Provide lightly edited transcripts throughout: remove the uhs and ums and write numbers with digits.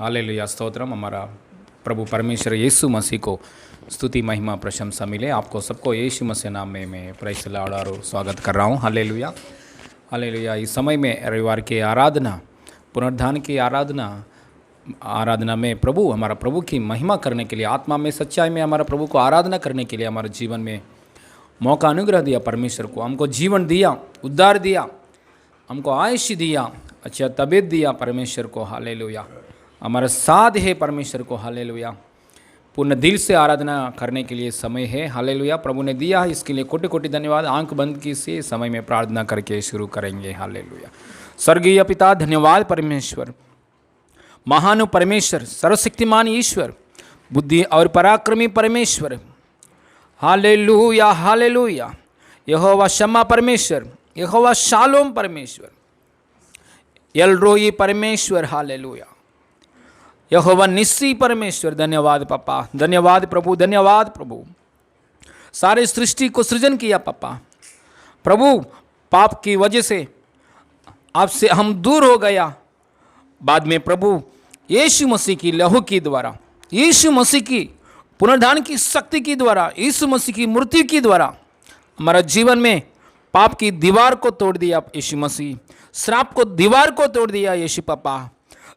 Hallelujah stotram. हमारा प्रभु परमेश्वर यीशु मसीह को स्तुति महिमा प्रशंसा मिले। आपको सबको यीशु मसीह नाम में मैं प्रेज़ द लॉर्ड और स्वागत कर रहा हूँ। Hallelujah hallelujah. इस समय में रविवार की आराधना, पुनरुत्थान की आराधना में हमारा प्रभु की महिमा करने के लिए, आत्मा में सच्चाई में हमारा प्रभु को आराधना करने के लिए हमारे जीवन में मौका अनुग्रह दिया परमेश्वर को। हमको जीवन दिया, उद्धार दिया, हमको आयुष्य दिया, अच्छा तबीयत दिया परमेश्वर को। हालेलुया। हमारा साथ है परमेश्वर को। हालेलुया। पूर्ण दिल से आराधना करने के लिए समय है। हालेलुया। प्रभु ने दिया है, इसके लिए कोटि कोटि धन्यवाद। आंख बंद की से समय में प्रार्थना करके शुरू करेंगे। हालेलुया। स्वर्गीय पिता, धन्यवाद परमेश्वर, महानु परमेश्वर, सर्वशक्तिमान ईश्वर, बुद्धि और पराक्रमी परमेश्वर। Hallelujah hallelujah. यहोवा शम्मा परमेश्वर, यहोवा शालोम परमेश्वर, एलरोई परमेश्वर। हालेलुया। यहोवा निस्सी परमेश्वर। धन्यवाद पापा, धन्यवाद प्रभु, धन्यवाद प्रभु। सारे सृष्टि को सृजन किया पापा। प्रभु पाप की वजह से आपसे हम दूर हो गया। बाद में प्रभु यीशु मसीह की लहू की द्वारा, यीशु मसीह की पुनरुत्थान की शक्ति की द्वारा, यीशु मसीह की मृत्यु की द्वारा हमारा जीवन में पाप की दीवार को तोड़ दिया यीशु मसीह। श्राप को दीवार को तोड़ दिया यीशु पापा,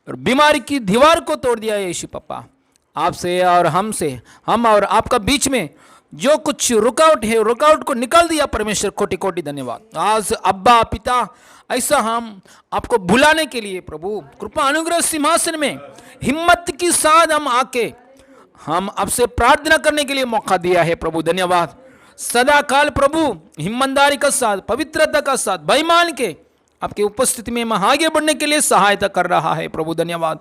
और बीमारी की दीवार को तोड़ दिया यीशु पापा। आपसे और हमसे, हम और आपका बीच में जो कुछ रुकावट है, रुकावट को निकाल दिया परमेश्वर। कोटि कोटि धन्यवाद। आज अब्बा पिता, ऐसा हम आपको बुलाने के लिए प्रभु कृपा अनुग्रह सिंहासन में हिम्मत के साथ हम आके हम आपसे प्रार्थना करने के लिए मौका दिया है प्रभु। धन्यवाद। सदा काल प्रभु ईमानदारी का साथ, पवित्रता का साथ, बेईमान के आपकी उपस्थिति में हम आगे बढ़ने के लिए सहायता कर रहा है प्रभु। धन्यवाद।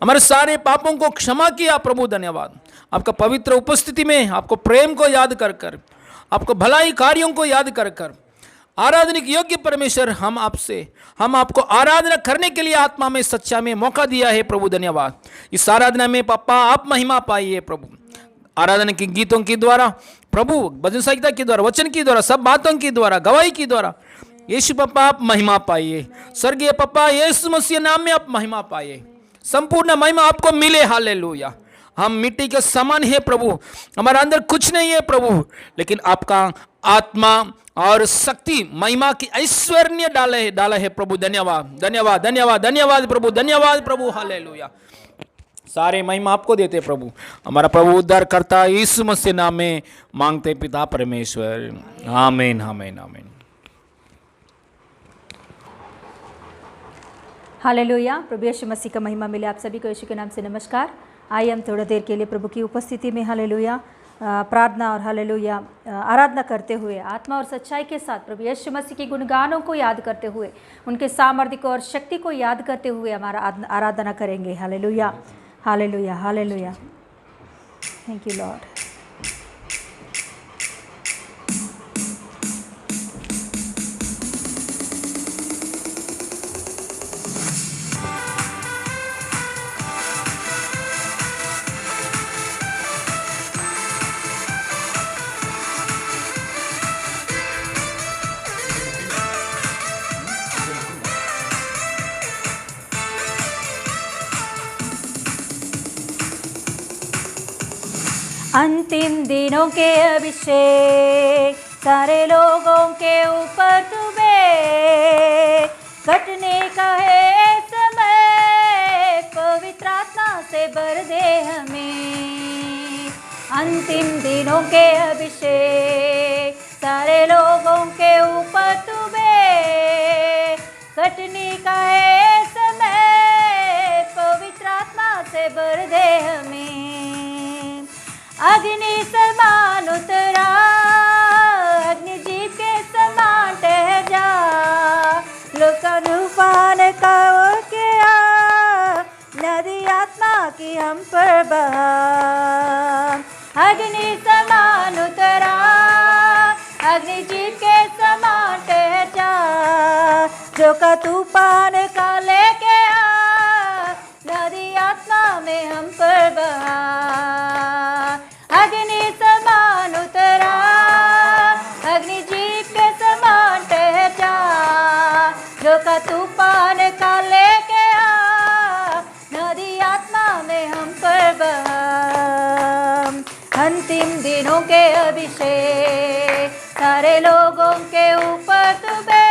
हमारे सारे पापों को क्षमा किया प्रभु। धन्यवाद। आपका पवित्र उपस्थिति में आपको प्रेम को याद कर कर, आपको भलाई कार्यों को याद कर कर, आराधना के योग्य परमेश्वर हम आपको आराधना करने के लिए आत्मा में सच्चा में मौका दिया है प्रभु। धन्यवाद। इस आराधना में पापा आप महिमा पाइए प्रभु। आराधना के गीतों के द्वारा प्रभु, भजन संहिता के द्वारा, वचन के द्वारा, सब बातों के द्वारा, गवाही के द्वारा यीशु पापा आप महिमा पाइए। स्वर्गीय पापा यीशु मसीह नाम में आप महिमा पाइए। संपूर्ण महिमा आपको मिले। हालेलुया। हम मिट्टी के समान है प्रभु, हमारे अंदर कुछ नहीं है प्रभु, लेकिन आपका आत्मा और शक्ति महिमा की ऐश्वर्य डाला है प्रभु। धन्यवाद धन्यवाद धन्यवाद धन्यवाद प्रभु, धन्यवाद प्रभु। हालेलुया। सारे महिमा आपको देते प्रभु। हमारा प्रभु उद्धार करता यीशु मसीह नाम में मांगते पिता परमेश्वर। आमीन आमीन आमीन। हालेलुया। प्रभु यीशु मसीह का महिमा मिले। आप सभी को यीशु के नाम से नमस्कार। आइए हम थोड़ा देर के लिए प्रभु की उपस्थिति में हालेलुया प्रार्थना और हालेलुया आराधना करते हुए, आत्मा और सच्चाई के साथ प्रभु यीशु मसीह के गुणगानों को याद करते हुए, उनके सामर्थ्य को और शक्ति को याद करते हुए हमारा आराधना करेंगे। Hallelujah hallelujah hallelujah. Thank you Lord. अंतिम दिनों के अभिषेक सारे लोगों के ऊपर तुम्हें कटने का है समय, पवित्र आत्मा से भर दे हमें। अंतिम दिनों के अभिषेक सारे लोगों के ऊपर तुम्हें कटने का है समय, पवित्र आत्मा से भर दे हमें। अग्नि समान उतरा, अग्नि जीव के समान ठहर जा, तूफान का वो किया, नदी आत्मा की हम पर बहा। अग्नि समान उतरा, अग्नि जीव के समान ठहर जा, जो का तूफान का लेके आ, नदी आत्मा में हम पर बहा। अग्नि समान उतरा, अग्नि जीव के समान ठहर जा, जो का तूफान का लेके आ, नदी अंतिम दिनों के अभिषेक सारे लोगों के ऊपर तुबे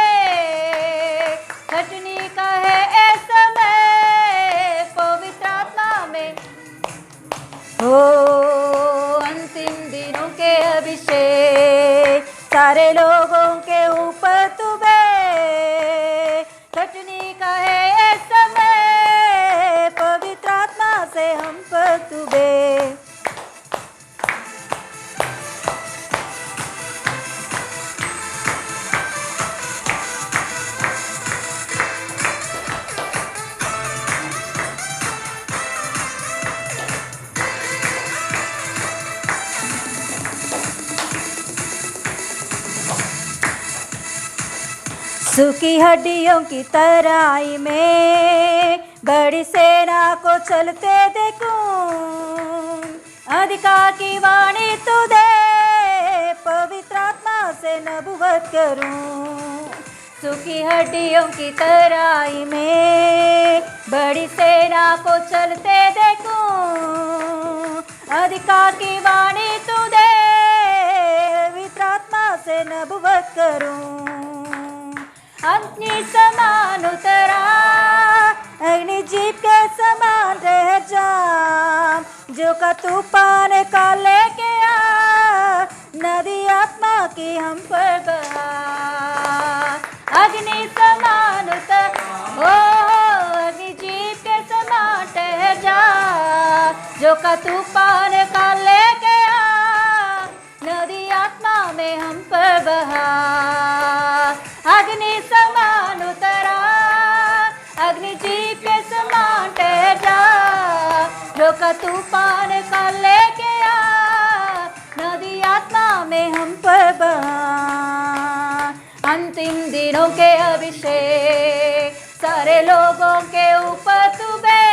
घटनी का है ए समय पवित्र आत्मा में हो। अंतिम दिनों के अभिषेक सारे लोगों के ऊपर तुबे घटनी का है ए समय पवित्र आत्मा से हम पर तुबे। सूखी हड्डियों की तराई में बड़ी सेना को चलते देखूं अधिकार की वाणी तू दे पवित्र आत्मा से नबुवत करूं। सूखी हड्डियों की तराई में बड़ी सेना को चलते देखूं अधिकार की वाणी तू दे पवित्र आत्मा से नबुवत करूं। अग्नि समान उतरा अग्नि जीप के समान रह जा जो का तूफान का लेके आ नदी आत्मा की हम पर बहा। अग्नि समान उतर ओ अग्नि जीप के समान ठहर जा जो का तूफान का लेके आ नदी आत्मा में हम पर बहा। अग्नि समान उतरा अग्नि जीप के समान ठहर जा जो का तूफान का लेके आ नदी आत्मा में हम पर बहा। अंतिम दिनों के अभिषेक सारे लोगों के ऊपर तुबे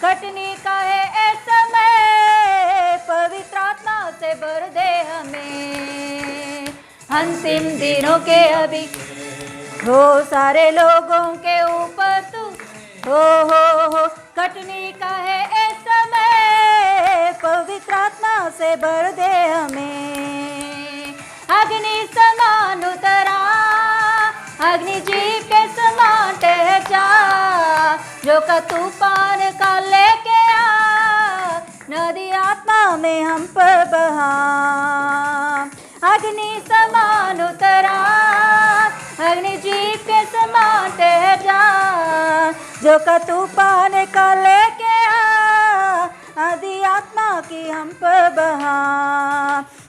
घटनी का है ए समय पवित्र आत्मा से भर दे हमें। अंतिम दिनों के अभी हो सारे लोगों के ऊपर तू हो कटनी का है ए समय पवित्र आत्मा से भर दे हमें। अग्नि समान उतरा अग्नि जीप के समान ठहर जा जो का तूफान का लेके आ नदी आत्मा में हम पर बहा। अग्नि समान उतरा अग्नि जीप के समान ठहर जा जो का तूफान का लेके आ आदि आत्मा की हम पर बहा।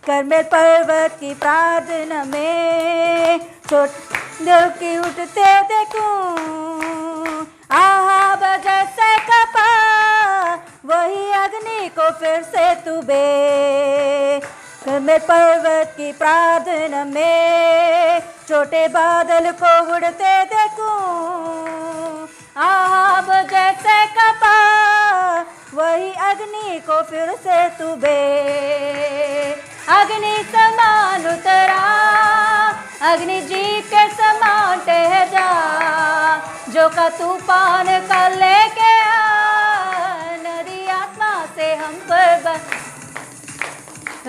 करमेल पर्वत की प्रार्थना में छोट दिल की उठते देखूं आहा जैसे कपा वही अग्नि को फिर से तुबे। करमेल पर्वत की प्रार्थना में छोटे बादल को उड़ते देखूं आहा जैसे कपा वही अग्नि को फिर से तुबे। अग्नि समान उतरा अग्नि जीप के समान ठहर जा जो का तूफान का लेके आ नदी आत्मा से हम पर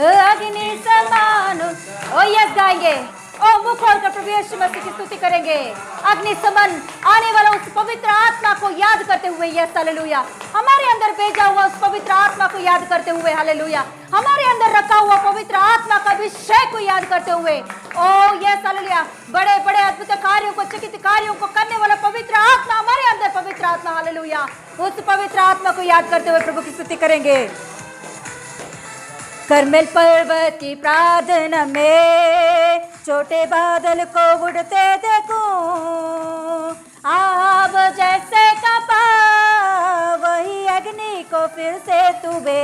अग्नि समान ओ यस गाएंगे ओ मुख खोलकर प्रभु यीशु मसीह की स्तुति करेंगे। अग्नि समान आने वाला उस पवित्र आत्मा को याद करते हुए यस हालेलुया हमारे अंदर भेजा हुआ उस पवित्र आत्मा को याद करते हुए हालेलुया हमारे अंदर रखा हुआ पवित्र आत्मा का अभिषेक को याद करते हुए ओ यस हालेलुया बड़े बड़े अद्भुत कार्यों को चकित कार्यों को करने वाला पवित्र आत्मा हमारे अंदर पवित्र आत्मा हालेलुया उस पवित्र आत्मा को याद करते हुए प्रभु की स्तुति करेंगे। करमेल पर्वत की प्रार्थना में छोटे बादल को उड़ते देखूं आब जैसे कपा वही अग्नि को फिर से तुबे।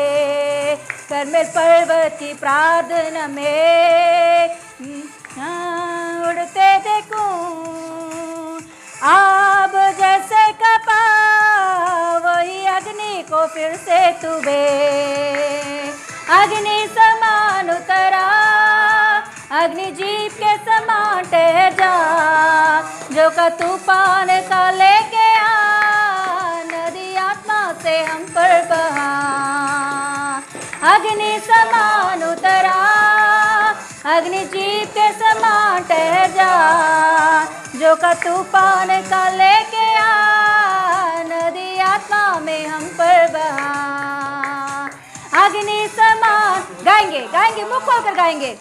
करमेल पर्वत की प्रार्थना में उड़ते देखूं आब जैसे कपा वही अग्नि को फिर से तुबे। अग्नि समान उतरा अग्नि जीप के समान ठहर जा जो का तूफान का लेके आ नदी आत्मा से हम पर बहा। अग्नि समान उतरा, अग्नि जीप के समान ठहर जा, जो का तूफान का लेके आ, नदी आत्मा में हम पर बहा। अग्नि समान गाएंगे, गाएंगे, मुख खोल कर गाएंगे।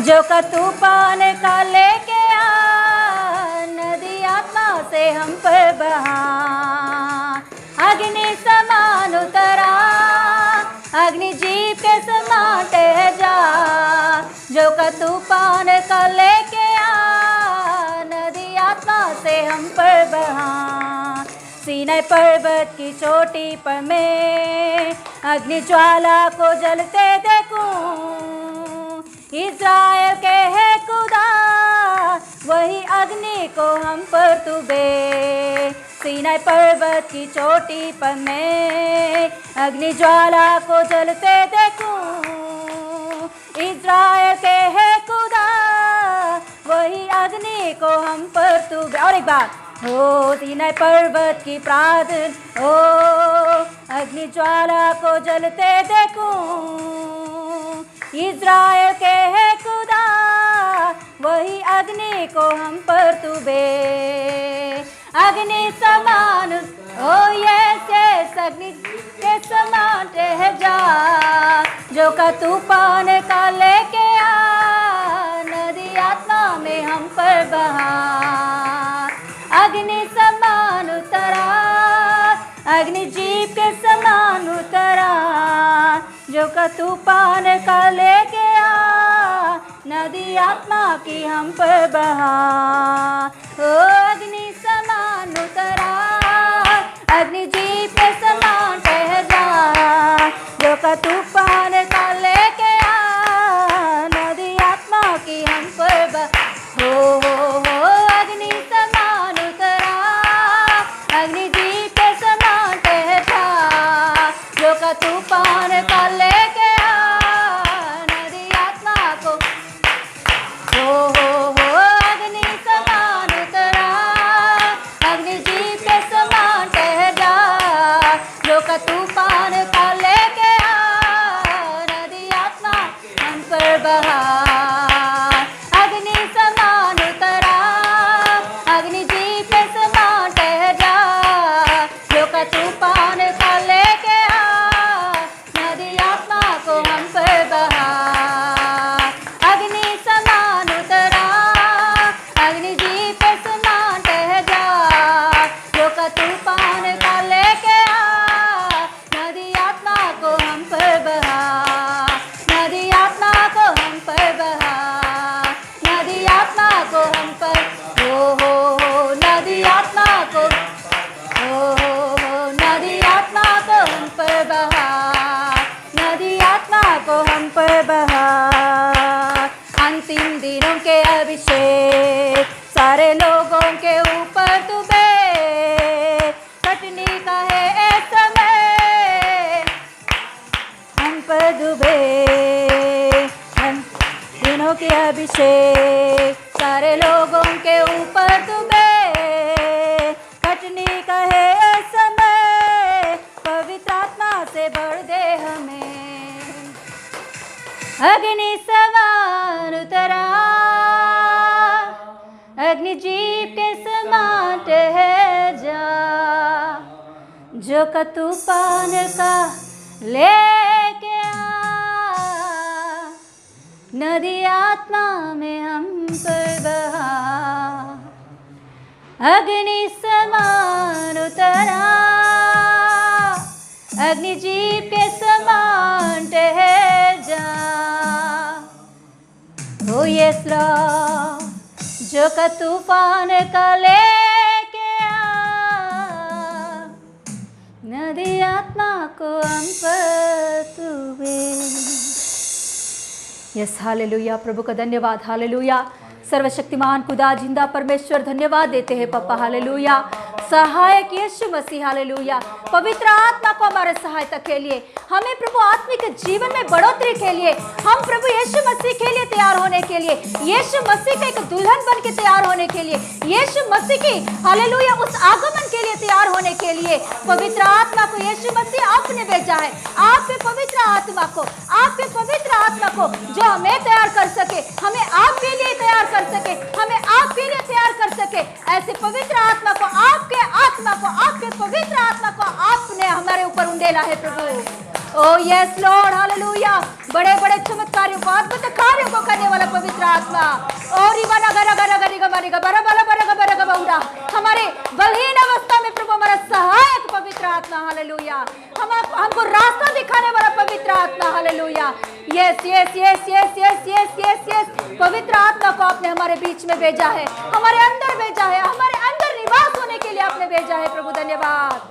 जो का तूफान का लेके आ, नदी आत्मा से हम पर बहा। अग्नि समान उतरा, अग्नि जीप के समान ठहर जा, जो का तूफान का लेके आ, नदी आत्मा से हम पर बहा। सीनै पर्वत की चोटी पर मैं अग्नि ज्वाला को जलते देखूं, इज़राइल के है खुदा, वही अग्नि को हम पर तू बे। सीनै पर्वत की चोटी पर मैं अग्नि ज्वाला को जलते देखूं, इज़राइल के है खुदा, वही अग्नि को हम पर तू बे। और एक बार, ओ सीनै पर्वत की प्रार्थना, ओ अग्नि ज्वाला को जलते देखूं, इज़राइल के है खुदा, वही अग्नि को हम पर तू बे। अग्नि समान, ओ यस अग्नि के समान ठहर जा, जो का तूफान का लेके आ, नदी आत्मा में हम पर बहा। अग्नि समान उतरा, अग्नि जीप के समान उतरा, जो का तूफान का लेके आ, नदी आत्मा की हम पर बहा। ओ अग्नि समान उतरा, अग्नि जीप के समान ठहर जा, जो का तूफान का लेके आ, नदी आत्मा की हम पर बहा। हो अग्नि समान उतरा, अग्नि जीप के समान ठहर जा, जो का तूफान का लेके आ, नदी आत्मा को। हो अग्नि समान उतरा, अग्नि जीप के समान ठहर जा, जो का तूफान का लेके आ, नदी आत्मा हम पर बहा। अग्नि समान उतरा, अग्नि जीप के समान ठहर जा, जो का तूफान का लेके आ, नदी आत्मा को हम पर बहा। अग्नि समान उतरा, अग्नि जीप के समान ठहर जा, जो का तूफान का लेके आ, नदी आत्मा को हम पर बहा। नदी आत्मा को हम पर बहा, नदी आत्मा को हम पर, हो नदी आत्मा को, हो नदी आत्मा को हम पर बहा, नदी आत्मा को हम पर बहा। अंतिम दिनों के अभिषेक सारे लोगों के ऊपर तू बे, कटनी का है ए समय, हम पर डूबे। दिनों के अभिषेक सारे लोगों के ऊपर तू बे, कटनी का है ए समय, पवित्र आत्मा से भर दे हमें। अग्नि समान उतरा, अग्नि जीप के समान ठहर जा, जो का तूफान का लेके आ, नदी आत्मा में हम पर बहा। अग्नि समान उतरा, अग्नि जीप के समान ठहर जा, ओ यस लॉर्ड, जो का तूफान का लेके आ, नदी आत्मा को हम पर तू बे। यस हालेलुया, प्रभु का धन्यवाद, हालेलुया। सर्वशक्तिमान खुदा जिंदा परमेश्वर धन्यवाद देते हैं पप्पा, हालेलुया। सहायक यीशु मसीह हालेलुया, पवित्र आत्मा को हमारे सहायता के लिए, हमें प्रभु आत्मिक जीवन में बढ़ोतरी के लिए, हम प्रभु यीशु मसीह के लिए तैयार होने के लिए, यीशु मसीह का एक दुल्हन बन के तैयार होने के लिए, यीशु मसीह की हालेलुया उस आगमन के लिए तैयार होने के लिए पवित्र आत्मा को यीशु मसीह आपने भेजा है। आपके पवित्र आत्मा को, आपके पवित्र आत्मा को जो हमें तैयार कर सके, हमें आपके लिए तैयार कर सके, हमें आपके लिए तैयार कर सके, ऐसे पवित्र आत्मा को, आपके आत्मा को, आपके पवित्र आत्मा को आपने हमारे ऊपर उंडेला है प्रभु। ओ यस लॉर्ड हालेलुया, बड़े बड़े चमत्कारों को, अद्भुत कार्यों को करने वाला पवित्र आत्मा, और हमारे बलहीन अवस्था में प्रभु हमारा सहायक पवित्र आत्मा हालेलुया, हमको रास्ता दिखाने वाला पवित्र आत्मा hallelujah. Yes yes yes yes yes yes yes yes पवित्र आत्मा को आपने हमारे बीच में भेजा है, हमारे अंदर भेजा है, हमारे अंदर निवास होने के लिए आपने भेजा है प्रभु। धन्यवाद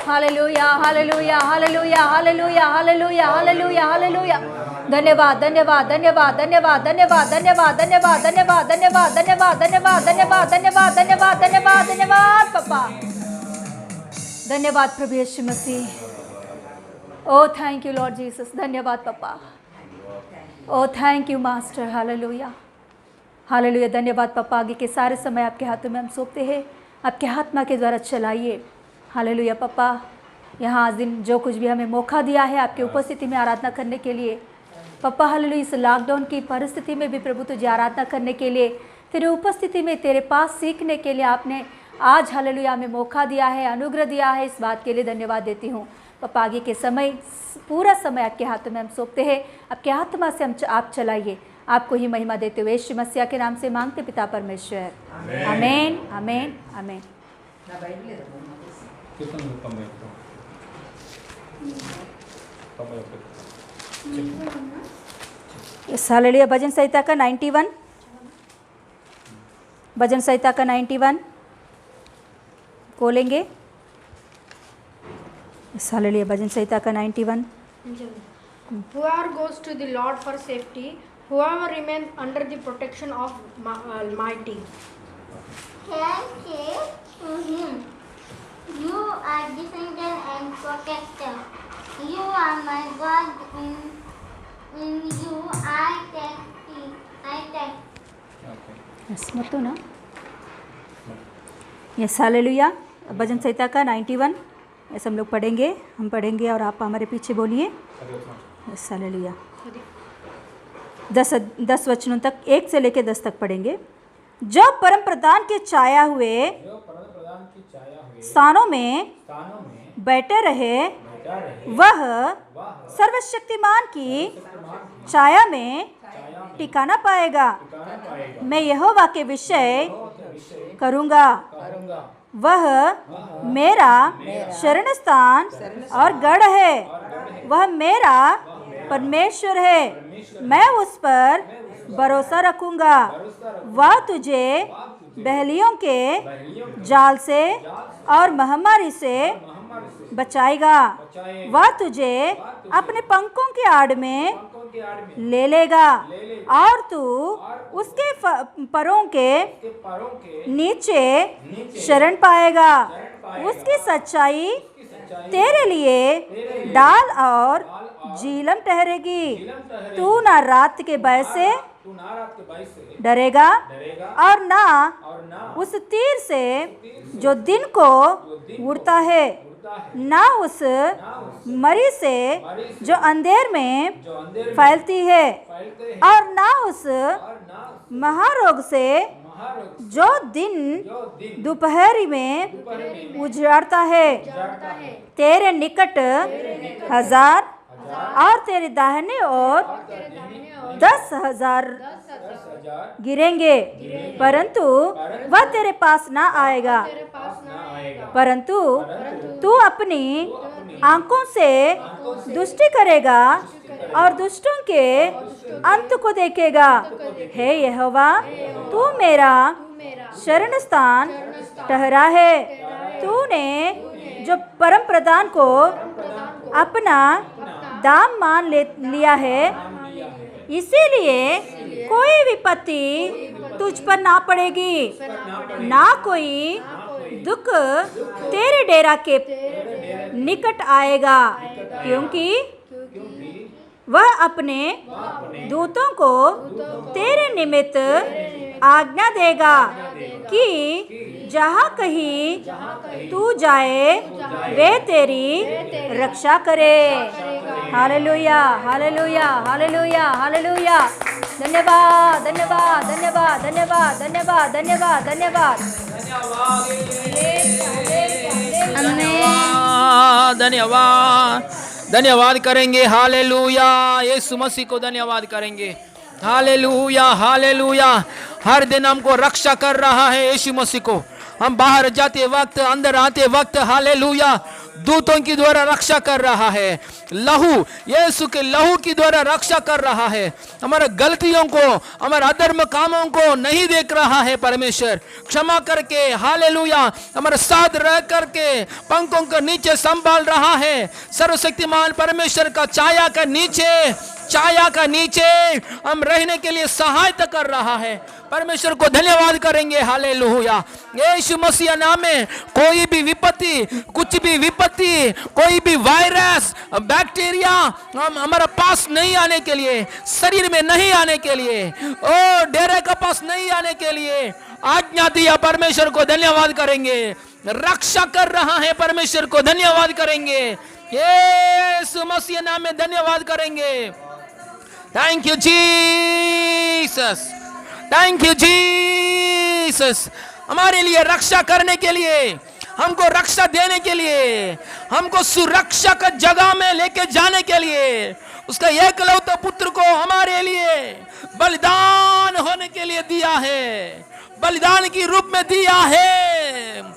hallelujah hallelujah hallelujah hallelujah hallelujah hallelujah hallelujah. धन्यवाद धन्यवाद धन्यवाद धन्यवाद धन्यवाद धन्यवाद धन्यवाद धन्यवाद धन्यवाद धन्यवाद धन्यवाद धन्यवाद धन्यवाद धन्यवाद धन्यवाद धन्यवाद पापा, धन्यवाद प्रभु Yeshu Masih. Oh thank you Lord Jesus, धन्यवाद पापा। Oh thank you master hallelujah hallelujah. धन्यवाद पापा, आगे के सारे समय आपके हाथों में हम सौंपते हैं, आपके आत्मा के द्वारा चलाइए हालेलुया। पापा यहाँ आज दिन जो कुछ भी हमें मौका दिया है आपकी उपस्थिति में आराधना करने के लिए पापा हालेलुया, इस लॉकडाउन की परिस्थिति में भी प्रभु तुझे आराधना करने के लिए, तेरे उपस्थिति में तेरे पास सीखने के लिए आपने आज हालेलुया हमें मौका दिया है, अनुग्रह दिया है, इस बात के लिए धन्यवाद देती हूँ पापा। आगे के समय पूरा समय आपके हाथों में हम सौंपते हैं, आपके आत्मा से आप चलाइए, आपको ही महिमा देते हुए यीशु मसीह के नाम से मांगते पिता परमेश्वर, आमीन आमीन आमीन। हालेलुया। भजन संहिता का 91, भजन संहिता का 91 खोलेंगे। हालेलुया, भजन संहिता का 91। Whoever goes to the Lord for safety, whoever remains under the protection of Almighty. Thank you to Him. You are defender and protector. You are my God. In you I take. Yes मत तो ना। Yes hallelujah, भजन संहिता का 91 ऐसे हम लोग पढ़ेंगे, हम पढ़ेंगे और आप हमारे पीछे बोलिए। Yes hallelujah. 10 वचनों तक, 1 से लेकर 10 तक पढ़ेंगे। जो परम प्रधान के छाया हुए स्थानों में बैठे रहे, वह सर्वशक्तिमान की छाया में ठिकाना पाएगा। मैं यहोवा के विषय करूँगा, वह मेरा शरण स्थान और गढ़ है, वह मेरा परमेश्वर है, मैं उस पर भरोसा रखूँगा। वह तुझे बहलियों के जाल से और महामारी से बचाएगा। वह तुझे अपने पंखों की आड़ में ले लेगा और तू उसके परों के नीचे शरण पाएगा। उसकी सच्चाई तेरे लिए डाल और झीलम ठहरेगी। तू ना रात के भय से डरेगा और ना उस तीर से जो दिन को उड़ता है, ना उस मरी से जो अंधेर में फैलती है, और ना उस महारोग से जो दिन दोपहरी में उजाड़ता है। तेरे निकट 1000 और तेरे दाहिने ओर 10,000 गिरेंगे, परंतु वह तेरे पास ना आएगा। परंतु तू अपनी आंखों से दृष्टि करेगा और दुष्टों के अंत को देखेगा। हे यहोवा, तू मेरा शरण स्थान ठहरा है। तूने जो परम प्रधान को अपना दाम मान लिया है, इसीलिए कोई विपत्ति तुझ पर ना पड़ेगी, ना कोई दुख तेरे डेरा के निकट आएगा, क्योंकि वह अपने दूतों को तेरे निमित्त आज्ञा देगा कि जहाँ कहीं तू जाए वे तेरी रक्षा करे। Hallelujah, hallelujah, hallelujah, hallelujah. धन्यवाद, धन्यवाद, धन्यवाद, धन्यवाद, धन्यवाद, धन्यवाद, धन्यवाद। धन्यवाद, धन्यवाद करेंगे। हालेलुया, यीशु मसीह को धन्यवाद करेंगे। Hallelujah, hallelujah. हर दिन हमको रक्षा कर रहा है यीशु मसीह को। हम बाहर जाते वक्त, अंदर आते वक्त, हालेलुया, दूतों की द्वारा रक्षा कर रहा है। लहू, यीशु के लहू की द्वारा रक्षा कर रहा है। हमारे गलतियों को, हमारे अधर्म कामों को नहीं देख रहा है परमेश्वर। क्षमा करके, हालेलुया, हमारे साथ रह करके पंखों के नीचे संभाल रहा है। सर्वशक्तिमान परमेश्वर का छाया का नीचे हम रहने के लिए सहायता कर रहा है। परमेश्वर को धन्यवाद करेंगे। हालेलुया, यीशु मसीह नाम में कोई भी विपत्ति, कुछ भी विपत्ति, कोई भी वायरस, बैक्टीरिया हमारे पास नहीं आने के लिए, शरीर में नहीं आने के लिए, ओ डेरे के पास नहीं आने के लिए आज्ञा दिया। परमेश्वर को धन्यवाद करेंगे। रक्षा कर रहा है, परमेश्वर को धन्यवाद करेंगे। यीशु मसीह नाम में धन्यवाद करेंगे। Thank you Jesus, thank you Jesus. हमारे लिए रक्षा करने के लिए, हमको रक्षा देने के लिए, हमको सुरक्षा का जगह में लेके जाने के लिए उसका एकलौता पुत्र को हमारे लिए बलिदान होने के लिए दिया है, बलिदान की रूप में दिया है।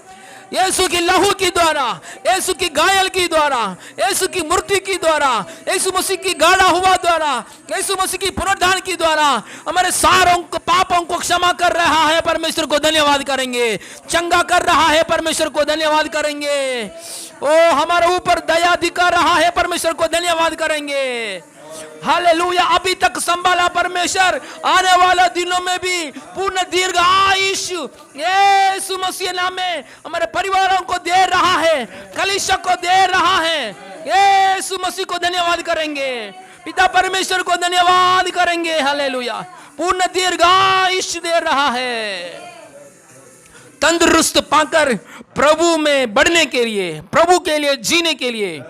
यीशु की लहू की द्वारा, यीशु की घायल की द्वारा, यीशु की मूर्ति की द्वारा, यीशु मसीह की गाड़ा हुआ द्वारा, यीशु मसीह की पुनरुत्थान की द्वारा हमारे सारों को, पापों को क्षमा कर रहा है। परमेश्वर को धन्यवाद करेंगे। चंगा कर रहा है, परमेश्वर को धन्यवाद करेंगे। ओ हमारे ऊपर दया दिखा रहा है, परमेश्वर को धन्यवाद करेंगे। हालेलुया, अभी तक संभाला परमेश्वर, आने वाले दिनों में भी पूर्ण दीर्घ आयुष यीशु मसीह नाम में हमारे परिवारों को दे रहा है, कलीसिया को दे रहा है। यीशु मसीह को धन्यवाद करेंगे, पिता परमेश्वर को धन्यवाद करेंगे। हालेलुया, पूर्ण दीर्घ आयुष दे रहा है। तंदुरुस्त पाकर प्रभु में बढ़ने के लिए, प्रभु के लिए जीने के लिए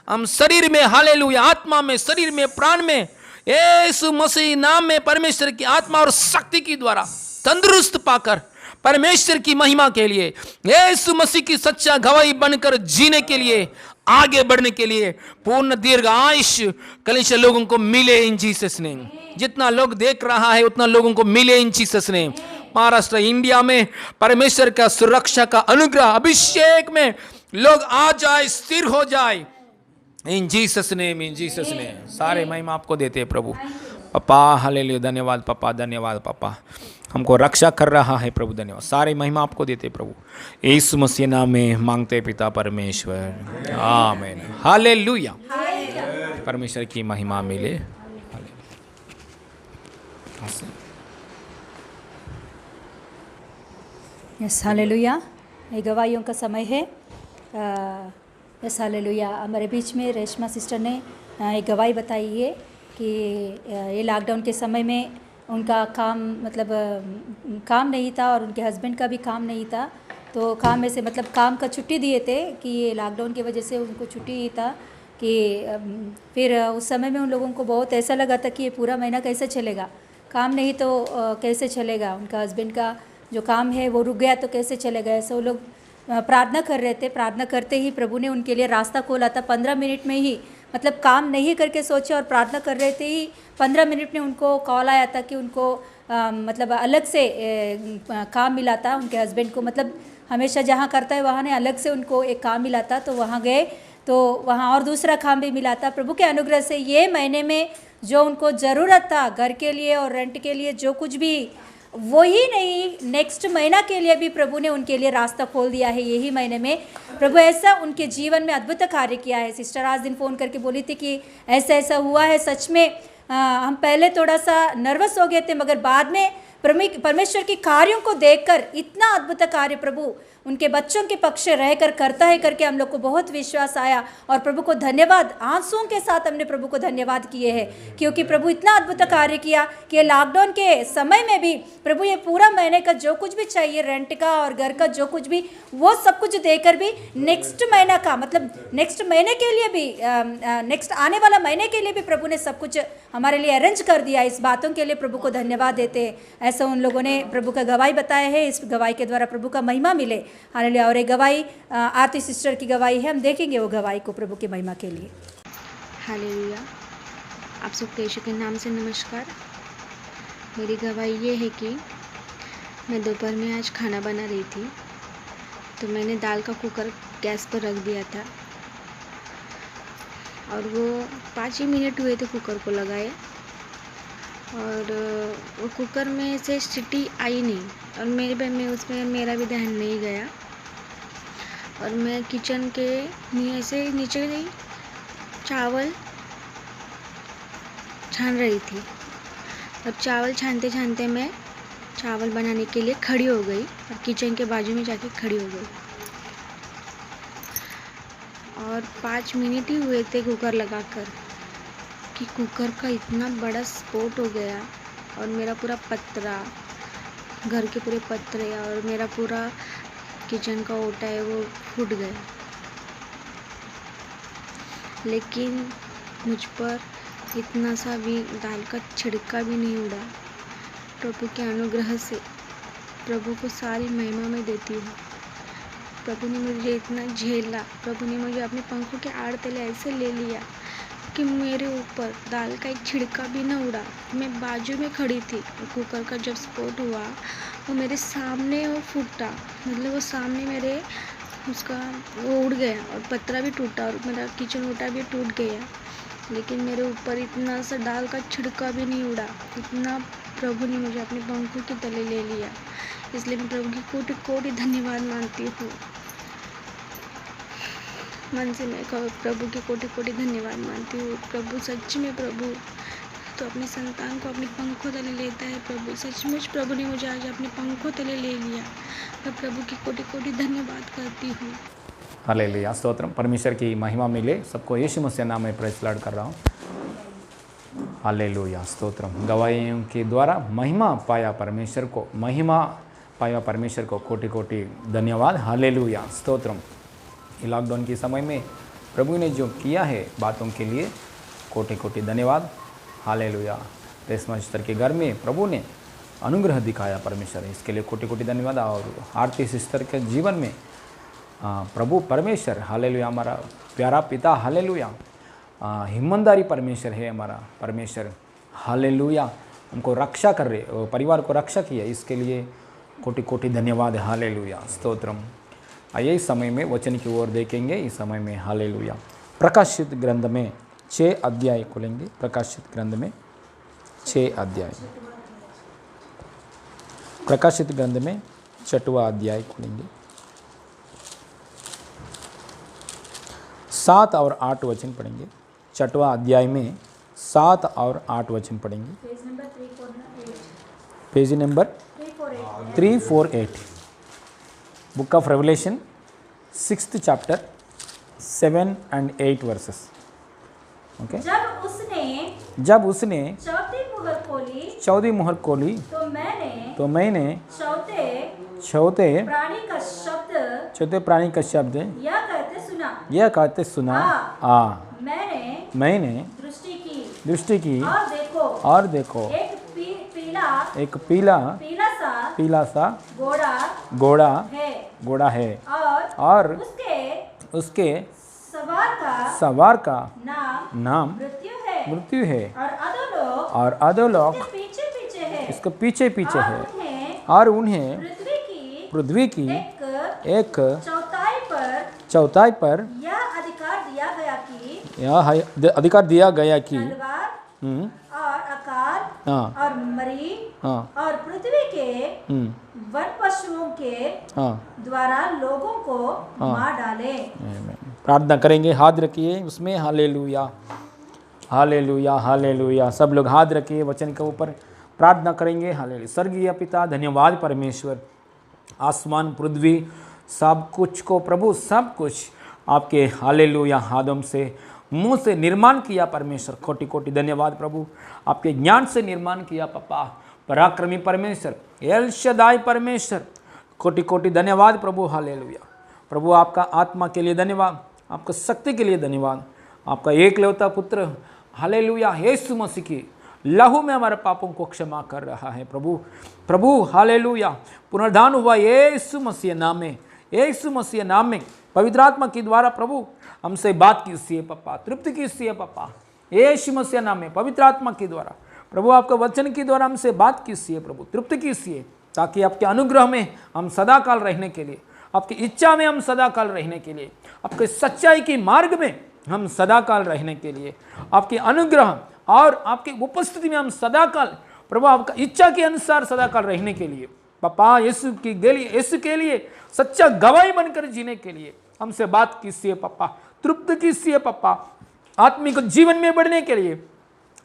हम शरीर में, हालेलुया, आत्मा में, शरीर में, प्राण में यीशु मसीह नाम में परमेश्वर की आत्मा और शक्ति की द्वारा तंदुरुस्त पाकर परमेश्वर की महिमा के लिए, यीशु मसीह की सच्चा गवाही बनकर जीने के लिए, आगे बढ़ने के लिए पूर्ण दीर्घ आयुष कलीसिया लोगों को मिले इन जीसस नेम। जितना लोग देख रहा है उतना लोगों को मिले इन जीसस नेम। महाराष्ट्र, इंडिया में परमेश्वर का सुरक्षा का अनुग्रह, अभिषेक में लोग आ जाए, स्थिर हो जाए इन जीसस नेम, इन जीसस नेम। सारे महिमा आपको देते हैं प्रभु। पापा हालेलुया, धन्यवाद पापा, धन्यवाद पापा, हमको रक्षा कर रहा है प्रभु, धन्यवाद। सारे महिमा आपको देते प्रभु, यीशु मसीह नाम में मांगते पिता परमेश्वर, आमीन। हालेलुया, परमेश्वर की महिमा मिले। Yes, hallelujah. ये गवाहियों का समय है। Yes, hallelujah. हमारे बीच में रेशमा सिस्टर ने एक गवाही बताई है कि ये लॉकडाउन के समय में उनका काम, मतलब काम नहीं था और उनके हस्बैंड का भी काम नहीं था। तो काम में से, मतलब काम का छुट्टी दिए थे कि ये लॉकडाउन की वजह से उनको छुट्टी था कि फिर उस समय में उन लोगों को बहुत ऐसा लगा था कि ये पूरा महीना कैसे चलेगा, काम नहीं तो कैसे चलेगा, उनका हस्बैंड का जो काम है वो रुक गया तो कैसे चलेगा। ऐसे वो लोग प्रार्थना कर रहे थे। प्रार्थना करते ही प्रभु ने उनके लिए रास्ता खोला था। 15 मिनट में ही, मतलब काम नहीं करके सोचे और प्रार्थना कर रहे थे ही 15 मिनट में उनको कॉल आया था कि उनको मतलब अलग से काम मिला था उनके हस्बैंड को। मतलब हमेशा जहाँ करता है वहाँ ने अलग से उनको एक काम मिला था, तो वहाँ गए तो वहाँ और दूसरा काम भी मिला था। प्रभु के अनुग्रह से ये महीने में जो उनको ज़रूरत था घर के लिए और रेंट के लिए, जो कुछ भी, वही नहीं, नेक्स्ट महीना के लिए भी प्रभु ने उनके लिए रास्ता खोल दिया है। यही महीने में प्रभु ऐसा उनके जीवन में अद्भुत कार्य किया है। सिस्टर आज दिन फ़ोन करके बोली थी कि ऐसा ऐसा हुआ है। सच में हम पहले थोड़ा सा नर्वस हो गए थे, मगर बाद में परमेश्वर के कार्यों को देखकर इतना अद्भुत कार्य प्रभु उनके बच्चों के पक्ष रहकर करता है करके हम लोग को बहुत विश्वास आया और प्रभु को धन्यवाद, आंसुओं के साथ हमने प्रभु को धन्यवाद किए हैं, क्योंकि प्रभु इतना अद्भुत कार्य किया कि लॉकडाउन के समय में भी प्रभु ये पूरा महीने का जो कुछ भी चाहिए, रेंट का और घर का जो कुछ भी, वो सब कुछ देकर भी नेक्स्ट महीना का मतलब नेक्स्ट महीने के लिए भी नेक्स्ट आने वाला महीने के लिए भी प्रभु ने सब कुछ हमारे लिए अरेंज कर दिया। इस बातों के लिए प्रभु को धन्यवाद देते हैं। ऐसा उन लोगों ने प्रभु का गवाही बताया है, इस गवाही के द्वारा प्रभु का महिमा मिले। हालेलुया। और एक गवाही आरती सिस्टर की गवाही है, हम देखेंगे वो गवाही को प्रभु की महिमा के लिए। हालेलुया। आप सबको यीशु के नाम से नमस्कार। मेरी गवाही ये है कि मैं दोपहर में आज खाना बना रही थी, तो मैंने दाल का कुकर गैस पर रख दिया था और वो 5 ही मिनट हुए थे कुकर को लगाए और वो कुकर में से सीटी आई नहीं और मैं उसमें मेरा भी ध्यान नहीं गया और मैं किचन के ऐसे नीचे गई, चावल छान रही थी और चावल छानते छानते मैं चावल बनाने के लिए खड़ी हो गई और किचन के बाजू में जाके खड़ी हो गई और 5 मिनट ही हुए थे कुकर लगाकर कि कुकर का इतना बड़ा स्फोट हो गया और मेरा पूरा पतरा, घर के पूरे पतरे और मेरा पूरा किचन का ओटा है वो फूट गया। लेकिन मुझ पर इतना सा भी दाल का छिड़का भी नहीं उड़ा। प्रभु के अनुग्रह से प्रभु को सारी महिमा में देती हूँ। प्रभु ने मुझे इतना झेला, प्रभु ने मुझे अपने पंखों के आड़ तले ऐसे ले लिया कि मेरे ऊपर दाल का एक छिड़का भी ना उड़ा। मैं बाजू में खड़ी थी और कुकर का जब स्फोट हुआ वो मेरे सामने वो फूटा, मतलब वो सामने मेरे उसका वो उड़ गया और पतरा भी टूटा और मेरा किचन ओटा भी टूट गया। लेकिन मेरे ऊपर इतना सा दाल का छिड़का भी नहीं उड़ा। इतना प्रभु ने मुझे अपने पंखों के तले ले लिया। इसलिए मैं प्रभु की कोटि कोटि धन्यवाद मानती हूँ। मन से मैं प्रभु के कोटि कोटि धन्यवाद मानती हूँ। प्रभु सच में प्रभु तो अपनी संतान को अपने पंखों तले लेता है। प्रभु सचमुच प्रभु ने मुझे आज अपने पंखों तले ले लिया। मैं प्रभु की कोटि कोटि धन्यवाद करती हूँ। हालेलुया, स्तोत्रम। परमेश्वर की महिमा मिले सबको। यीशु मसीह नाम में प्रेज़ लॉर्ड कर रहा हूँ। हालेलुया, स्तोत्रम। गवाहियों के द्वारा महिमा पाया परमेश्वर को, महिमा पाया परमेश्वर को कोटि कोटि धन्यवाद। हालेलुया, स्तोत्रम। लॉकडाउन के समय में प्रभु ने जो किया है बातों के लिए कोटि कोटि धन्यवाद। हालेलुया। रेशमा सिस्टर के घर में प्रभु ने अनुग्रह दिखाया परमेश्वर, इसके लिए कोटि कोटि धन्यवाद। और आरती सिस्टर के जीवन में प्रभु परमेश्वर, हालेलुया, हमारा प्यारा पिता, हालेलुया, हिम्मतदारी परमेश्वर है हमारा परमेश्वर, हालेलुया, हमको रक्षा कर रहे, परिवार को रक्षा किया, इसके लिए कोटि कोटि धन्यवाद। हालेलुया, स्तोत्रम। आइए इस समय में वचन की ओर देखेंगे। इस समय में हालेलुया प्रकाशित ग्रंथ में 6 अध्याय खोलेंगे। प्रकाशित ग्रंथ में 6 अध्याय, प्रकाशित ग्रंथ में 6वां अध्याय खोलेंगे। 7 और 8 वचन पढ़ेंगे। 6वां अध्याय में 7 और 8 वचन पढ़ेंगे। Page number 348, book of revelation, 6th chapter, 7 and 8 verses. Okay. जब उसने चौथी मुहर खोली तो मैंने चौथे प्राणी का शब्द यह कहते सुना, मैंने दृष्टि की और देखो एक पीला सा घोड़ा है और उसके सवार का नाम मृत्यु है और अधोलोक इसके पीछे पीछे है और उन्हें पृथ्वी की एक चौथाई पर यह अधिकार दिया गया कि और आकार और मरीन और पृथ्वी के वन पशुओं के द्वारा लोगों को मार डाले। प्रार्थना करेंगे, हाथ रखिए उसमें। Hallelujah, hallelujah, hallelujah. सब लोग हाथ रखिए वचन के ऊपर, प्रार्थना करेंगे। हालेलुया। स्वर्गीय पिता, धन्यवाद परमेश्वर, आसमान पृथ्वी सब कुछ को प्रभु, सब कुछ आपके हालेलुया हाथों से, मुंह से निर्माण किया परमेश्वर। कोटि कोटि धन्यवाद प्रभु, आपके ज्ञान से निर्माण किया पापा। पराक्रमी परमेश्वर, एल शदाई परमेश्वर, कोटि कोटि धन्यवाद प्रभु। हालेलुया प्रभु, आपका आत्मा के लिए धन्यवाद, आपका शक्ति के लिए धन्यवाद। आपका एकलौता पुत्र हालेलुया यीशु मसीह की लहू में हमारे पापों को क्षमा कर रहा है प्रभु। प्रभु हालेलुया, पुनरुद्धान हुआ यीशु मसीह नाम में, यीशु मसीह नाम में पवित्र आत्मा के द्वारा प्रभु हमसे बात कीजिए पापा, तृप्ति कीजिए पापा, यीशु मसीह नाम में पवित्र आत्मा के द्वारा प्रभु आपके वचन के द्वारा हमसे बात कीजिए प्रभु, तृप्ति कीजिए, ताकि आपके अनुग्रह में हम सदाकाल रहने के लिए, आपकी इच्छा में हम सदाकाल रहने के लिए, आपके सच्चाई की मार्ग में हम सदाकाल रहने के लिए, आपके अनुग्रह और आपकी उपस्थिति में हम सदाकाल प्रभु आपका इच्छा के अनुसार सदाकाल रहने के लिए पापा, यीशु के लिए सच्चा गवाही बनकर जीने के लिए हमसे बात कीजिए पापा, तृप्त कीजिए पापा, आत्मिक जीवन में बढ़ने के लिए,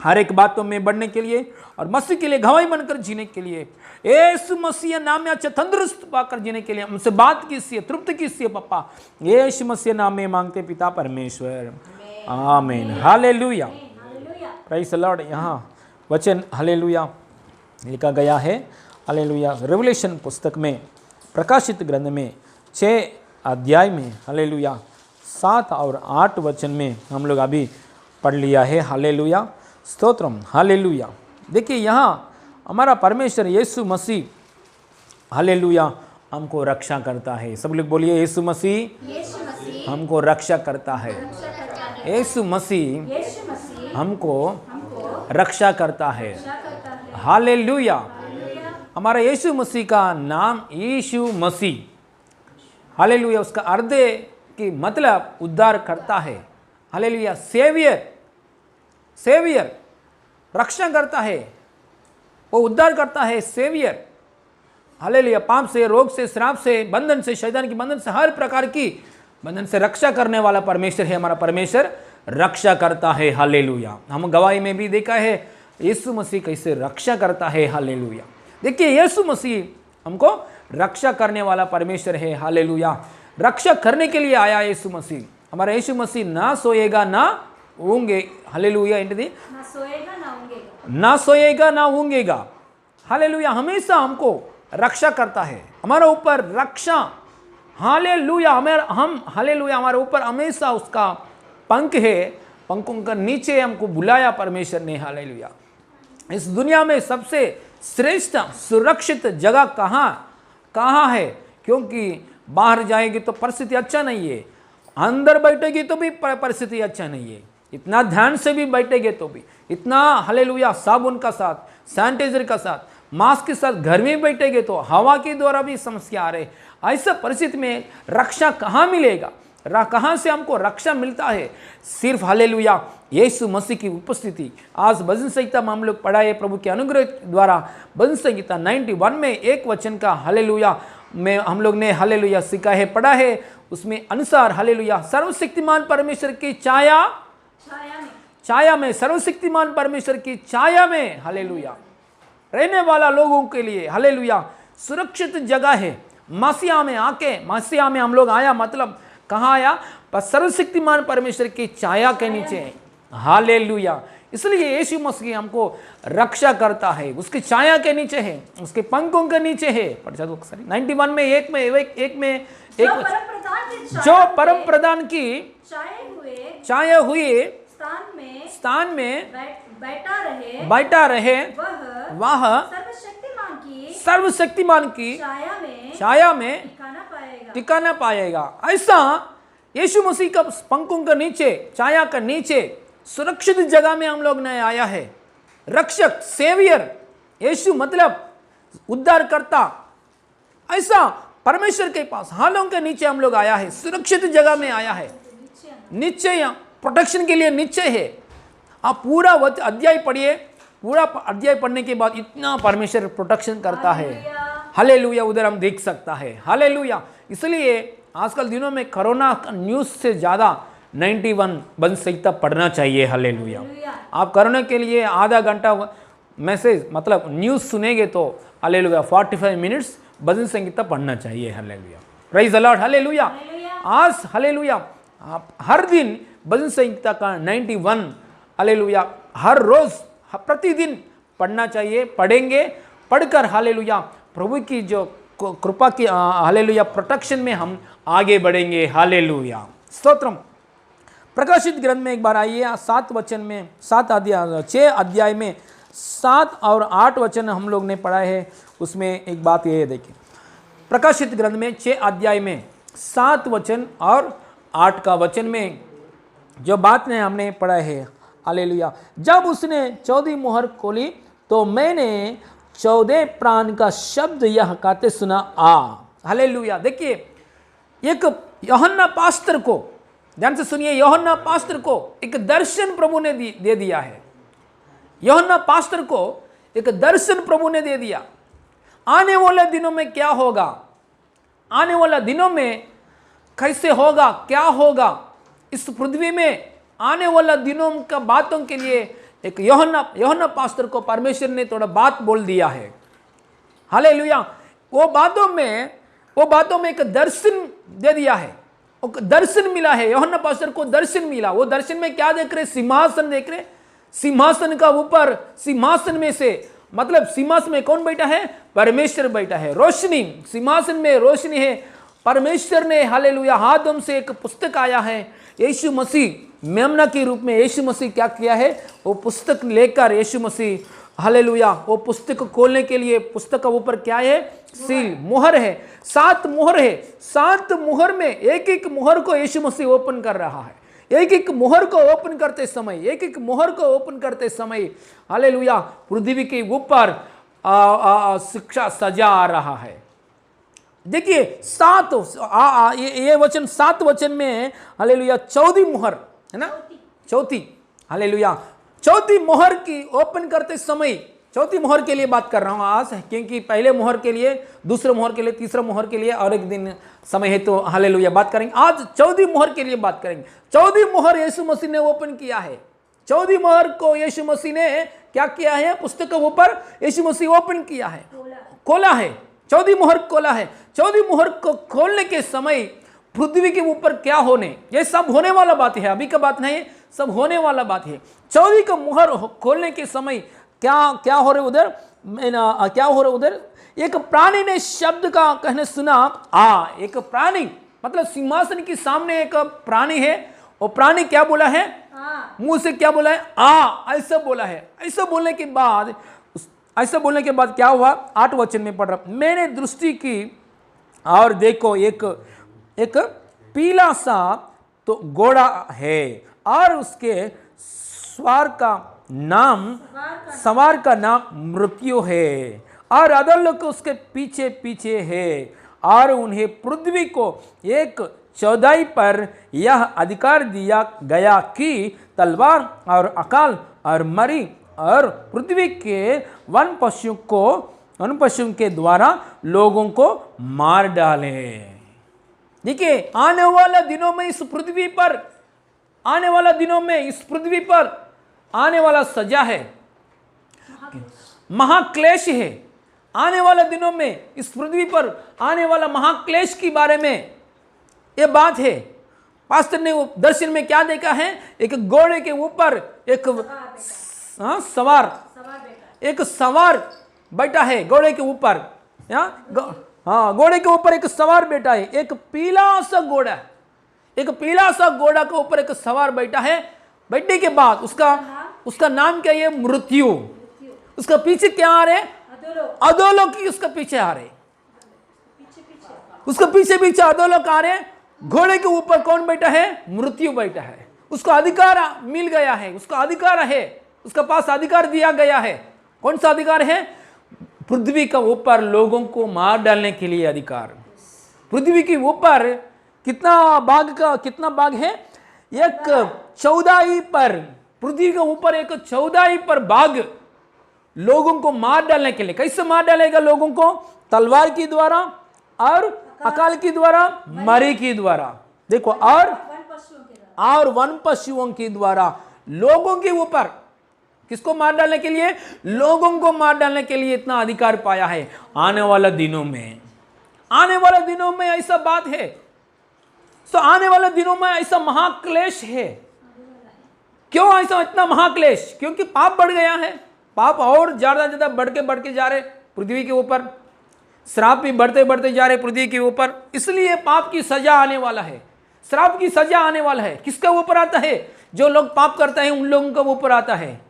हर एक बातों में बढ़ने के लिए और मसीह के लिए गवाही बनकर जीने के लिए, यीशु मसीह नाम में अच्छा तंदुरुस्त पाकर जीने के लिए हमसे बात कीजिए, तृप्त कीजिए पापा, यीशु मसीह नाम में मांगते पिता परमेश्वर, आमीन। Hallelujah, praise the Lord. यहाँ वचन हालेलुया लिखा गया है, हालेलुया रेवलेशन पुस्तक में, प्रकाशित ग्रंथ में 6 अध्याय में हालेलुया 7 और 8 वचन में हम लोग अभी पढ़ लिया है। Hallelujah, stotram, hallelujah. देखिए यहाँ हमारा परमेश्वर यीशु मसीह हालेलुया हमको रक्षा करता है। सब लोग बोलिए, यीशु मसीह हमको रक्षा करता है। यीशु मसीह हमको रक्षा करता है। हालेलुया। हमारा यीशु मसीह का नाम यीशु मसीह, हालेलुया, उसका अर्थ की मतलब उद्धार करता है। हालेलुया, सेवियर रक्षा करता है, वो उद्धार करता है, सेवियर। हालेलुया, पाप से, रोग से, श्राप से, बंधन से, शैतान की बंधन से, हर प्रकार की बंधन से रक्षा करने वाला परमेश्वर है। हमारा परमेश्वर रक्षा करता है। हालेलुया। हम गवाही में भी देखा है यीशु मसीह कैसे रक्षा करता है। हालेलुया। देखिए यीशु मसीह हमको रक्षा करने वाला परमेश्वर है। हालेलुया, रक्षा करने के लिए आया यीशु मसीह। हमारा यीशु मसीह ना सोएगा ना ऊँगे। हालेलुया, ना सोएगा ना ऊँगेगा। हालेलुया, हमेशा हमको रक्षा करता है। हमारे ऊपर रक्षा, हालेलुया, हालेलुया, हमारे ऊपर हमेशा उसका पंख है। पंखों का नीचे हमको बुलाया परमेश्वर ने। हालेलुया। इस दुनिया में सबसे श्रेष्ठ सुरक्षित जगह कहाँ है? क्योंकि बाहर जाएगी तो परिस्थिति अच्छा नहीं है, अंदर बैठेगी तो भी परिस्थिति अच्छा नहीं है, इतना ध्यान से भी बैठेगे तो भी, इतना हालेलुया साबुन का साथ, सैनिटाइजर का साथ, मास्क के साथ घर में बैठेगे तो हवा के द्वारा भी समस्या आ रही। ऐसा परिस्थिति में रक्षा कहाँ मिलेगा? कहाँ से हमको रक्षा मिलता है? सिर्फ हालेलुया यीशु मसीह की उपस्थिति। आज भजन संहिता में हम लोग पढ़ा है प्रभु के अनुग्रह द्वारा। भजन संहिता 91 में एक वचन का हालेलुया में हम लोग ने हालेलुया सीखा है, पढ़ा है। उसमें अनुसार हालेलुया सर्वशक्तिमान परमेश्वर की छाया में, सर्वशक्तिमान परमेश्वर की छाया में हालेलुया रहने वाला लोगों के लिए हालेलुया सुरक्षित जगह है। मसीहा में हम लोग आया, मतलब कहाँ आया? पर सर्वशक्तिमान परमेश्वर की छाया के नीचे। हालेलुया। इसलिए यीशु मसीह हमको रक्षा करता है, उसकी छाया के नीचे है, उसके पंखों के नीचे है। 91 में एक में जो परम प्रधान की छाया हुई स्थान में बैठा रहे वह सर्वशक्तिमान की छाया में टिकाना पाएगा। ऐसा यीशु मसीह का पंखों के नीचे, छाया का नीचे सुरक्षित जगह में हम लोग ने आया है। रक्षक, सेवियर, यीशु मतलब उद्धार करता। ऐसा परमेश्वर के पास हालों के नीचे हम लोग आया है, सुरक्षित जगह में आया है। निश्चय प्रोटेक्शन के लिए निश्चय है। आप पूरा अध्याय पढ़िए, पूरा अध्याय पढ़ने के बाद इतना परमेश्वर प्रोटेक्शन करता है। हालेलुया, उधर हम देख सकता है। हालेलुया। इसलिए आजकल दिनों में कोरोना का न्यूज़ से ज़्यादा 91 भजन संहिता पढ़ना चाहिए। हालेलुया। आप कोरोना के लिए आधा घंटा मैसेज मतलब न्यूज़ सुनेंगे तो हालेलुया 45 मिनट्स भजन संहिता पढ़ना चाहिए। Hallelujah. Praise the lord, hallelujah. आज हालेलुया आप हर दिन भजन संहिता का 91 हालेलुया हर रोज प्रतिदिन पढ़ना चाहिए, पढ़ेंगे, पढ़कर हालेलुया प्रभु की जो कृपा की हालेलुया प्रोटेक्शन में हम आगे बढ़ेंगे, हालेलुया, स्तोत्रम। प्रकाशित ग्रंथ में एक बार आइए, 7 वचन में 6 अध्याय में 7 और 8 वचन हम लोग ने पढ़ा है। उसमें एक बात ये है, देखिए प्रकाशित ग्रंथ में 6 अध्याय में 7 वचन और 8 का वचन में जो बात ने हमने पढ़ा है, हालेलुया। जब उसने 14वीं मोहर खोली तो मैंने 14 प्राण का शब्द यह कहते सुना, हालेलुया। देखिए एक यूहन्ना पास्टर को, ध्यान से सुनिए, यूहन्ना पास्टर को एक दर्शन प्रभु ने दे दिया है। यूहन्ना पास्टर को एक दर्शन प्रभु ने दे दिया। आने वाले दिनों में क्या होगा, आने वाले दिनों में कैसे होगा, क्या होगा, इस पृथ्वी में आने वाला दिनों का बातों के लिए एक यूहन्ना पास्टर को परमेश्वर ने थोड़ा बात बोल दिया है, हालेलुया। वो बातों में एक दर्शन दे दिया है, दर्शन मिला है। यूहन्ना पास्टर को दर्शन मिला। वो दर्शन में क्या देख रहे, सिंहासन देख रहे। सिंहासन का ऊपर, सिंहासन में से मतलब सिंहासन में कौन बैठा है, परमेश्वर बैठा है। रोशनी, सिंहासन में रोशनी है। परमेश्वर ने हालेलुया हाथों से एक पुस्तक आया है, यीशु मसीह मेमना के रूप में यीशु मसीह क्या किया है, वो पुस्तक लेकर यीशु मसीह हालेलुया वो पुस्तक खोलने के लिए, पुस्तक का ऊपर क्या है, सील, मुहर है, 7 मुहर है। 7 मुहर में एक एक मुहर को यीशु मसीह ओपन कर रहा है। एक एक मुहर को ओपन करते समय, एक एक मुहर को ओपन करते समय हालेलुया पृथ्वी के ऊपर शिक्षा सजा आ रहा है। देखिए 7 ये वचन 7 वचन में हालेलुया 14वीं मुहर है ना, चौथी हालेलुया 4थी मुहर की ओपन करते समय, 4थी मुहर के लिए बात कर रहा हूं आज, क्योंकि पहले मुहर के लिए, दूसरे मुहर के लिए, तीसरा मुहर के लिए और एक दिन समय है तो हालेलुया बात करेंगे। आज 4वीं मुहर के लिए बात करेंगे। 4वीं मुहर यीशु मसीह ने ओपन किया है। 4वीं मुहर को यीशु मसीह ने क्या किया है, पुस्तक के ऊपर यीशु मसीह ओपन किया है, खोला है। 4वीं मुहर खोला है। 4वीं मुहर को खोलने के समय पृथ्वी के ऊपर क्या होने, ये सब होने वाला बात है, अभी का बात नहीं है, सब होने वाला बात है। 4वीं का मुहर खोलने के समय क्या हो रहे उधर, क्या हो रहा उधर, एक प्राणी ने शब्द का कहने सुना, एक प्राणी मतलब सिंहासन के सामने एक प्राणी है। वो प्राणी क्या बोला है, मुंह से क्या बोला है, ऐसा बोला है। ऐसा बोलने के बाद क्या हुआ, 8 वचन में पढ़ रहा, मैंने दृष्टि की और देखो एक पीला सा तो घोड़ा है और उसके सवार का नाम मृत्यु है और अधोलोक उसके पीछे पीछे है और उन्हें पृथ्वी को एक चौथाई पर यह अधिकार दिया गया कि तलवार और अकाल और मरी और पृथ्वी के वन पशु के द्वारा लोगों को मार डाले। देखिए आने वाला दिनों में इस पृथ्वी पर, आने वाला दिनों में इस पृथ्वी पर आने वाला सजा है, महाक्लेश है। आने वाले दिनों में इस पृथ्वी पर आने वाला महाक्लेश के बारे में यह बात है। पास्टर ने वो दर्शन में क्या देखा है, एक घोड़े के ऊपर एक सवार बैठा है, घोड़े के ऊपर, घोड़े के ऊपर एक सवार बैठा है, एक पीला सा घोड़ा, एक पीला सा घोड़ा के ऊपर एक सवार बैठा है। बैठने के बाद उसका नाम क्या है, मृत्यु। उसका पीछे क्या आ रहे, अधोलोक की उसका पीछे आ रहे, उसका पीछे पीछे अधोलोक आ रहे। घोड़े के ऊपर कौन बैठा है, मृत्यु बैठा है। उसको अधिकार मिल गया है, उसका अधिकार है, उसका पास अधिकार दिया गया है। कौन सा अधिकार है, पृथ्वी का ऊपर लोगों को मार डालने के लिए अधिकार। पृथ्वी के ऊपर कितना भाग है, एक चौथाई पर, पृथ्वी के ऊपर एक चौथाई पर भाग लोगों को मार डालने के लिए। कैसे मार डालेगा लोगों को, तलवार की द्वारा और अकाल की द्वारा, मरी की द्वारा, देखो, और वन पशुओं की द्वारा लोगों के ऊपर। किसको मार डालने के लिए, लोगों को मार डालने के लिए इतना अधिकार पाया है। आने वाला दिनों में आने वाले दिनों में ऐसा बात है, तो आने वाले दिनों में ऐसा महाक्लेश है। क्यों ऐसा इतना महाक्लेश? क्योंकि पाप बढ़ गया है, पाप और ज्यादा बढ़ के जा रहे पृथ्वी के ऊपर, श्राप भी बढ़ते जा रहे पृथ्वी के ऊपर। इसलिए पाप की सजा आने वाला है, श्राप की सजा आने वाला है। किसका ऊपर आता है? जो लोग पाप करते हैं उन लोगों का ऊपर आता है।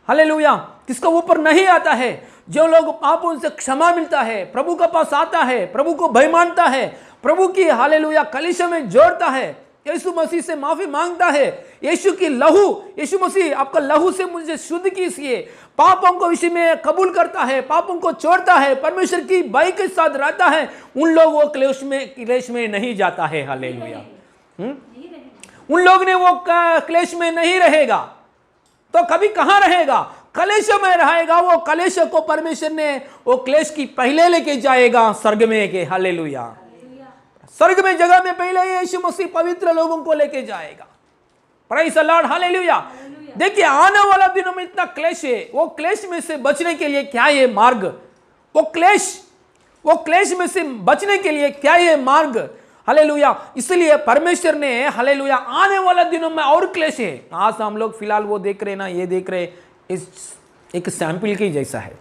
हालेलुया। किसका ऊपर नहीं आता है? जो लोग पापों से क्षमा मिलता है, प्रभु के पास आता है, प्रभु को भय मानता है, प्रभु की हालेलुया कलीसिया में जोड़ता है, यीशु मसीह से माफी मांगता है, यीशु की लहू, यीशु मसीह आपका लहू से मुझे शुद्ध कीजिए, पापों को विषय में कबूल करता है, पापों को छोड़ता है, परमेश्वर की भय के साथ रहता है, उन लोग वो क्लेश में नहीं जाता है। हालेलुया। उन लोग ने वो क्लेश में नहीं रहेगा, तो कभी कहां रहेगा? कलेश में रहेगा। वो कलेश को परमेश्वर ने वो क्लेश की पहले लेके जाएगा स्वर्ग में के। हालेलुया। स्वर्ग में जगह में पहले यीशु मसीह पवित्र लोगों को लेके जाएगा। Praise the lord. हालेलुया। देखिए आने वाला दिनों में इतना क्लेश है, वो क्लेश में से बचने के लिए क्या ये मार्ग? वो क्लेश में से बचने के लिए क्या ये मार्ग? हालेलुया। इसलिए परमेश्वर ने हालेलुया आने वाला दिनों में और क्लेश है। आज हम लोग फिलहाल वो देख रहे ना, ये देख रहे इस एक सैंपल की जैसा है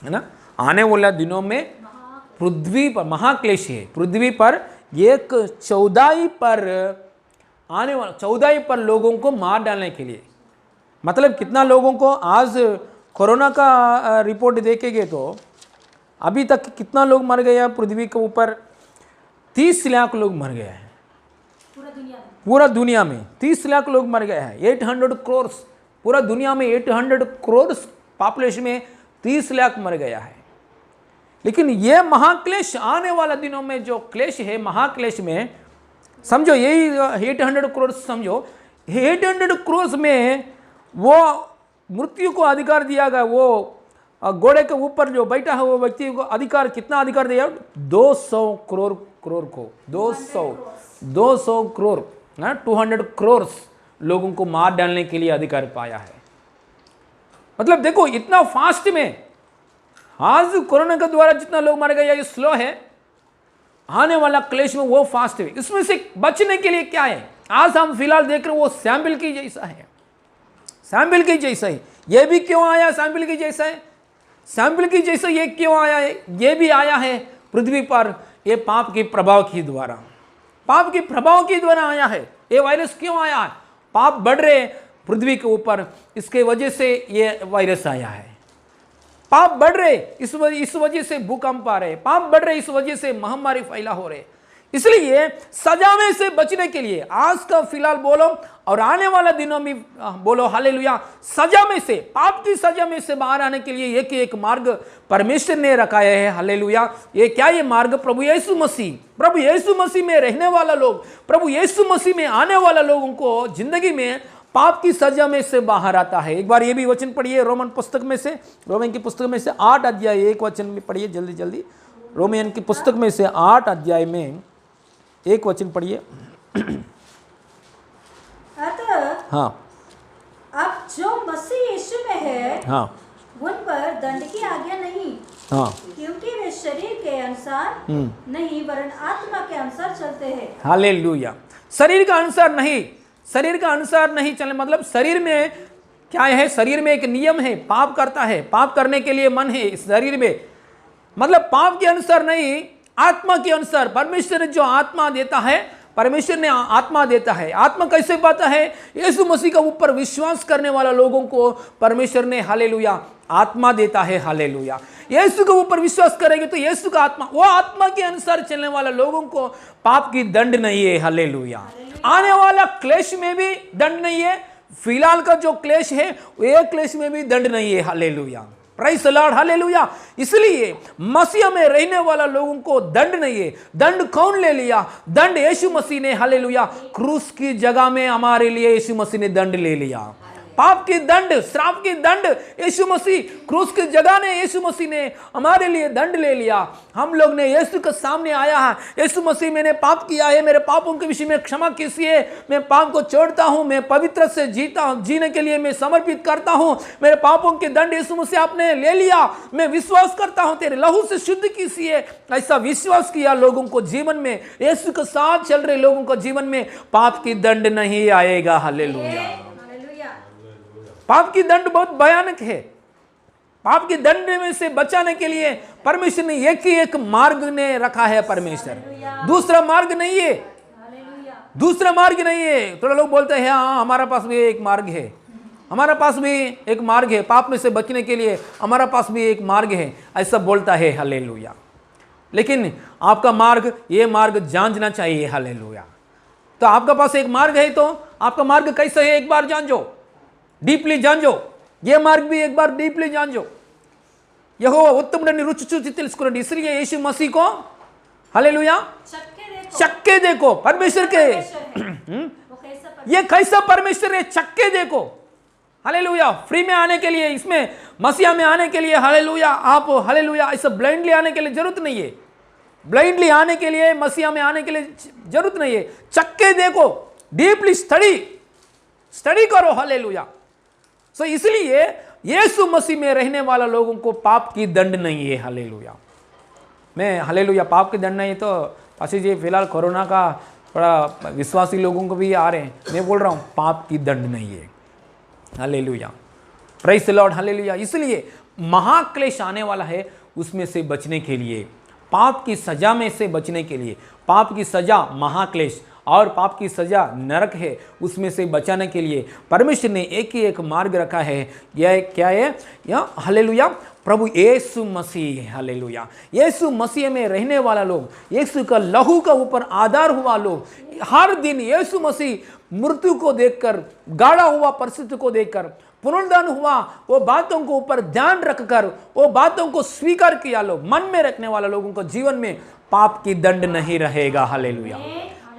ना। आने वाला दिनों में पृथ्वी पर महाक्लेश है। पृथ्वी पर एक चौदाई पर लोगों को मार डालने के लिए, मतलब कितना लोगों को आज कोरोना का रिपोर्ट देखेंगे तो अभी तक कितना लोग मर गया पृथ्वी के ऊपर? 30 लाख लोग मर गए हैं पूरा दुनिया में 30 लाख लोग मर गए हैं। 800 करोड़ पूरा दुनिया में 800 करोड़ पॉपुलेशन में 30 लाख मर गया है। लेकिन ये महाक्लेश आने वाला दिनों में जो क्लेश है, महाक्लेश में समझो यही 800 करोड़ समझो, 800 करोड़ में वो मृत्यु को अधिकार दिया गया। वो घोड़े के ऊपर जो बैठा है वो व्यक्ति को अधिकार, कितना अधिकार दिया? 200 करोड़ को 200 करोड़ 200 करोड़ लोगों को मार डालने के लिए अधिकार पाया है। मतलब देखो इतना फास्ट में, आज कोरोना के द्वारा जितना लोग मर गए ये स्लो है, आने वाला क्लेश में वो फास्ट है। इसमें से बचने के लिए क्या है? आज हम फिलहाल देख रहे हैं वो सैंपल की जैसा है, सैंपल की जैसा है। ये भी क्यों आया सैंपल की जैसा है? सैंपल की जैसा ये क्यों आया है? ये भी आया है पृथ्वी पर ये पाप के प्रभाव के द्वारा, पाप के प्रभाव के द्वारा आया है। ये वायरस क्यों आया है? पाप बढ़ रहे पृथ्वी के ऊपर, इसके वजह से ये वायरस आया है। पाप बढ़ रहे इस वजह से भूकंप आ रहे, पाप बढ़ रहे इस वजह से महामारी फैला हो रहे। इसलिए सजा में से बचने के लिए आज का फिलहाल बोलो और आने वाला दिनों में बोलो हालेलुया, सजा में से, पाप की सजा में से बाहर आने के लिए एक मार्ग परमेश्वर ने रखाया है। हालेलुया। ये क्या? ये मार्ग प्रभु यीशु मसीह में रहने वाला लोग, प्रभु यीशु मसीह में आने वाला लोगों को जिंदगी में पाप की सजा में से बाहर आता है। एक बार ये भी वचन पढ़िए रोमन की पुस्तक में से 8 अध्याय 1 वचन में पढ़िए जल्दी। रोमियन की पुस्तक में से 8 अध्याय में 1 वचन पढ़िए। अतः हाँ, अब जो मसीह यीशु में है, हाँ, उन पर दंड की आज्ञा नहीं, हाँ, क्योंकि वे शरीर के अनुसार नहीं वरन आत्मा के अनुसार चलते हैं। हालेलुया। शरीर का अनुसार नहीं चलने, मतलब शरीर में क्या है? शरीर में एक नियम है, पाप करता है, पाप करने के लिए मन है इस शरीर में, मतलब पाप के अनुसार नहीं, आत्मा के अनुसार। परमेश्वर ने जो आत्मा देता है, परमेश्वर ने आत्मा देता है। आत्मा कैसे पाता है? यीशु मसीह का ऊपर विश्वास करने वाला लोगों को परमेश्वर ने हालेलुया आत्मा देता है। हालेलुया। यीशु के ऊपर विश्वास करेंगे तो यीशु का आत्मा, वो आत्मा के अनुसार चलने वाला लोगों को पाप की दंड नहीं है। हालेलुया। आने वाला क्लेश में भी दंड नहीं है, फिलहाल का जो क्लेश है वो क्लेश में भी दंड नहीं है। Hallelujah. Praise the lord. Hallelujah. इसलिए मसीह में रहने वाला लोगों को दंड नहीं है। दंड कौन ले लिया? दंड यीशु मसीह ने। हालेलुया। क्रूस की जगह में हमारे लिए यीशु मसीह ने दंड ले लिया। पाप की दंड, श्राप की दंड यीशु मसीह क्रूस की जगह ने यीशु मसीह ने हमारे लिए दंड ले लिया। हम लोग ने यीशु के सामने आया है, यीशु मसीह मैंने पाप किया है, मेरे पापों के विषय में क्षमा कीजिए, मैं पाप को छोड़ता हूं, मैं पवित्र से जीने के लिए मैं समर्पित करता हूं, मेरे पापों के दंड यीशु मसीह आपने ले लिया, मैं विश्वास करता हूं तेरे लहू से शुद्ध कीजिए। ऐसा विश्वास किया लोगों को जीवन में, यीशु के साथ चल रहे लोगों को जीवन में पाप की दंड नहीं आएगा। हालेलुया। पाप की दंड बहुत भयानक है। पाप की दंड में से बचाने के लिए परमेश्वर ने एक ही एक मार्ग ने रखा है। परमेश्वर दूसरा मार्ग नहीं है, दूसरा मार्ग नहीं है। थोड़ा लोग बोलते हैं हाँ हमारा पास भी एक मार्ग है, हमारा पास भी एक मार्ग है, पाप में से बचने के लिए हमारा पास भी एक मार्ग है, ऐसा बोलता है। हालेलुया। लेकिन आपका मार्ग, ये मार्ग जानना चाहिए। हालेलुया। तो आपका पास एक मार्ग है, तो आपका मार्ग कैसा है एक बार जान जो, डीपली जान जो, ये मार्ग भी एक बार डीपली जान जो। यहोवा उत्तमुडनि रुचि చూచి తెలుసుకోండి। इसलिए यीशु मसीह को हालेलुया चक्के देखो। परमेश्वर के ये कैसा परमेश्वर है, चक्के देखो। हालेलुया। फ्री में आने के लिए, इसमें मसीहा में आने के लिए हालेलुया, आप हालेलुया ऐसा ब्लाइंडली आने के लिए जरूरत नहीं है। ब्लाइंडली आने के लिए, मसीहा में आने के लिए जरूरत नहीं है। चक्के देखो, डीपली स्टडी करो। हालेलुया। सो इसलिए यीशु मसीह में रहने वाला लोगों को पाप की दंड नहीं है। हालेलुया। मैं हालेलुया पाप की दंड नहीं, तो पासी जी फिलहाल कोरोना का थोड़ा विश्वासी लोगों को भी आ रहे हैं, मैं बोल रहा हूँ पाप की दंड नहीं है। Hallelujah. Praise the lord. Hallelujah. इसलिए महाक्लेश आने वाला है, उसमें से बचने के लिए, पाप की सजा में से बचने के लिए, पाप की सजा महाक्लेश और पाप की सजा नरक है, उसमें से बचाने के लिए परमेश्वर ने एक ही एक मार्ग रखा है। यह क्या है? यह हालेलुया प्रभु यीशु मसीह। हालेलुया। यीशु मसीह में रहने वाला लोग, यीशु का लहू का ऊपर आधार हुआ लोग, हर दिन यीशु मसीह मृत्यु को देखकर, गाड़ा हुआ परिस्थिति को देखकर, पुनरुत्थान हुआ, वो बातों को ऊपर ध्यान रखकर, वो बातों को स्वीकार किया लोग, मन में रखने वाला लोगों को जीवन में पाप की दंड नहीं रहेगा। हालेलुया।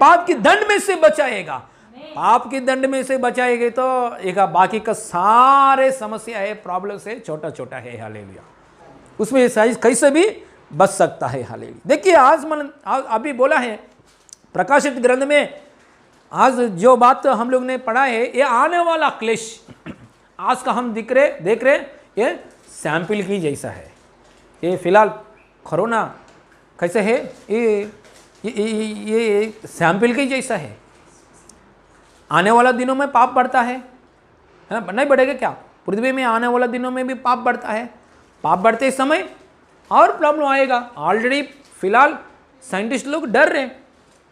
पाप की दंड में से बचाएगा। पाप की दंड में से बचाएंगे तो एक बाकी का सारे समस्या है, प्रॉब्लम से छोटा छोटा है। हालेलुया। उसमें साइज कैसे भी बच सकता है। हालेलुया। देखिए आज अभी बोला है प्रकाशित ग्रंथ में, आज जो बात हम लोग ने पढ़ा है, ये आने वाला क्लेश आज का हम देख रहे ये सैंपल की जैसा है। ये फिलहाल कोरोना कैसे है, ये सैंपल की जैसा है। आने वाला दिनों में पाप बढ़ता है ना? नहीं बढ़ेगा क्या? पृथ्वी में आने वाला दिनों में भी पाप बढ़ता है। पाप बढ़ते समय और प्रॉब्लम आएगा। ऑलरेडी फिलहाल साइंटिस्ट लोग डर रहे हैं,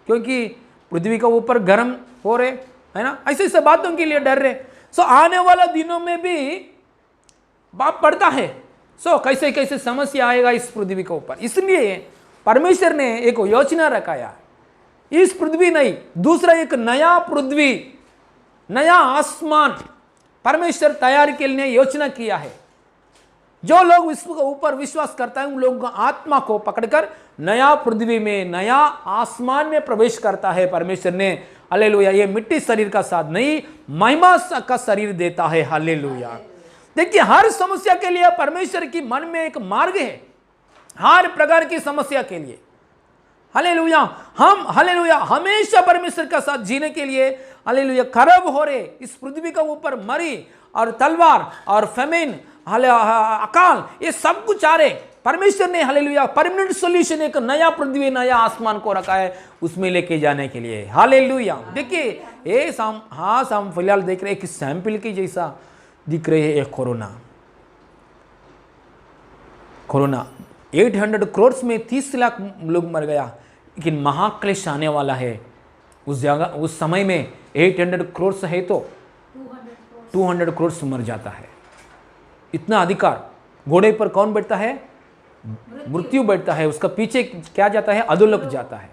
क्योंकि पृथ्वी का ऊपर गर्म हो रहे है ना, ऐसे ऐसे बातों के लिए डर रहे। सो आने वाला दिनों में भी पाप बढ़ता है। सो कैसे कैसे समस्या आएगा इस पृथ्वी के ऊपर। इसलिए परमेश्वर ने एक योजना रखाया, इस पृथ्वी नहीं, दूसरा एक नया पृथ्वी, नया आसमान परमेश्वर तैयार के लिए योजना किया है। जो लोग विश्व के ऊपर विश्वास करता है, उन लोगों को आत्मा को पकड़कर नया पृथ्वी में, नया आसमान में प्रवेश करता है परमेश्वर ने। हालेलुया। ये मिट्टी शरीर का साथ नहीं, महिमा का शरीर देता है। हालेलुया। देखिए हर समस्या के लिए परमेश्वर की मन में एक मार्ग है, हर प्रकार की समस्या के लिए। हालेलुया। हम हालेलुया हमेशा परमेश्वर का साथ जीने के लिए हालेलुया खराब हो रहे इस पृथ्वी का ऊपर मरी और तलवार और फेमिन, अकाल, ये सब कुछ आ रहे। परमेश्वर ने हालेलुया परमानेंट सॉल्यूशन, एक नया पृथ्वी, नया आसमान को रखा है, उसमें लेके जाने के लिए। हालेलुया। देखिए ये हम फिलहाल देख रहे हैं कि सैंपल की जैसा दिख रहे हैं। कोरोना 800 करोड़ में 30 लाख लोग मर गया, लेकिन महाक्लेश आने वाला है। उस जगह, उस समय में 800 करोड़ है तो 200 करोड़ मर जाता है। इतना अधिकार घोड़े पर कौन बैठता है? मृत्यु बैठता है। उसका पीछे क्या जाता है? अधोलोक जाता है,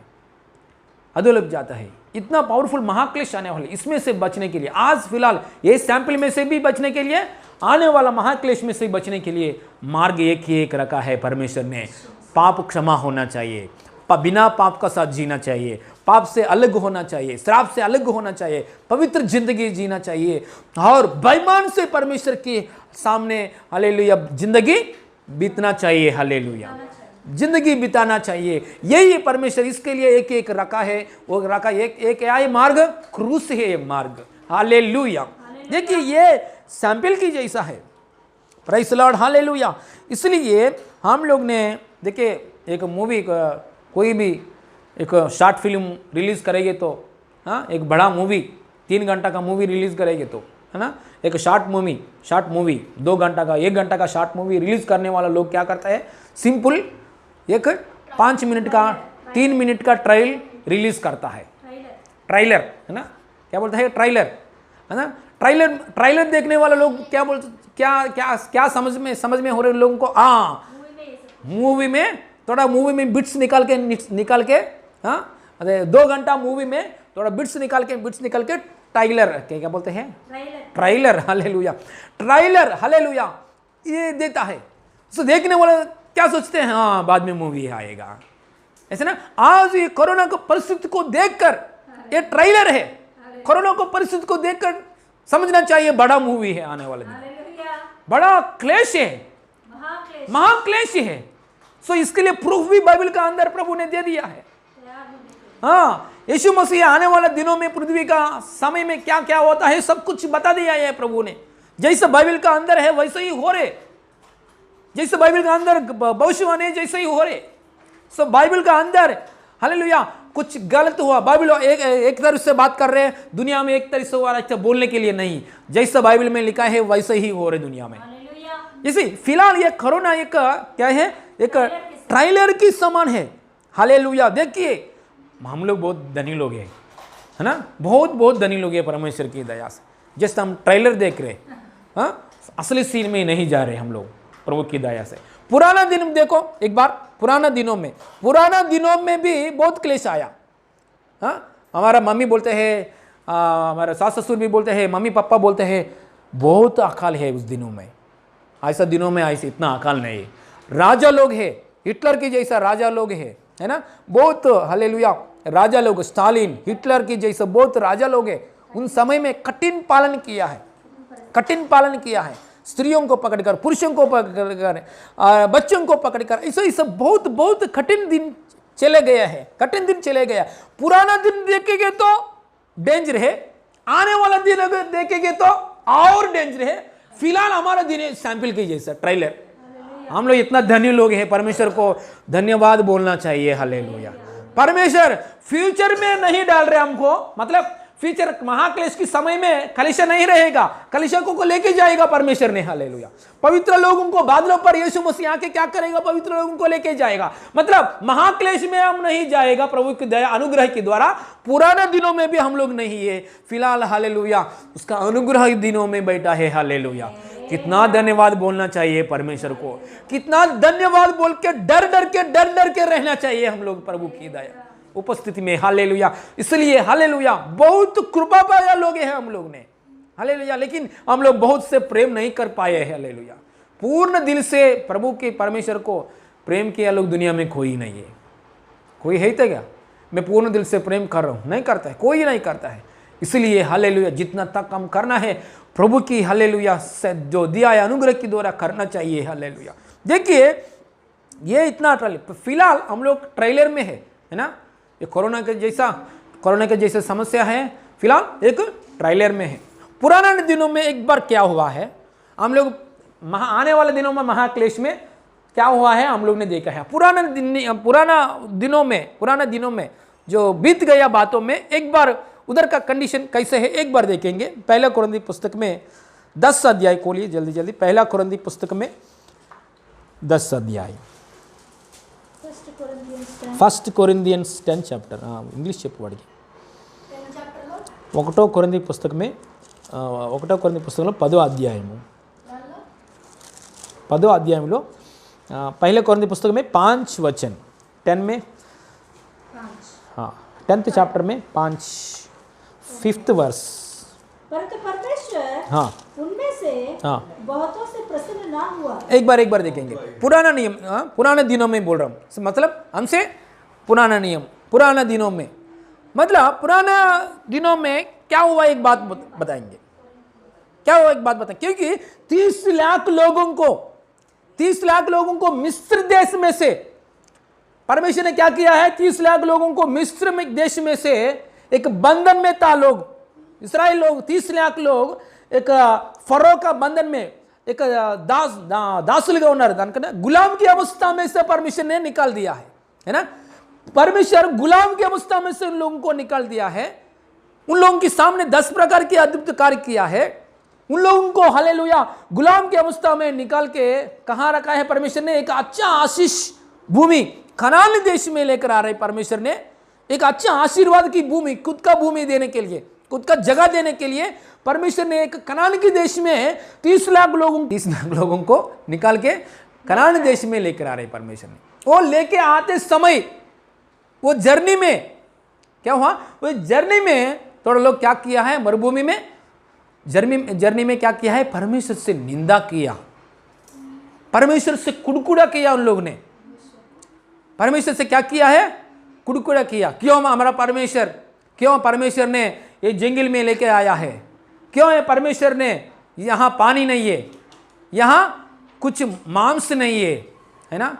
अधोलोक जाता है। इतना पावरफुल महाक्लेश आने वाले, इसमें से बचने के लिए आज फिलहाल ये सैंपल में से भी बचने के लिए, आने वाला महाक्लेश में से बचने के लिए मार्ग एक ही एक रखा है परमेश्वर ने। पाप क्षमा होना चाहिए, बिना पाप का साथ जीना चाहिए, पाप से अलग होना चाहिए, श्राप से अलग होना चाहिए, पवित्र जिंदगी जीना चाहिए और बेईमान से परमेश्वर के सामने हालेलुया जिंदगी बीतना चाहिए। हालेलुया जिंदगी बिताना चाहिए। यही परमेश्वर इसके लिए एक एक रखा है। वो रखा एक आय मार्ग क्रूस है ये मार्ग। हालेलुया देखिए ये सैंपल की जैसा है। Praise the lord hallelujah. इसलिए हम लोग ने देखिए एक मूवी कोई भी एक शॉर्ट फिल्म रिलीज़ करेंगे तो हाँ एक बड़ा मूवी 3 घंटा का मूवी रिलीज़ करेंगे तो है ना, एक शॉर्ट मूवी 2 घंटा का 1 घंटा का शॉर्ट मूवी रिलीज़ करने वाला लोग क्या करता है, सिंपल एक 5 मिनट का 3 मिनट का ट्रायल रिलीज़ करता है। ट्राइलर है ना, क्या बोलता है ट्राइलर है ना। ट्राइलर देखने वाले लोग क्या बोलते, क्या समझ में हो रहे लोगों को, मूवी में बिट्स निकाल के हाँ 2 घंटा मूवी में थोड़ा बिट्स निकाल के ट्राइलर क्या बोलते हैं, ट्राइलर हालेलुया। ट्राइलर हालेलुया ये देता है। तो देखने वाले क्या सोचते हैं, हाँ बाद में मूवी आएगा ऐसे ना। आज ये कोरोना को परिस्थिति को देखकर ये ट्रेलर है, कोरोना को परिस्थिति को देखकर समझना चाहिए बड़ा मूवी है आने वाले दिन, बड़ा क्लेश है, महाक्लेश है। सो इसके लिए प्रूफ भी बाइबल का अंदर प्रभु ने दे दिया है। हाँ यीशु मसीह आने वाले दिनों में पृथ्वी का समय में क्या क्या होता है सब कुछ बता दिया है प्रभु ने। जैसे बाइबल का अंदर है वैसे ही हो रहे, जैसे बाइबल का अंदर भविष्यवाणी जैसे ही हो रहे। सो बाइबल का अंदर हालेलुया कुछ गलत हुआ, बाइबल एक तरह से बात कर रहे हैं, दुनिया में एक तरह से हुआ अच्छा बोलने के लिए नहीं, जैसा बाइबल में लिखा है वैसे ही हो रहे दुनिया में। जैसे फिलहाल ये कोरोना एक क्या है, एक ट्राइलर की समान है। हालेलुया देखिए हम लोग बहुत धनी लोग हैं है ना, बहुत धनी लोग हैं परमेश्वर की दया से। जैसे हम ट्रेलर देख रहे हाँ असली सीन में नहीं जा रहे हम लोग प्रभु की दया से। पुराना दिन देखो एक बार, पुराना दिनों में भी बहुत क्लेश आया। हाँ हमारा मम्मी बोलते हैं, हमारा सास ससुर भी बोलते हैं, मम्मी पापा बोलते हैं बहुत अकाल है उस दिनों में। ऐसा दिनों में ऐसे इतना अकाल नहीं है। राजा लोग है, हिटलर की जैसा राजा लोग है ना, बहुत हालेलुया राजा लोग, स्टालिन हिटलर की जैसा बहुत राजा लोग है। उन समय में कठिन पालन किया है, स्त्रियों को पकड़कर, पुरुषों को पकड़कर, बच्चों को पकड़कर, ऐसा बहुत कठिन दिन चले गया। पुराना दिन देखेंगे तो डेंजर है, आने वाला दिन अगर देखेंगे तो और डेंजर है। फिलहाल हमारा दिन है सैंपल की जैसा ट्रेलर। हम लोग इतना धनी लोग हैं, परमेश्वर को धन्यवाद बोलना चाहिए। हालेलुया परमेश्वर फ्यूचर में नहीं डाल रहे हमको, मतलब फ्यूचर महाक्लेश की समय में कलीसिया नहीं रहेगा, कलीसिया को लेके जाएगा परमेश्वर ने। हालेलुया पवित्र लोगों को बादलों पर यीशु मसीह आके क्या करेगा, पवित्र लोगों को लेके जाएगा। मतलब महाक्लेश में हम नहीं जाएगा प्रभु की दया अनुग्रह के द्वारा। पुराना दिनों में भी हम लोग नहीं है फिलहाल, हालेलुया उसका अनुग्रह दिनों में बैठा है। हालेलुया कितना धन्यवाद बोलना चाहिए परमेश्वर को, कितना धन्यवाद बोल के डर डर के रहना चाहिए हम लोग प्रभु की दया उपस्थिति में। हालेलुया इसलिए हालेलुया बहुत कृपा पाया लोग हैं हम लोग ने। हालेलुया लेकिन हम लोग बहुत से प्रेम नहीं कर पाए हैं। हालेलुया पूर्ण दिल से प्रभु के परमेश्वर को प्रेम किया लोग दुनिया में कोई नहीं है। कोई है तो क्या मैं पूर्ण दिल से प्रेम कर रहा हूं, नहीं करता है, कोई नहीं करता है। इसलिए हालेलुया जितना तक हम करना है प्रभु की हालेलुया से जो दिया है अनुग्रह के द्वारा करना चाहिए। हालेलुया देखिए ये इतना फिलहाल हम लोग ट्रेलर में है ना, ये कोरोना के जैसा समस्या है फिलहाल एक ट्रेलर में है। पुराना दिनों में एक बार क्या हुआ है, हम लोग आने वाले दिनों में महाक्लेश में क्या हुआ है हम लोग ने देखा है। पुराना दिनों में जो बीत गया बातों में एक बार उधर का कंडीशन कैसे है एक बार देखेंगे। पहला कुरिन्थी पुस्तक में 10 अध्याय खोलिए जल्दी। पहला कुरिन्थी पुस्तक में 10 अध्याय, 1 Corinthians 10 चैप्टर, इंग्लिश चैप्टर पढ़िए। 1 Corinthians पुस्तक में 1 Corinthians పుస్తకంలో 10వ అధ్యాయంలో पहले Corinthians पुस्तक में 5 वचन 10 में 10th चैप्टर में 5th वर्स। परंतु परमेश्वर हाँ उनमें से हाँ बहुतों से प्रसन्न ना हुआ। एक बार देखेंगे। पुराना नियम पुराने दिनों में बोल रहा हूँ, मतलब हमसे पुराना नियम, पुराना दिनों में, मतलब पुराना दिनों में क्या हुआ एक बात बताएंगे, क्या हुआ एक बात बताएंगे। क्योंकि 30 लाख लोगों को मिस्र देश में से परमेश्वर ने क्या किया है, 30 लाख लोगों को मिस्र में देश में से एक बंधन में था लोग, इस्राएल लोग 30 लाख लोग एक फरो का बंधन में, एक दासुలుగా ఉన్నారు, దానికన్నా गुलाम की अवस्था में से परमेश्वर ने निकाल दिया है ना। परमेश्वर गुलाम की अवस्था में से उन लोगों को निकाल दिया है, उन लोगों के सामने 10 प्रकार के अद्भुत कार्य किया है, उन लोगों को हालेलुया गुलाम की अवस्था में निकाल के कहां रखा है परमेश्वर ने, एक अच्छा आशीष भूमि कनान देश में लेकर आ रहे परमेश्वर ने, एक अच्छा आशीर्वाद की भूमि, खुद का भूमि देने के लिए, खुद का जगह देने के लिए परमेश्वर ने एक कनान के देश में 30 लाख लोगों को निकाल के कनान देश में लेकर आ रहे परमेश्वर ने। वो लेके आते समय वो जर्नी में क्या हुआ, वो जर्नी में थोड़ा लोग क्या किया है, मरुभूमि में जर्नी में क्या किया है, परमेश्वर से निंदा किया, परमेश्वर से कुड़कुड़ा किया उन लोग ने, परमेश्वर से क्या किया है, कुड़कुड़ा किया। क्यों हमारा परमेश्वर, क्यों परमेश्वर ने ये जंगल में लेके आया है, क्यों है परमेश्वर ने, यहाँ पानी नहीं है, यहाँ कुछ मांस नहीं है ना।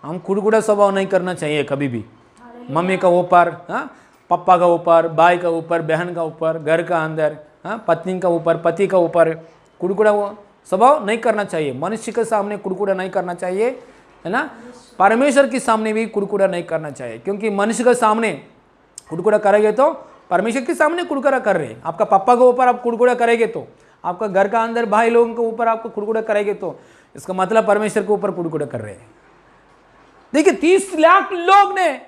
हम कुड़कुड़ा स्वभाव नहीं करना चाहिए कभी भी, मम्मी का ऊपर, पापा का ऊपर, भाई का ऊपर, बहन का ऊपर, घर का अंदर, पत्नी का ऊपर, पति का ऊपर कुड़कुड़ा स्वभाव नहीं करना चाहिए। मनुष्य के सामने कुड़कुड़ा नहीं करना चाहिए, है ना। परमेश्वर के सामने भी कुड़कुड़ा नहीं करना चाहिए, क्योंकि मनुष्य के सामने कुड़कुड़ा करेंगे तो परमेश्वर के सामने कुड़कुड़ा कर रहे हैं। आपका पापा के ऊपर आप कुड़कुड़ा करेंगे तो, आपका घर का अंदर भाई लोगों के ऊपर आपको कुड़कुड़ा करेंगे तो इसका मतलब परमेश्वर के ऊपर कुड़कुड़ा कर रहे हैं। देखिए 30 लाख लोग ने,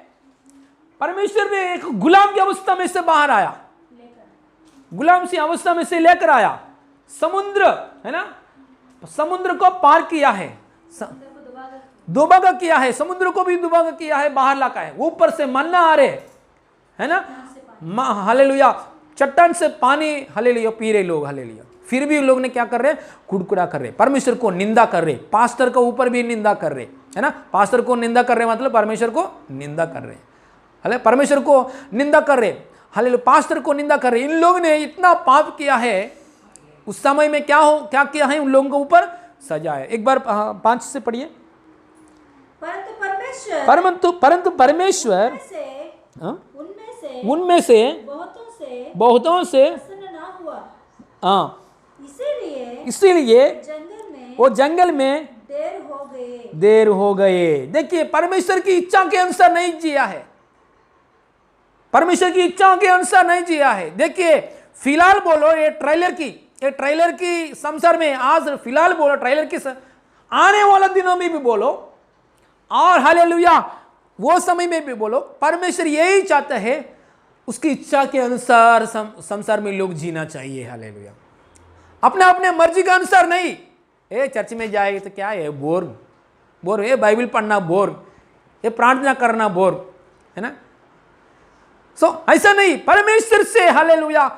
परमेश्वर ने एक गुलाम की अवस्था में से बाहर आया, गुलाम की अवस्था में से लेकर आया, समुद्र है ना, समुद्र को पार किया है, दुभागा किया है, समुद्र को भी दुभागा किया है, बाहर लाका है, ऊपर से मन्ना आ रहे है ना, हालेलुया, चट्टान से पानी हालेलुया पी रहे लोग, हालेलुया। फिर भी लोग ने क्या कर रहे, कुड़कुड़ा कर रहे, परमेश्वर को निंदा कर रहे, पास्टर के ऊपर भी निंदा कर रहे, है ना। पास्टर को निंदा कर रहे मतलब परमेश्वर को निंदा कर रहे, हले परमेश्वर को निंदा कर रहे, हालेलुया, पास्टर को निंदा कर रहे। इन लोग ने इतना पाप किया है, उस समय में क्या किया है, उन लोगों के ऊपर सजा है। एक बार 5 से पढ़िए। परंतु परमेश्वर उनमें से बहुतों से इसीलिए वो जंगल में देर हो गए। देखिए परमेश्वर की इच्छा के अनुसार नहीं जिया है, परमेश्वर की इच्छा के अनुसार नहीं जिया है। देखिए फिलहाल बोलो ये ट्रेलर की संसार में, आज फिलहाल बोलो ट्रेलर की आने वाला दिनों में भी बोलो, और हालेलुया वो समय में भी बोलो, परमेश्वर यही चाहता है, उसकी इच्छा के अनुसार संसार में लोग जीना चाहिए। हालेलुया, अपने अपने मर्जी के अनुसार नहीं। चर्च में जाए तो क्या है, बोर, ये बाइबल पढ़ना बोर, ये प्रार्थना करना बोर, है ना। ऐसा नहीं, परमेश्वर से हालेलुया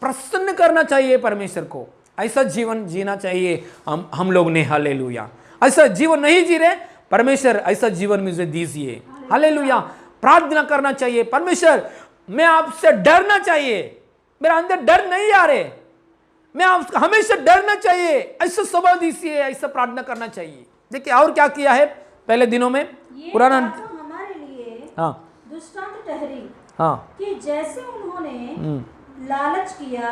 प्रसन्न करना चाहिए, परमेश्वर को ऐसा जीवन जीना चाहिए हम लोग ने। हालेलुया, ऐसा जीवन नहीं जी रहे, परमेश्वर ऐसा जीवन मुझे दीजिए। हालेलुया, प्रार्थना करना चाहिए, परमेश्वर मैं आपसे डरना चाहिए, मेरा अंदर डर नहीं आ रहे, मैं आप हमेशा डरना चाहिए, ऐसा स्वभाव दीजिए, ऐसा प्रार्थना करना चाहिए। देखिए और क्या किया है पहले दिनों में, पुराना हमारे लिए दृष्टांत ठहरी कि जैसे उन्होंने लालच किया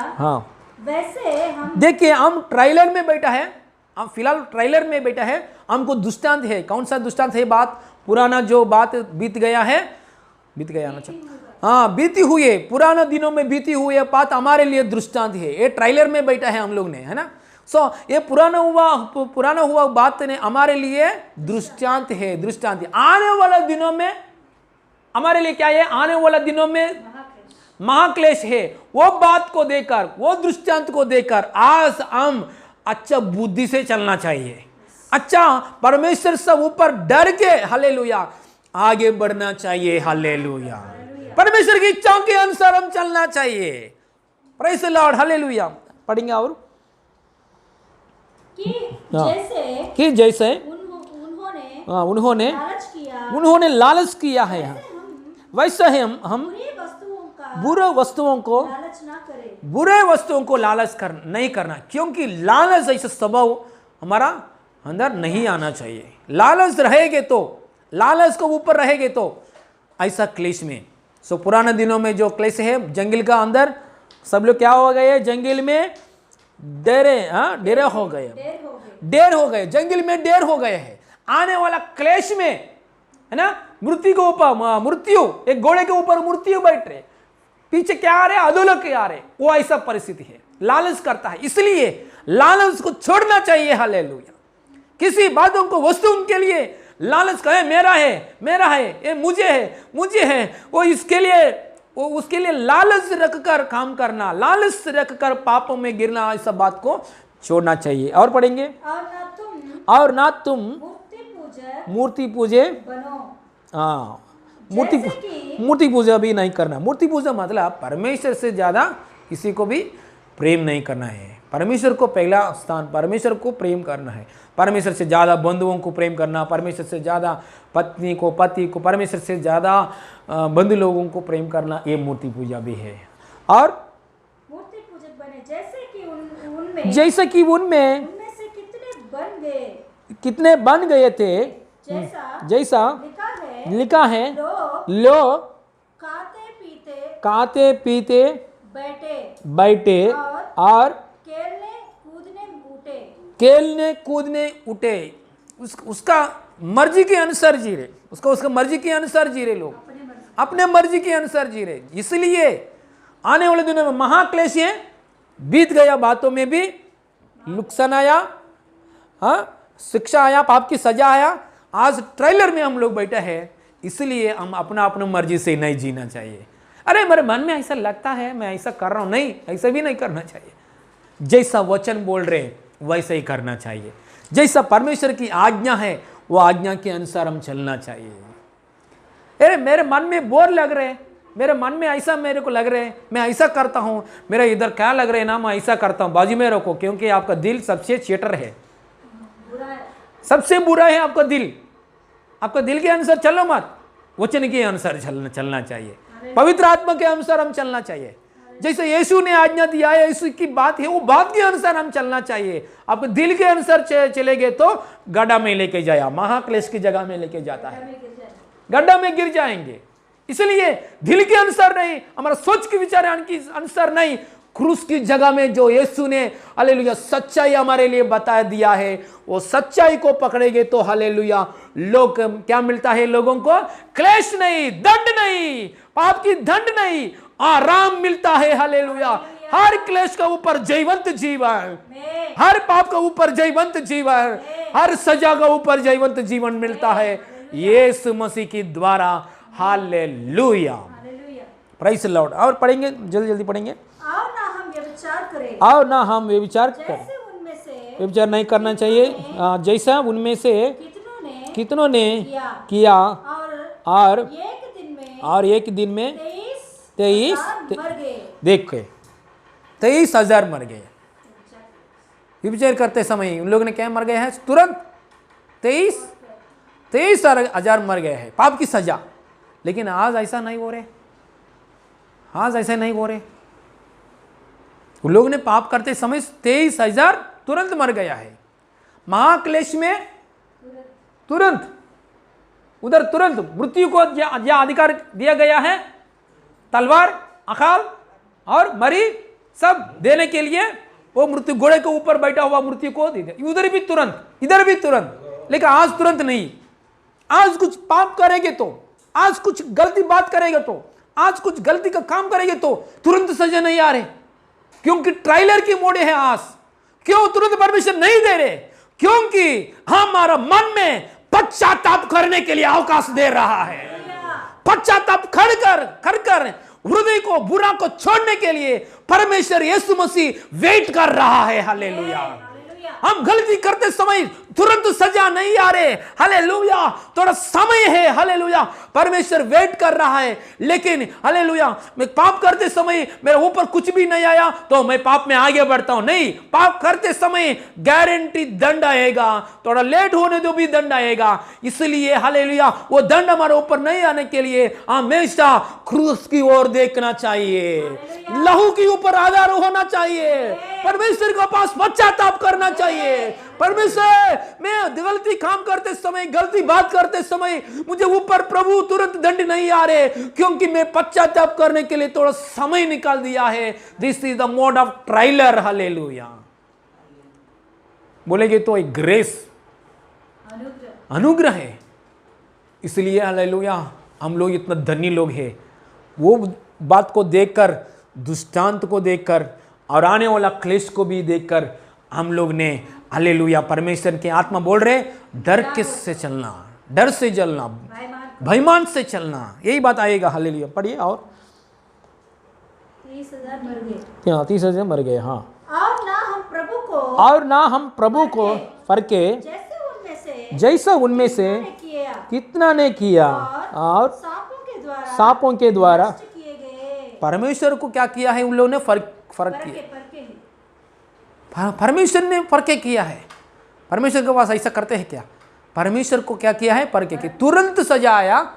वैसे हम। देखिए हम ट्रेलर में बैठा है, हम फिलहाल ट्रेलर में बैठा है, हमको दृष्टांत है। कौन सा दृष्टांत है, बात पुराना जो बात बीत गया ना, बीती हुई है, पुराना दिनों में बीती हुई है बात हमारे लिए दृष्टांत है। ये ट्रेलर में बैठा है हम लोग ने, है ना। ये पुराना हुआ बात ने हमारे लिए दृष्टांत है, दृष्टांत है। आने वाला दिनों में हमारे लिए क्या है, आने वाला दिनों में महाक्लेश है। वो बात को देखकर, वो दृष्टांत को देखकर आज हम अच्छा बुद्धि से चलना चाहिए, अच्छा परमेश्वर से ऊपर डर के हालेलुया आगे बढ़ना चाहिए। हालेलुया, परमेश्वर की इच्छा के अनुसार हम चलना चाहिए। Praise the lord, hallelujah. पढ़ेंगे और कि जैसे उन्होंने लालच किया है, वैसा ही हम बुरी वस्तुओं का बुरे वस्तुओं को लालच ना करें। बुरे वस्तुओं को लालच नहीं करना, क्योंकि लालच ऐसा स्वभाव हमारा अंदर नहीं आना चाहिए। लालच रहेगे तो, लालच को ऊपर रहेगे तो ऐसा क्लेश में, सो पुराने दिनों में जो क्लेश है जंगल का अंदर, सब लोग क्या हो गए, जंगल में डेरे हो गए, डेर हो गए, जंगल में डेर हो गए हैं। आने वाला क्लेश में है ना, मृत्यु के ऊपर मृत्यु, एक घोड़े के ऊपर मृत्यु बैठ रहे, पीछे क्या आ रहे, अधोलोक आ रहे, वो ऐसा परिस्थिति है। लालच करता है, इसलिए लालच को छोड़ना चाहिए। हालेलुया। किसी बातों को, वस्तुओं के लिए लालच कहे मेरा है, ये मुझे है, वो इसके लिए, वो उसके लिए लालच रखकर काम करना, लालच रखकर पापों में गिरना, इस बात को छोड़ना चाहिए। और पढ़ेंगे, और ना तुम मूर्ति पूजे बनो। हाँ, मूर्ति पूजा भी नहीं करना। मूर्ति पूजा मतलब परमेश्वर से ज्यादा किसी को भी प्रेम नहीं करना है। परमेश्वर को पहला स्थान, परमेश्वर को प्रेम करना है। परमेश्वर से ज्यादा बंधुओं को प्रेम करना, परमेश्वर से ज्यादा पत्नी को, पति को, परमेश्वर से ज्यादा बंधु लोगों को प्रेम करना, ये मूर्ति पूजा भी है। और मूर्ति पूजक बने जैसे कि उनमें से कितने बन गए थे, जैसा लिखा है लोग खाते पीते बैठे और खेलने कूदने उठे। उसका मर्जी के अनुसार जी रहे, उसका मर्जी के अनुसार जी रहे, लोग अपने मर्जी के अनुसार जी रहे। इसलिए आने वाले दिनों में महाक्लेश बीत गया, बातों में भी नुकसान आया, शिक्षा आया, पाप की सजा आया। आज ट्रेलर में हम लोग बैठे हैं, इसलिए हम अपना मर्जी से नहीं जीना चाहिए। अरे मेरे मन में ऐसा लगता है, मैं ऐसा कर रहा हूं, नहीं, ऐसा भी नहीं करना चाहिए। जैसा वचन बोल रहे वैसा ही करना चाहिए। जैसा परमेश्वर की आज्ञा है, वो आज्ञा के अनुसार हम चलना चाहिए। अरे मेरे मन में बोर लग रहे, मेरे मन में ऐसा मेरे को लग रहे, मैं ऐसा करता हूं, मेरा इधर क्या लग रहा है ना, मैं ऐसा करता हूं, बाजू में रखो, क्योंकि आपका दिल सबसे चीटर है, सबसे बुरा है आपका दिल। आपका दिल के अनुसार चलो मत, वचन के अनुसार चलना चाहिए, पवित्र आत्मा के अनुसार हम चलना चाहिए। जैसे यीशु ने आज्ञा दिया है, यीशु की बात है, वो बात के अनुसार हम चलना चाहिए। आपके दिल के अनुसार चलेंगे तो गड्ढा में लेके जाया, महाक्लेश की जगह में लेके जाता है, गड्ढा में गिर जाएंगे। इसलिए दिल के अनुसार नहीं, हमारा सोच के विचार के अनुसार नहीं, क्रूस की जगह में जो यीशु ने हालेलुया सच्चाई हमारे लिए बता दिया है, वो सच्चाई को पकड़ेंगे तो हालेलुया लोग क्या मिलता है, लोगों को क्लेश नहीं, दंड नहीं, पाप की दंड नहीं, आराम मिलता है। हालेलुया। हर क्लेश का ऊपर जयवंत जीवन, हर पाप का ऊपर जयवंत जीवन, हर सजा का ऊपर जयवंत जीवन मिलता है यीशु मसीह के द्वारा। Hallelujah, praise the Lord. और पढ़ेंगे, जल्दी पढ़ेंगे। और ना हम व्यभिचार करें, व्यभिचार नहीं करना चाहिए, जैसा उनमें से कितनों ने किया, और एक दिन में 23,000 मर गए। व्यभिचार करते समय उन लोगों ने क्या मर गए हैं, तुरंत 23,000 मर गए हैं, पाप की सजा। लेकिन आज ऐसा नहीं हो रहे, आज ऐसा नहीं हो रहे। उन लोगों ने पाप करते समय 23,000 तुरंत मर गया है। महाक्लेश में तुरंत मृत्यु को यह अधिकार दिया गया है, तलवार, अकाल और मरी सब देने के लिए। वो मृत्यु घोड़े के ऊपर बैठा हुआ मृत्यु को दे दिया, उधर भी तुरंत, इधर भी तुरंत। लेकिन आज तुरंत नहीं। आज कुछ पाप करेंगे तो, आज कुछ गलती बात करेंगे तो, आज कुछ गलती का काम करेंगे तो तुरंत सजा नहीं आ रहे, क्योंकि ट्रायलर की मोड़े हैं आज। क्यों तुरंत परमिशन नहीं दे रहे? क्योंकि हमारा मन में पश्चाताप करने के लिए अवकाश दे रहा है। पश्चाताप कर हृदय को, बुरा को छोड़ने के लिए परमेश्वर यीशु मसीह वेट कर रहा है। हालेलुया। हम गलती करते समय तुरंत सजा नहीं आ रहे, हालेलुया, थोड़ा समय है, हालेलुया, परमेश्वर वेट कर रहा है। लेकिन हालेलुया, मैं पाप करते समय मेरे ऊपर कुछ भी नहीं आया तो मैं पाप में आगे बढ़ता हूं, नहीं, पाप करते समय गारंटी दंड आएगा, थोड़ा लेट होने दो भी दंड आएगा। इसलिए हालेलुया, वो दंड हमारे ऊपर नहीं आने के लिए हमेशा क्रूस की ओर देखना चाहिए, लहू के ऊपर आधार होना चाहिए, परमेश्वर के पास पश्चाताप करना चाहिए। परमेश्वर, मैं गलती काम करते समय, गलती बात करते समय मुझे ऊपर प्रभु तुरंत दंड नहीं आ रहे, क्योंकि मैं पश्चाताप करने के लिए थोड़ा समय निकाल दिया है। This is the mode of trailer, hallelujah. बोलेंगे तो एक ग्रेस, अनुग्रह है। इसलिए हालेलुया, हम लोग इतना धनी लोग हैं। वो बात को देखकर, दुष्टांत को देखकर और आने वाला क्लेश को भी देखकर हम लोग ने हालेलुया, परमेश्वर के आत्मा बोल रहे, डर किससे चलना, डर से चलना, भयमान से चलना, यही बात आएगा। हालेलुया, पढ़िए। और 30,000 मर गए। हाँ, 30,000 मर गए। हाँ, और ना हम प्रभु को फरके जैसे उनमें से कितना ने किया और सांपों के द्वारा किए गए। परमेश्वर को क्या किया है, उन लोगों ने फर्क किया। परमेश्वर ने फर्के किया है। परमेश्वर के पास ऐसा करते हैं क्या? परमेश्वर को क्या किया है, फर्के की तुरंत सजा आया।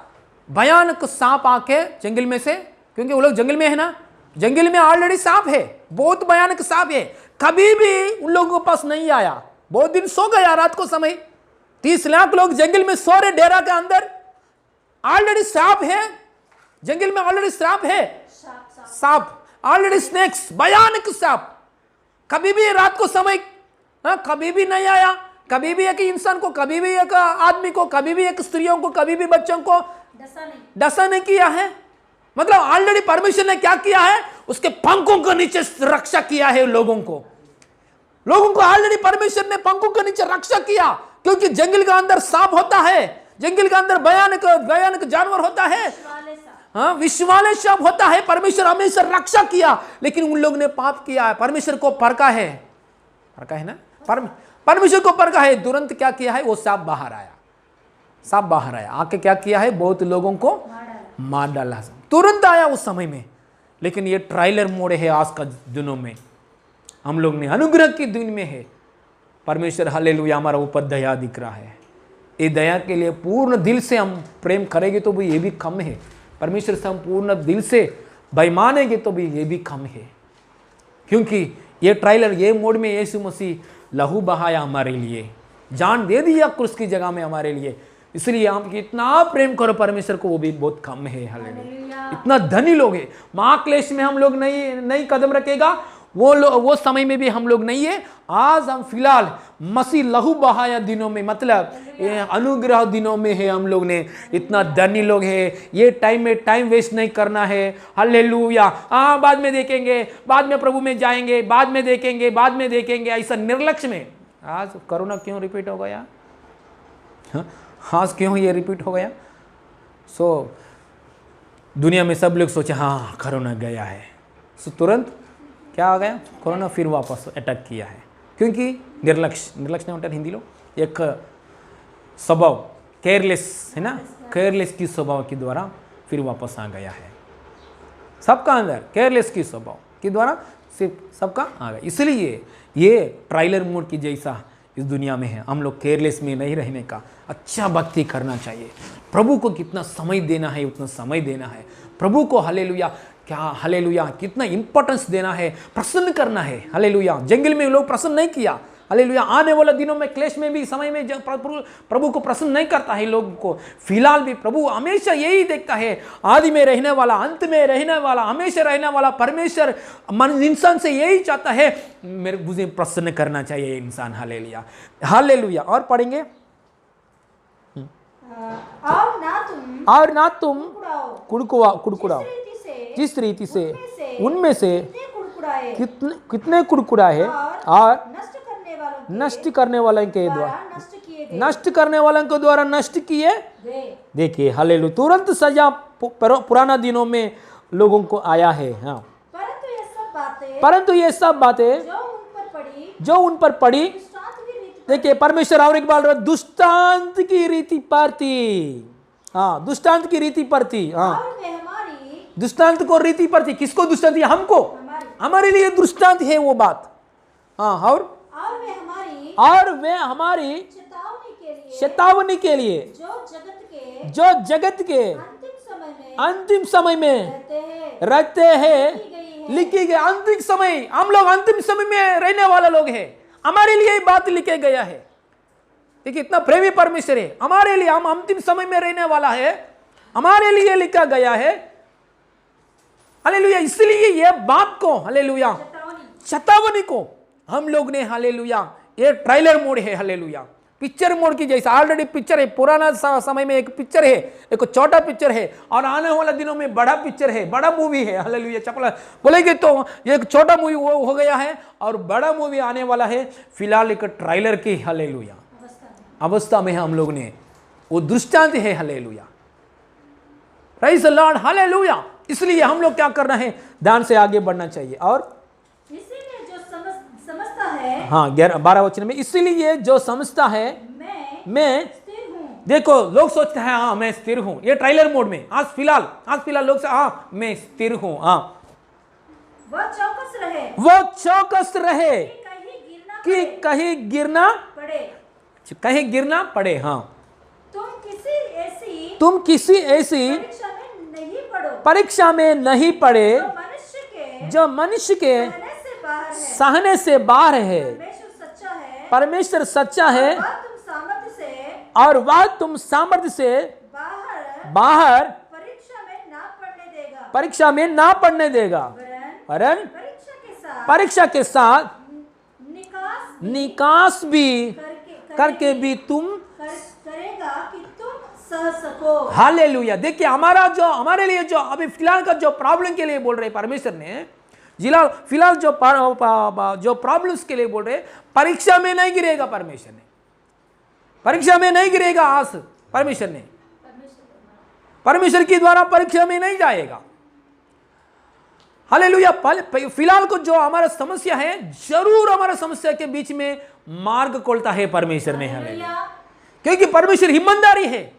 भयानक सांप आके जंगल में से, क्योंकि वो लोग जंगल में है ना, जंगल में ऑलरेडी सांप है, बहुत भयानक सांप है, कभी भी उन लोगों के पास नहीं आया। बहुत दिन सो गया रात को समय, 30 लाख लोग जंगल में सो रहे, डेरा के अंदर ऑलरेडी सांप है, जंगल में ऑलरेडी सांप है, सांप ऑलरेडी स्नेक्स, भयानक सांप, कभी भी रात को समय कभी भी नहीं आया। कभी भी एक इंसान को, कभी भी एक आदमी को, कभी भी एक स्त्रियों को, कभी भी बच्चों को डसा नहीं किया है। मतलब ऑलरेडी परमेश्वर ने क्या किया है, उसके पंखों के नीचे रक्षा किया है। लोगों को ऑलरेडी परमेश्वर ने पंखों के नीचे रक्षा किया, क्योंकि जंगल के अंदर सांप होता है, जंगल के अंदर भयानक जानवर होता है, हाँ, विष वाले सांप होता है। परमेश्वर हमेशा रक्षा किया, लेकिन उन लोग ने पाप किया है, परमेश्वर को परखा है ना, परमेश्वर को परखा है। तुरंत क्या किया है, वो सांप बाहर आया, आके क्या किया है, बहुत लोगों को मार डाला, तुरंत आया उस समय में। लेकिन ये ट्रायलर मोड है आज का दिनों में, हम लोग ने अनुग्रह के दिन में है। परमेश्वर हालेलुया हमारा ऊपर दया दिख रहा है। ये दया के लिए पूर्ण दिल से हम प्रेम करेंगे तो भी ये भी कम है, परमेश्वर से हम पूर्ण दिल से भय मानेंगे तो भी ये भी कम है, क्योंकि ये ट्रायलर, ये मोड में यीशु मसीह लहू बहाया हमारे लिए, जान दे दिया क्रूस की जगह में हमारे लिए। इसलिए हम इतना प्रेम करो परमेश्वर को, वो भी बहुत कम है। हालेलुया, इतना धनी लोग है। महाक्लेश में हम लोग नहीं कदम रखेगा, वो समय में भी हम लोग नहीं है। आज हम फिलहाल मसीह लहू बहाया दिनों में, मतलब अनुग्रह दिनों में है। हम लोग ने इतना धनी लोग है, ये टाइम में टाइम वेस्ट नहीं करना है। हालेलुया, हाँ बाद में देखेंगे, बाद में प्रभु में जाएंगे, बाद में देखेंगे, ऐसा निर्लक्ष्य में आज कोरोना क्यों रिपीट हो गया, आज क्यों ये रिपीट हो गया? दुनिया में सब लोग सोचे हाँ कोरोना गया है, तुरंत क्या आ गया, कोरोना फिर वापस अटैक किया है, क्योंकि निर्लक्ष्य नहीं होता हिंदी लोग, एक स्वभाव केयरलेस है ना, केयरलेस की स्वभाव के द्वारा फिर वापस आ गया है। सबका अंदर केयरलेस की स्वभाव के द्वारा सिर्फ सबका आ गया। इसलिए ये ट्रायलर मोड की जैसा इस दुनिया में है। हम लोग केयरलेस में नहीं रहने का, अच्छा भक्ति करना चाहिए। प्रभु को कितना समय देना है उतना समय देना है। प्रभु को हालेलुया हालेलुया कितना इंपॉर्टेंस देना है, प्रसन्न करना है। हालेलुया, जंगल में लोग प्रसन्न नहीं किया। हालेलुया, आने वाला दिनों में क्लेश में भी समय में जब प्रभु को प्रसन्न नहीं करता है लोगों को, फिलहाल भी प्रभु हमेशा यही देखता है, आदि में रहने वाला, अंत में रहने वाला, हमेशा रहने वाला परमेश्वर इंसान से यही चाहता है, मुझे प्रसन्न करना चाहिए इंसान। Hallelujah hallelujah. और पढ़ेंगे, और ना तुम कुड़कुड़ाओ जिस रीति से उनमें से कितने कुड़कुड़ाए और नष्ट करने वालों के द्वारा नष्ट किए। देखिए हालेलुया, तुरंत सजा पुराना दिनों में लोगों को आया है। हाँ, परंतु ये सब बातें जो उन पर पड़ी देखिए परमेश्वर और एक बार रहा, दुष्टांत की रीति पर थी। हाँ, दुष्टांत की रीति पर थी। हाँ, और वे हमारी दृष्टांत को रीति पर थी। किसको दृष्टांत? हमको, हमारे लिए दृष्टांत है वो बात। हाँ, और वे हमारी चेतावनी के लिए जो जगत के अंतिम समय में रहते हैं लिखी गई। अंतिम समय, हम लोग अंतिम समय में रहने वाला लोग हैं, हमारे लिए बात लिखे गया है। देखिए इतना प्रेमी परमेश्वर है हमारे लिए, हम अंतिम समय में रहने वाला है, हमारे लिए लिखा गया है। हालेलुया। इसलिए ये बात को, हालेलुया, चेतावनी को हम लोग ने, हालेलुया, ये ट्रेलर मोड है, हालेलुया, पिक्चर मोड की जैसा ऑलरेडी पिक्चर है। पुराना समय में एक पिक्चर है, एक छोटा पिक्चर है, और आने वाले दिनों में बड़ा पिक्चर है, बड़ा मूवी है। हालेलुया। चपला बोलेंगे तो एक छोटा मूवी वो हो गया है और बड़ा मूवी आने वाला है। फिलहाल एक ट्रेलर की, हालेलुया, अवस्था में हम लोग ने, वो दृष्टांत है। Hallelujah, praise the lord, hallelujah. इसलिए हम लोग क्या करना है? ध्यान से आगे बढ़ना चाहिए। और इसीलिए जो समझता है, हाँ 12 वचन में, इसीलिए जो समझता है मैं स्थिर हूँ। देखो लोग सोचते हैं हाँ मैं स्थिर हूं, ये ट्रेलर मोड में आज फिलहाल लोग से हाँ मैं स्थिर हूं। हाँ, वह चौकस रहे कि कहीं गिरना पड़े। हाँ, तुम किसी ऐसी परीक्षा में नहीं पड़े जो मनुष्य के सहने से बाहर है। परमेश्वर सच्चा है और वह तुम सामर्थ्य से बाहर परीक्षा में ना पड़ने देगा, वरन परीक्षा के साथ निकास भी करके भी तुम करेगा कि तुम सह सको। हालेलुया। देखिए हमारे लिए जो अभी फिलहाल का जो प्रॉब्लम के लिए बोल रहे परमेश्वर ने, फिलहाल जो प्रॉब्लम्स के लिए बोल रहे, परीक्षा में नहीं गिरेगा परमेश्वर ने, परीक्षा में नहीं गिरेगा। आज परमेश्वर के द्वारा परीक्षा में नहीं जाएगा। हालेलुया। फिलहाल को जो हमारा समस्या है, जरूर हमारा समस्या के बीच में मार्ग खोलता है परमेश्वर ने। हालेलुया। क्योंकि परमेश्वर ईमानदारी है,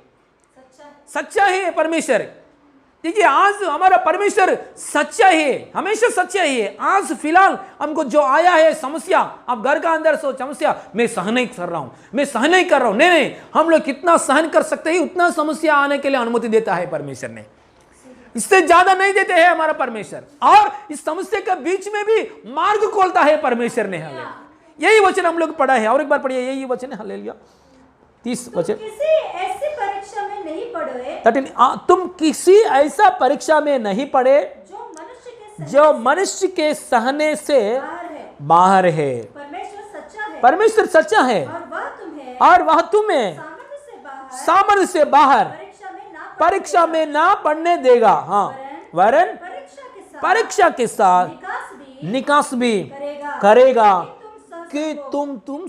सच्चा है परमेश्वर। देखिए आज हमारा परमेश्वर सच्चा है, हमेशा सच्चा है। आज फिलहाल हमको जो आया है समस्या, आप घर का अंदर सो समस्या, मैं सहन नहीं कर रहा हूं, नहीं, हम लोग कितना सहन कर सकते हैं उतना समस्या आने के लिए अनुमति देता है परमेश्वर ने, इससे ज्यादा नहीं देते हैं हमारा परमेश्वर। और इस समस्या के बीच में भी मार्ग खोलता है परमेश्वर ने। हालेलुया। यही वचन हम लोग पढ़ा है, और एक बार पढ़िए यही वचन है। हालेलुया। 30 वचन, किसी ऐसी परीक्षा में नहीं पड़े, तुम किसी ऐसा परीक्षा में नहीं पड़े जो मनुष्य के सहने से बाहर है। परमेश्वर सच्चा है और वह तुम्हें सामर्थ्य से बाहर परीक्षा में ना पड़ने देगा। हाँ, वरन परीक्षा के साथ निकास भी करेगा कि तुम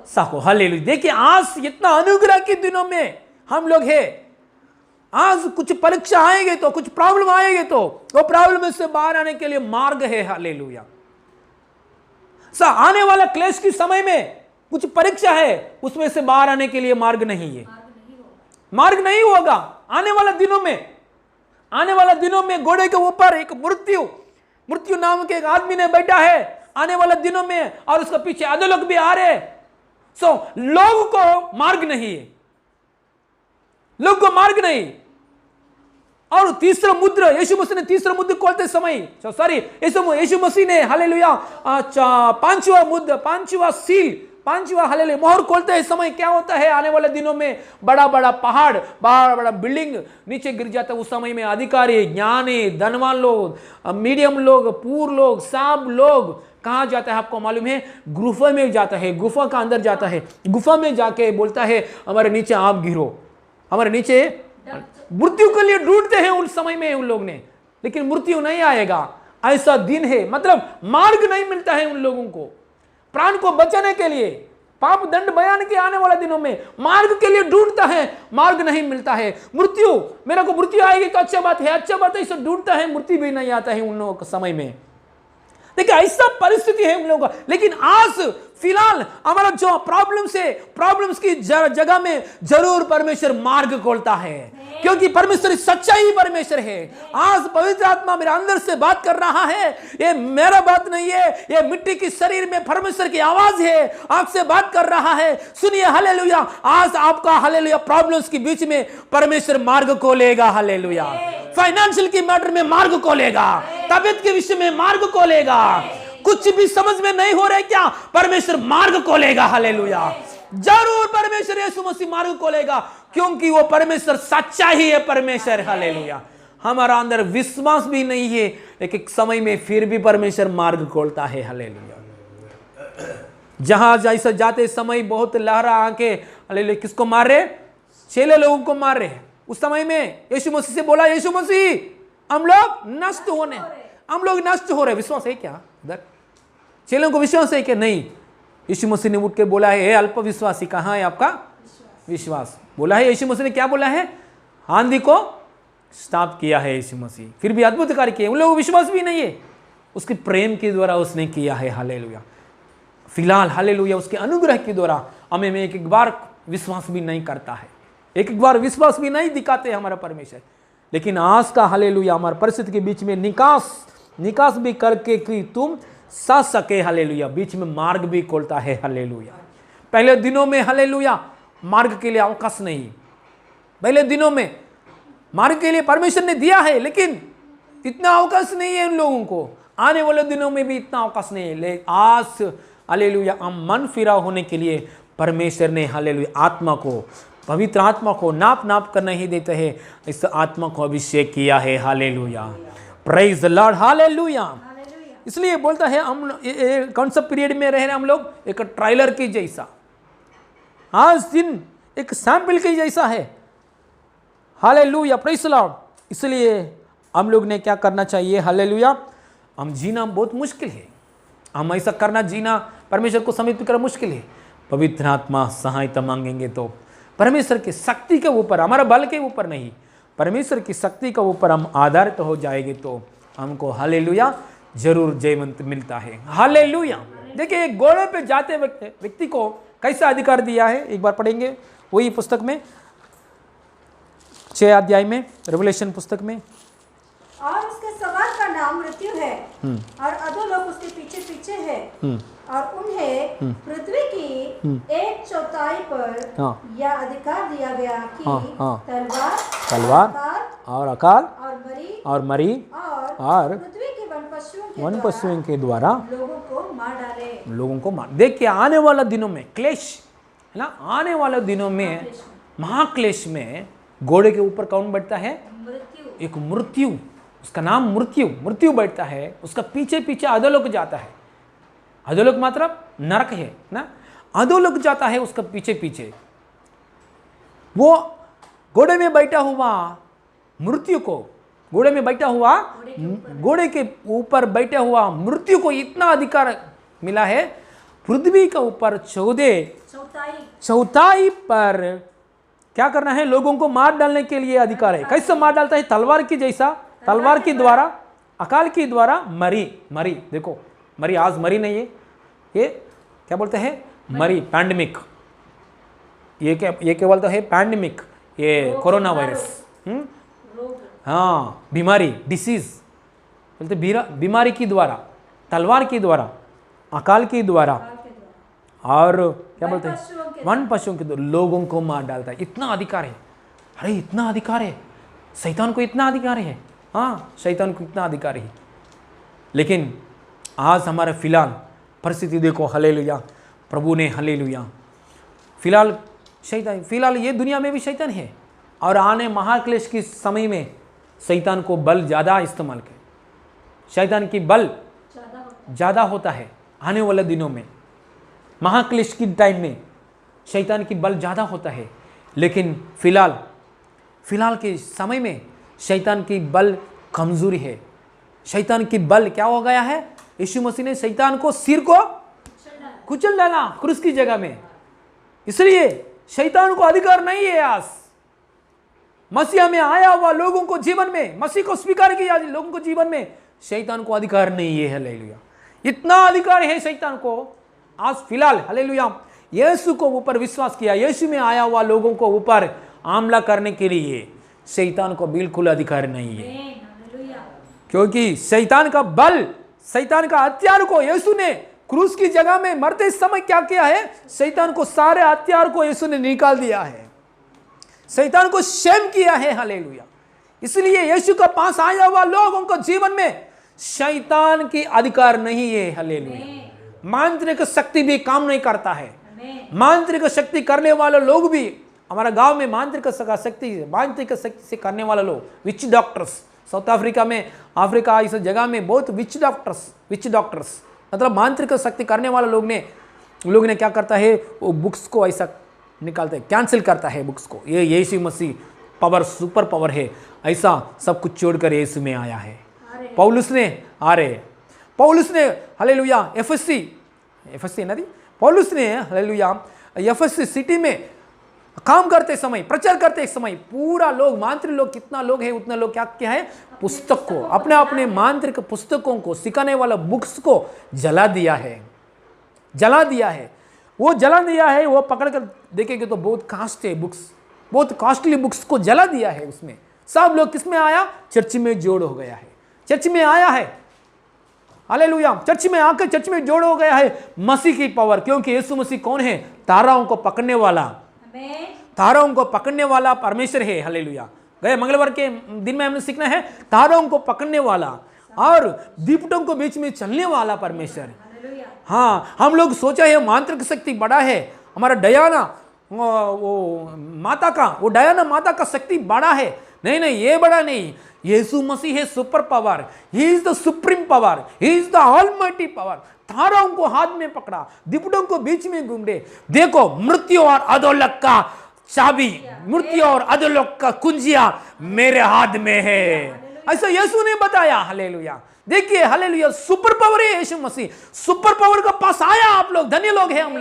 सहो। हालेलुया। देखिए आज इतना अनुग्रह के दिनों में हम लोग हैं। आज कुछ परीक्षा आएंगे तो, कुछ प्रॉब्लम आएंगे तो, वो प्रॉब्लम से बाहर आने के लिए मार्ग है। हालेलुया। आने वाला क्लेश के समय में कुछ परीक्षा है, उसमें से बाहर आने के लिए मार्ग नहीं है, मार्ग नहीं होगा। आने वाला दिनों में घोड़े के ऊपर एक मृत्यु नाम के एक आदमी ने बैठा है आने वाले दिनों में, और उसके पीछे आधे लोग भी आ रहे। लोगों को मार्ग नहीं है, लोगों को मार्ग नहीं। और तीसरा मुद्रा, यीशु मसीह ने तीसरा मुद्रा खोलते समय, यीशु मसीह ने, हालेलुया, पांचवा सील, पांचवा हालेलुया मोहर खोलते हैं समय क्या होता है? आने वाले दिनों में बड़ा बड़ा पहाड़, बड़ा बिल्डिंग नीचे गिर जाता है। उस समय में अधिकारी, ज्ञानी, धनवान लोग, मीडियम लोग, पूर लोग, सब लोग कहाँ जाता है आपको मालूम है? गुफा में जाता है, गुफा का अंदर जाता है, गुफा में जाके बोलता है हमारे नीचे आप गिरो, हमारे नीचे मृत्यु के लिए ढूंढते हैं उस समय में उन लोग ने, लेकिन मृत्यु नहीं आएगा। ऐसा दिन है, मतलब मार्ग नहीं मिलता है उन लोगों को प्राण को बचाने के लिए। पाप दंड बयान के आने वाले दिनों में मार्ग के लिए ढूंढता है, मार्ग नहीं मिलता है। मेरे को मृत्यु आएगी तो अच्छा बात है, इसे ढूंढता है, मृत्यु भी नहीं आता है उन लोगों के समय में। देखिए ऐसा परिस्थिति है उन लोगों का। लेकिन आज फिलहाल हमारा जो प्रॉब्लम्स की जगह में जरूर परमेश्वर मार्ग खोलता है, क्योंकि परमेश्वर सच्चाई परमेश्वर है। आज पवित्र आत्मा मेरे अंदर से बात कर रहा है, ये मेरा बात नहीं है, ये मिट्टी की शरीर में परमेश्वर की आवाज है, आपसे बात कर रहा है। सुनिए हालेलुया, आज आपका हालेलुया प्रॉब्लम्स के बीच में परमेश्वर मार्ग खोलेगा। हालेलुया, फाइनेंशियल की मैटर में मार्ग खोलेगा, तबियत के विषय में मार्ग खोलेगा, कुछ भी समझ में नहीं हो रहा है क्या, परमेश्वर मार्ग खोलेगा। हालेलुया, जरूर परमेश्वर यीशु मसीह मार्ग खोलेगा, क्योंकि वो परमेश्वर सच्चा ही है परमेश्वर। हालेलुया, हमारा अंदर विश्वास भी नहीं है, एक समय में फिर भी परमेश्वर मार्ग खोलता है। हालेलुया, जहाज ऐसा जाते समय बहुत लहरा आके हालेलुया किसको मार रहे, चेले लोगों को मार रहे। उस समय में यीशु मसीह से बोला, यीशु मसीह हम लोग नष्ट हो रहे। विश्वास है क्या? इधर चेलों को विश्वास है कि नहीं? यीशु मसीह ने उठ के बोला है, अल्प विश्वासी, कहाँ है आपका विश्वास? बोला है यीशु मसीह ने, क्या बोला है? आंधी को स्टॉप किया है यीशु मसीह, फिर भी अद्भुत कार्य किए। उन लोगों को विश्वास भी नहीं है, उसके प्रेम के द्वारा उसने किया है। हालेलुया, फिलहाल हालेलुया उसके अनुग्रह के द्वारा हमें में एक बार विश्वास भी नहीं करता है, एक बार विश्वास भी नहीं दिखाते हमारा परमेश्वर। लेकिन आज का हालेलुया हमारे परिस्थिति के बीच में निकास भी करके कि तुम सह सके। हालेलुया, बीच में मार्ग भी खोलता है। हालेलुया, पहले दिनों में हालेलुया मार्ग के लिए अवकाश नहीं, पहले दिनों में मार्ग के लिए परमेश्वर ने दिया है, लेकिन इतना अवकाश नहीं है उन लोगों को। आने वाले दिनों में भी इतना अवकाश नहीं है। लेकिन आज हालेलुया हम मन फिरा होने के लिए परमेश्वर ने हालेलुया आत्मा को, पवित्र आत्मा को नाप कर नहीं देते हैं, इस आत्मा को अभिषेक किया है। Hallelujah, praise the lord. Hallelujah, इसलिए बोलता है हम कौन सा पीरियड में रह रहे हैं हम लोग, एक ट्रायलर के जैसा, आज दिन एक सैंपल के जैसा है। Hallelujah, praise the Lord. इसलिए हम लोग ने क्या करना चाहिए? हालेलुया, हम जीना बहुत मुश्किल है, हम ऐसा करना जीना परमेश्वर को समर्पित करना मुश्किल है। पवित्र आत्मा सहायता मांगेंगे तो परमेश्वर की शक्ति के ऊपर, हमारा बल के ऊपर नहीं, परमेश्वर की शक्ति के ऊपर हम आधारित हो जाएंगे तो हमको हालेलुया जरूर जयवंत मिलता है। हालेलुया, देखिए एक घोड़े पे जाते व्यक्ति को कैसा अधिकार दिया है, एक बार पढ़ेंगे वही पुस्तक में 6 अध्याय में, रेवलेशन पुस्तक में। और उसके सवार का नाम मृत्यु है, और अधोलोक उसके पीछे पीछे है, और उन्हें पृथ्वी की 1/4 पर यह अधिकार दिया गया कि तलवार और अकाल और मरी और पृथ्वी के वन पशुओं के द्वारा लोगों को मार। देखिए आने वाला दिनों में क्लेश है ना, आने वाले दिनों में महाक्लेश में घोड़े के ऊपर कौन बैठता है? एक मृत्यु, उसका नाम मृत्यु बैठता है, उसका पीछे पीछे अधोलोक जाता है। अधोलोक मतलब नरक है ना, अधोलोक जाता है उसका पीछे पीछे। वो घोड़े में बैठा हुआ मृत्यु को, घोड़े में बैठा हुआ, घोड़े के ऊपर बैठा हुआ मृत्यु को इतना अधिकार मिला है, पृथ्वी के ऊपर 14 पर क्या करना है? लोगों को मार डालने के लिए अधिकार है। कैसे मार डालता है? तलवार की जैसा, तलवार के द्वारा, अकाल के द्वारा, मरी। देखो मरी, आज मरी नहीं है, ये क्या बोलते हैं? मरी, पैंडेमिक, ये क्या बोलते हैं? पैंडेमिक, ये कोरोना वायरस, हाँ बीमारी, डिसीज बोलते, बीमारी के द्वारा, तलवार के द्वारा, अकाल के द्वारा, और क्या बोलते हैं? वन पशुओं के द्वारा लोगों को मार डालता है। इतना अधिकार है, अरे इतना अधिकार है, शैतान को इतना अधिकार है। हाँ, शैतान को इतना अधिकार है। लेकिन आज हमारा फिलहाल परिस्थिति देखो। हालेलुया, प्रभु ने हालेलुया, फिलहाल ये दुनिया में भी शैतान है, और आने महाक्लेश के समय में शैतान को बल ज़्यादा इस्तेमाल करे, शैतान की बल ज़्यादा होता है। आने वाले दिनों में महाक्लेश की टाइम में शैतान की बल ज़्यादा होता है। लेकिन फिलहाल के समय में शैतान की बल कमजोरी है। शैतान की बल क्या हो गया है? यीशु मसीह ने शैतान को सिर को कुचल डाला क्रूस की जगह में। इसलिए शैतान को अधिकार नहीं है। आज मसीह में आया हुआ लोगों को जीवन में, मसीह को स्वीकार किया लोगों को जीवन में, शैतान को अधिकार नहीं है। हालेलुया, इतना अधिकार है शैतान को। आज फिलहाल हालेलुया यीशु को ऊपर विश्वास किया, यीशु में आया हुआ लोगों को ऊपर हमला करने के लिए शैतान को बिल्कुल अधिकार नहीं है, क्योंकि शैतान का बल, शैतान का हथियार को यीशु ने क्रूस की जगह में मरते समय क्या किया है, शैतान को सारे हथियार को यीशु ने निकाल दिया है, शैतान को शेम किया है। हालेलुया। इसलिए यीशु के पास आया हुआ लोगों को जीवन में शैतान की अधिकार नहीं है। हालेलुया। मांत्रिक शक्ति भी काम नहीं करता है। मांत्रिक शक्ति करने वाले लोग भी, हमारा गांव में मांत्रिक शक्ति से करने वाले लोग, विच डॉक्टर्स, साउथ अफ्रीका में, अफ्रीका इस जगह में बहुत विच डॉक्टर्स मतलब मांत्रिक शक्ति करने वाले लोग ने क्या करता है, वो बुक्स को ऐसा निकालता है, कैंसिल करता है बुक्स को। ये यीशु मसीह पावर, सुपर पावर है, ऐसा सब कुछ छोड़कर यीशु में आया है। पौलुस ने हालेलुया एफएससी नदी, पौलुस ने हालेलुया एफएससी सिटी में काम करते समय, प्रचार करते समय पूरा लोग, मांत्रिक लोग कितना लोग है उतना लोग क्या है, पुस्तक को, अपने अपने मांत्रिक पुस्तकों को, सिखाने वाला बुक्स को जला दिया है। वो जला दिया है, वो पकड़ कर देखेंगे तो बहुत कॉस्टली बुक्स को जला दिया है। उसमें सब लोग किस में आया, चर्च में जोड़ हो गया है, चर्च में आया है। हालेलुया। चर्च में आकर चर्च में जोड़ हो गया है मसीह की पावर, क्योंकि यीशु मसीह कौन है, ताराओं को पकड़ने वाला परमेश्वर है। हालेलुया। गए मंगलवार के दिन में हमने सीखना है, तारों को पकड़ने वाला और दीपटों को बीच में चलने वाला परमेश्वर। हाँ, हम लोग सोचा है मांत्रिक शक्ति बड़ा है, हमारा डयाना डयाना माता का शक्ति बड़ा है। नहीं, ये बड़ा नहीं, यीशु मसीह है super power, he is the supreme power, he is the almighty power. तारों को हाथ में पकड़ा, दीपटों को बीच में घूमते, देखो मृत्यु और अधोलोक का चाबी, मृत्यु और अधोलोक का कुंजिया मेरे हाथ में है, ऐसा यीशु ने बताया। हालेलुया। देखिए हालेलुया, सुपर पावर है यीशु मसीह, सुपर पावर के पास आया। आप लोग धन्य लोग हैं, हम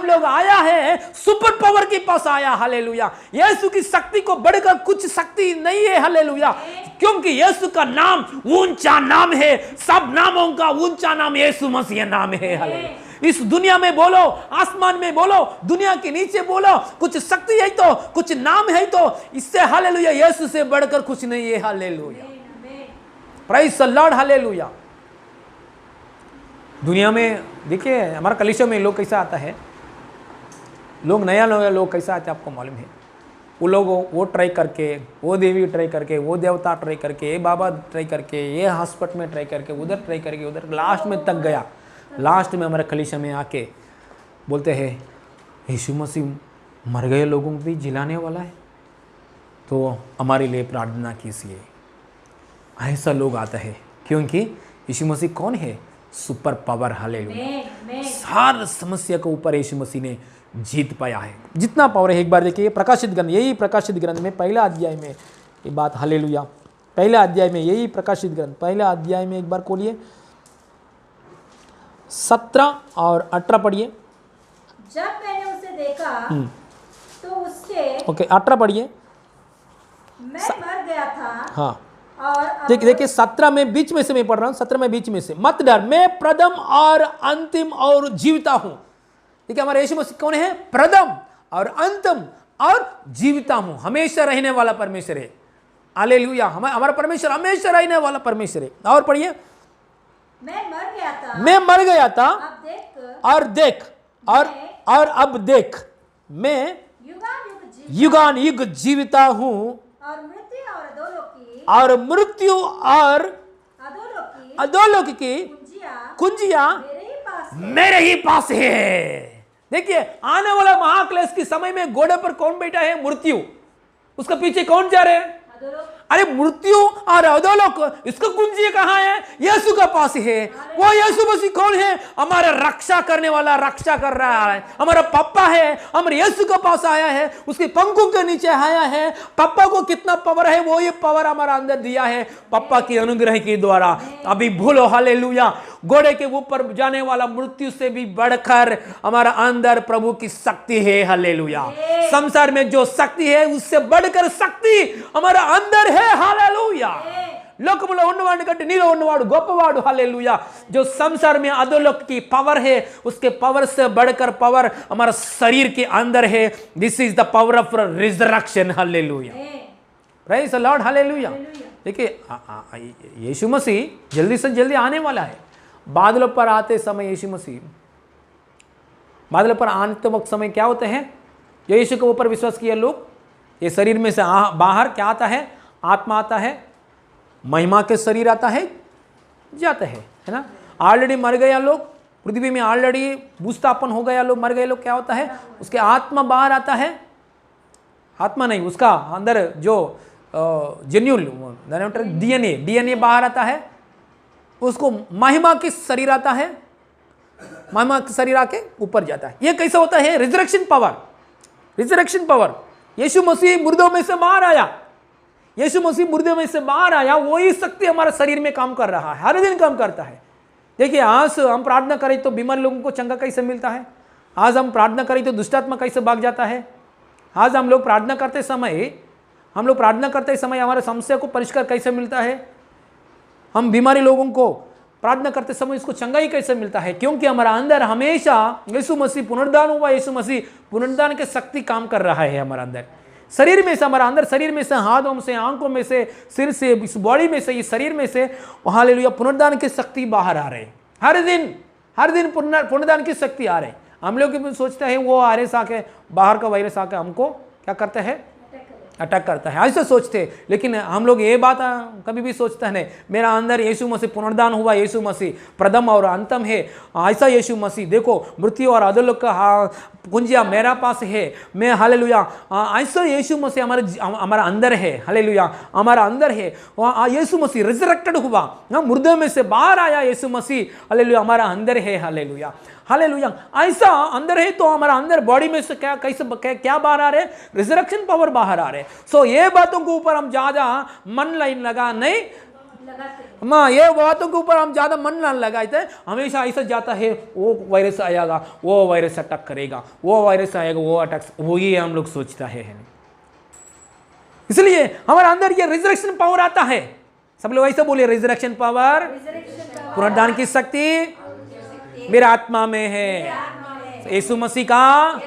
लोग आया है सुपर पावर के पास आया। हालेलुया। यीशु की शक्ति को बढ़कर कुछ शक्ति नहीं है। हालेलुया। क्योंकि यीशु का नाम ऊंचा नाम है, सब नामों का ऊंचा नाम यीशु मसीह नाम है। हालेलुया। इस दुनिया में बोलो, आसमान में बोलो, दुनिया के नीचे बोलो, कुछ शक्ति है तो, कुछ नाम है तो, इससे हालेलुया यीशु से बढ़कर कुछ नहीं है। Hallelujah. Praise the lord. Hallelujah. दुनिया में देखिए हमारा कलीसिया में लोग कैसा आता है, नया लोग कैसा आते हैं आपको मालूम है। वो लोग वो ट्राई करके, वो देवी ट्राई करके, वो देवता ट्राई करके, ये बाबा ट्राई करके, ये हॉस्पिटल में ट्राई करके, उधर ट्राई करके, उधर लास्ट में तक गया। लास्ट में हमारे कलीसिया में आके बोलते हैं यीशु मसीह मर गए लोगों को भी जिलाने वाला है, तो हमारे लिए प्रार्थना कीजिए। ऐसा लोग आता है, क्योंकि यीशु मसीह कौन है, सुपर पावर। हालेलुया। हर समस्या के ऊपर यीशु मसीह ने जीत पाया है, जितना पावर है। एक बार देखिए प्रकाशित ग्रंथ, यही प्रकाशित ग्रंथ में पहला अध्याय में ये बात, हालेलुया, पहला अध्याय में, यही प्रकाशित ग्रंथ पहला अध्याय में एक बार खोलिए, 17 और 18 पढ़िए। जब मैंने उसे देखा तो उसके, ओके 18 पढ़िए। मैं मर गया था। हाँ, और देखिए 17 में बीच में से मैं पढ़ रहा हूं, 17 में बीच में से, मत डर, मैं प्रथम और अंतिम और जीविता हूं। देखिए हमारे यीशु मसीह कौन है, प्रथम और अंतिम और जीविता हूं, हमेशा रहने वाला परमेश्वर है। हालेलुया। हमारा परमेश्वर हमेशा रहने वाला परमेश्वर है। और पढ़िए, मैं मर गया था, और देख और अब देख, मैं युगान युग जीविता हूं, और मृत्यु और अधोलोक की कुंजिया मेरे ही पास है। देखिए आने वाला महाक्लेश के समय में घोड़े पर कौन बैठा है, मृत्यु, उसका पीछे कौन जा रहे हैं, अरे मृत्यु और अधोलोक, इसका कुंजी कहाँ है, यीशु के पास है। वो यीशु मसीह कौन है, हमारा रक्षा करने वाला, रक्षा कर रहा है, हमारा पापा है, हमारे यीशु के पास आया है, उसके पंखों के नीचे आया है। पापा को कितना पावर है, वो ये पावर हमारा अंदर दिया है पापा की अनुग्रह के द्वारा। अभी भूलो, हालेलुया, घोड़े के ऊपर जाने वाला मृत्यु से भी बढ़कर हमारा अंदर प्रभु की शक्ति है। हालेलुया। संसार में जो शक्ति है उससे बढ़कर शक्ति हमारा अंदर है। हालेलुया। లోకములో ఉన్నవాడి కంటే నీలో ఉన్నవాడు గొప్పవాడు हालेलुया जो संसार में अधोलोक की पावर है उसके पावर से बढ़कर पावर हमारा शरीर के अंदर है this is the power of resurrection hallelujah praise the lord hallelujah देखिए यीशु मसीह जल्दी से जल्दी आने वाला है बादलों पर आते समय यीशु मसीह बादलों पर आते वक्त समय क्या होते हैं जो यीशु के ऊपर विश्वास किए लोग ये शरीर में से बाहर क्या आता है आत्मा आता है महिमा के शरीर आता है जाता है ना ऑलरेडी मर गया लोग पृथ्वी में ऑलरेडी भूस्थापन हो गया लोग मर गए लोग क्या होता है उसके आत्मा बाहर आता है आत्मा नहीं उसका अंदर जो जेन्यूल डीएनए बाहर आता है उसको महिमा के शरीर आता है महिमा के शरीर आके ऊपर जाता है ये कैसा होता है रिजरेक्शन पावर यीशु मसीह मुर्दों में से बाहर आया यीशु मसीह मुर्दों में से बाहर आया वही शक्ति हमारे शरीर में काम कर रहा है हर दिन काम करता है देखिए आज हम प्रार्थना करें तो बीमार लोगों को चंगा कैसे मिलता है आज हम प्रार्थना करें तो दुष्टात्मा कैसे भाग जाता है आज हम लोग प्रार्थना करते समय हमारे समस्या को परिष्कार कैसे मिलता है हम बीमारी लोगों को प्रार्थना करते समय इसको चंगाई कैसे मिलता है क्योंकि हमारा अंदर हमेशा यीशु मसीह पुनरुद्धान हुआ यीशु मसीह पुनरुद्धान के शक्ति काम कर रहा है हमारा अंदर शरीर में से हमारा अंदर शरीर में से हाथों में से आंखों में से सिर से इस बॉडी में से इस शरीर में से हालेलुया पुनरुद्धान की शक्ति बाहर आ रहे हर दिन पुनरुद्धान की शक्ति आ रहे हम लोग सोचते हैं वो वायरस आके बाहर का वायरस आके हमको क्या करता है अटैक करता है ऐसा सोचते लेकिन हम लोग ये बात कभी भी सोचते हैं मेरा अंदर यीशु मसीह पुनरुद्धान हुआ यीशु मसीह प्रथम और अंतम है ऐसा यीशु मसीह देखो मृत्यु और अधोलोक का कुंजिया मेरा पास है मैं हालेलुया ऐसा यीशु मसीह हमारा अंदर है हालेलुया हमारा अंदर है यीशु मसीह रिजरेक्टेड हुआ मुर्दों में से बाहर आया यीशु मसीह हालेलुया हमारा अंदर है हालेलुया हालेलुया ऐसा अंदर है तो हमारा अंदर बॉडी में से क्या बाहर आ रहे रिजरेक्शन पावर बाहर आ रहे सो ये बातों के ऊपर हम ज्यादा मन लाइन लगा नहीं ये बातों के ऊपर हम ज्यादा मन ना लगाते हमेशा ऐसा जाता है वो वायरस आएगा वो वायरस अटैक करेगा वो वायरस आएगा वो अटैक वही हम लोग सोचता है इसलिए हमारे अंदर ये रिजरेक्शन पावर आता है सब लोग ऐसा बोलिए रिजरेक्शन पावर पुनरुद्धान की शक्ति मेरा आत्मा में है यीशु मसीह का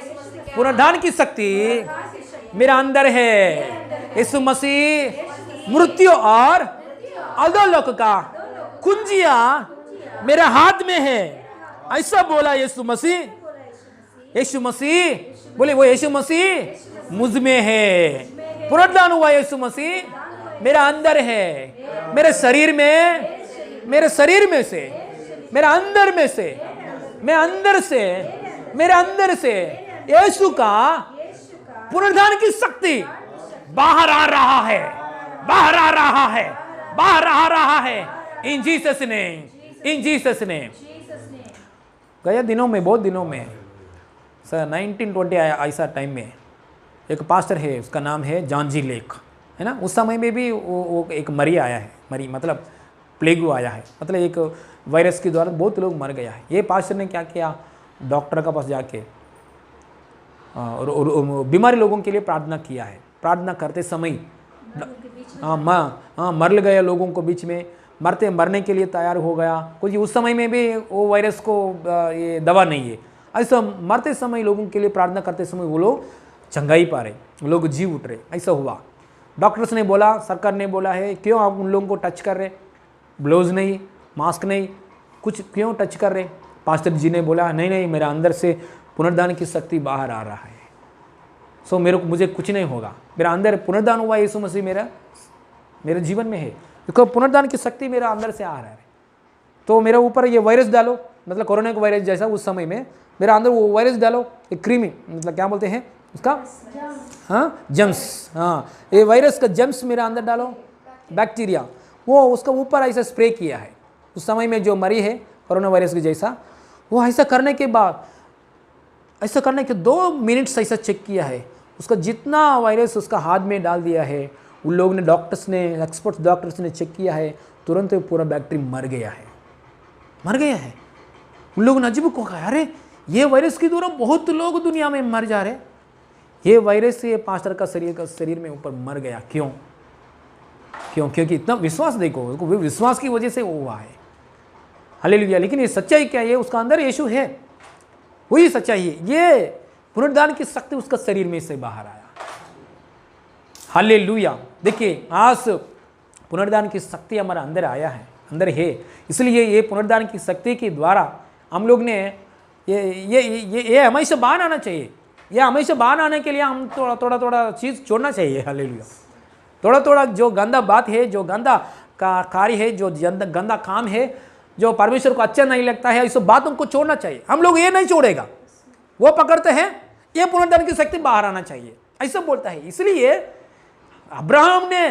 पुनरुद्धान की शक्ति मेरा अंदर है यीशु मसीह मृत्यु और अधोलोक का कुंजिया मेरे हाथ में है ऐसा बोला यीशु मसीह बोले वो यीशु मसीह मुझ में है पुनरुद्धान हुआ यीशु मसीह मेरा अंदर है मेरे शरीर में से मेरे अंदर में से मेरे अंदर से यीशु का पुनरुद्धान की शक्ति बाहर आ रहा है इन जीसस ने गया दिनों में बहुत दिनों में सर 1920 ऐसा टाइम में एक पास्टर है उसका नाम है जॉन जी लेक है ना उस समय में भी वो एक मरी आया है मरी मतलब प्लेग आया है मतलब एक वायरस के द्वारा बहुत लोग मर गया है ये पास्टर ने क्या किया डॉक्टर का पास जाके और बीमारी लोगों के लिए प्रार्थना किया है प्रार्थना करते समय मर गए लोगों को बीच में मरने के लिए तैयार हो गया कुछ उस समय में भी वो वायरस को ये दवा नहीं है ऐसा मरते समय लोगों के लिए प्रार्थना करते समय वो लोग चंगाई पा रहे लोग जी उठ रहे ऐसा हुआ डॉक्टर्स ने बोला सरकार ने बोला है क्यों आप उन लोगों को टच कर रहे ग्लोव्स नहीं मास्क नहीं कुछ क्यों टच कर रहे पास्टर जी ने बोला नहीं मेरा अंदर से पुनरुद्धान की शक्ति बाहर आ रहा है सो मुझे कुछ नहीं होगा मेरा अंदर पुनरुद्धान हुआ यीशु मसीह मेरे जीवन में है देखो पुनरुद्धान की शक्ति मेरा अंदर से आ रहा है तो मेरे ऊपर ये वायरस डालो मतलब कोरोना का वायरस जैसा उस समय में मेरा अंदर वो वायरस डालो एक क्रीमी मतलब क्या बोलते हैं उसका जम्स ये वायरस का जम्स मेरा अंदर डालो बैक्टीरिया वो उसका ऊपर ऐसा स्प्रे किया है उस समय में जो मरी है कोरोना वायरस के जैसा वो ऐसा करने के बाद 2 मिनट्स ऐसा चेक किया है उसका जितना वायरस उसका हाथ में डाल दिया है उन लोगों ने एक्सपर्ट डॉक्टर्स ने चेक किया है तुरंत पूरा बैक्टीरिया मर गया है उन लोगों ने अजीब को कहा अरे ये वायरस के द्वारा बहुत लोग दुनिया में मर जा रहे ये वायरस से पास्टर का शरीर में ऊपर मर गया क्यों क्यों? क्योंकि इतना विश्वास देखो, उसको विश्वास की वजह से वो हुआ है। हालेलुया। लेकिन ये सच्चाई क्या है? उसका अंदर यीशु है, वही सच्चाई है। ये पुनरुद्धान की शक्ति उसका शरीर में से बाहर आया। हालेलुया। देखिए, आज पुनरुद्धान की शक्ति हमारा अंदर आया है, अंदर है। इसलिए ये पुनरुद्धान की शक्ति के द्वारा हम लोग ने ये हमेशा बाहर आना चाहिए। ये हमेशा बाहर आने के लिए हम थोड़ा चीज़ छोड़ना चाहिए। हालेलुया। थोड़ा जो गंदा बात है, जो गंदा कार्य है, जो गंदा काम है, जो परमेश्वर को अच्छा नहीं लगता है, इस बातों को छोड़ना चाहिए। हम लोग ये नहीं छोड़ेगा, वो पकड़ते हैं, ये पुनरुद्धान की शक्ति बाहर आना चाहिए, ऐसा बोलता है। इसलिए अब्राहम ने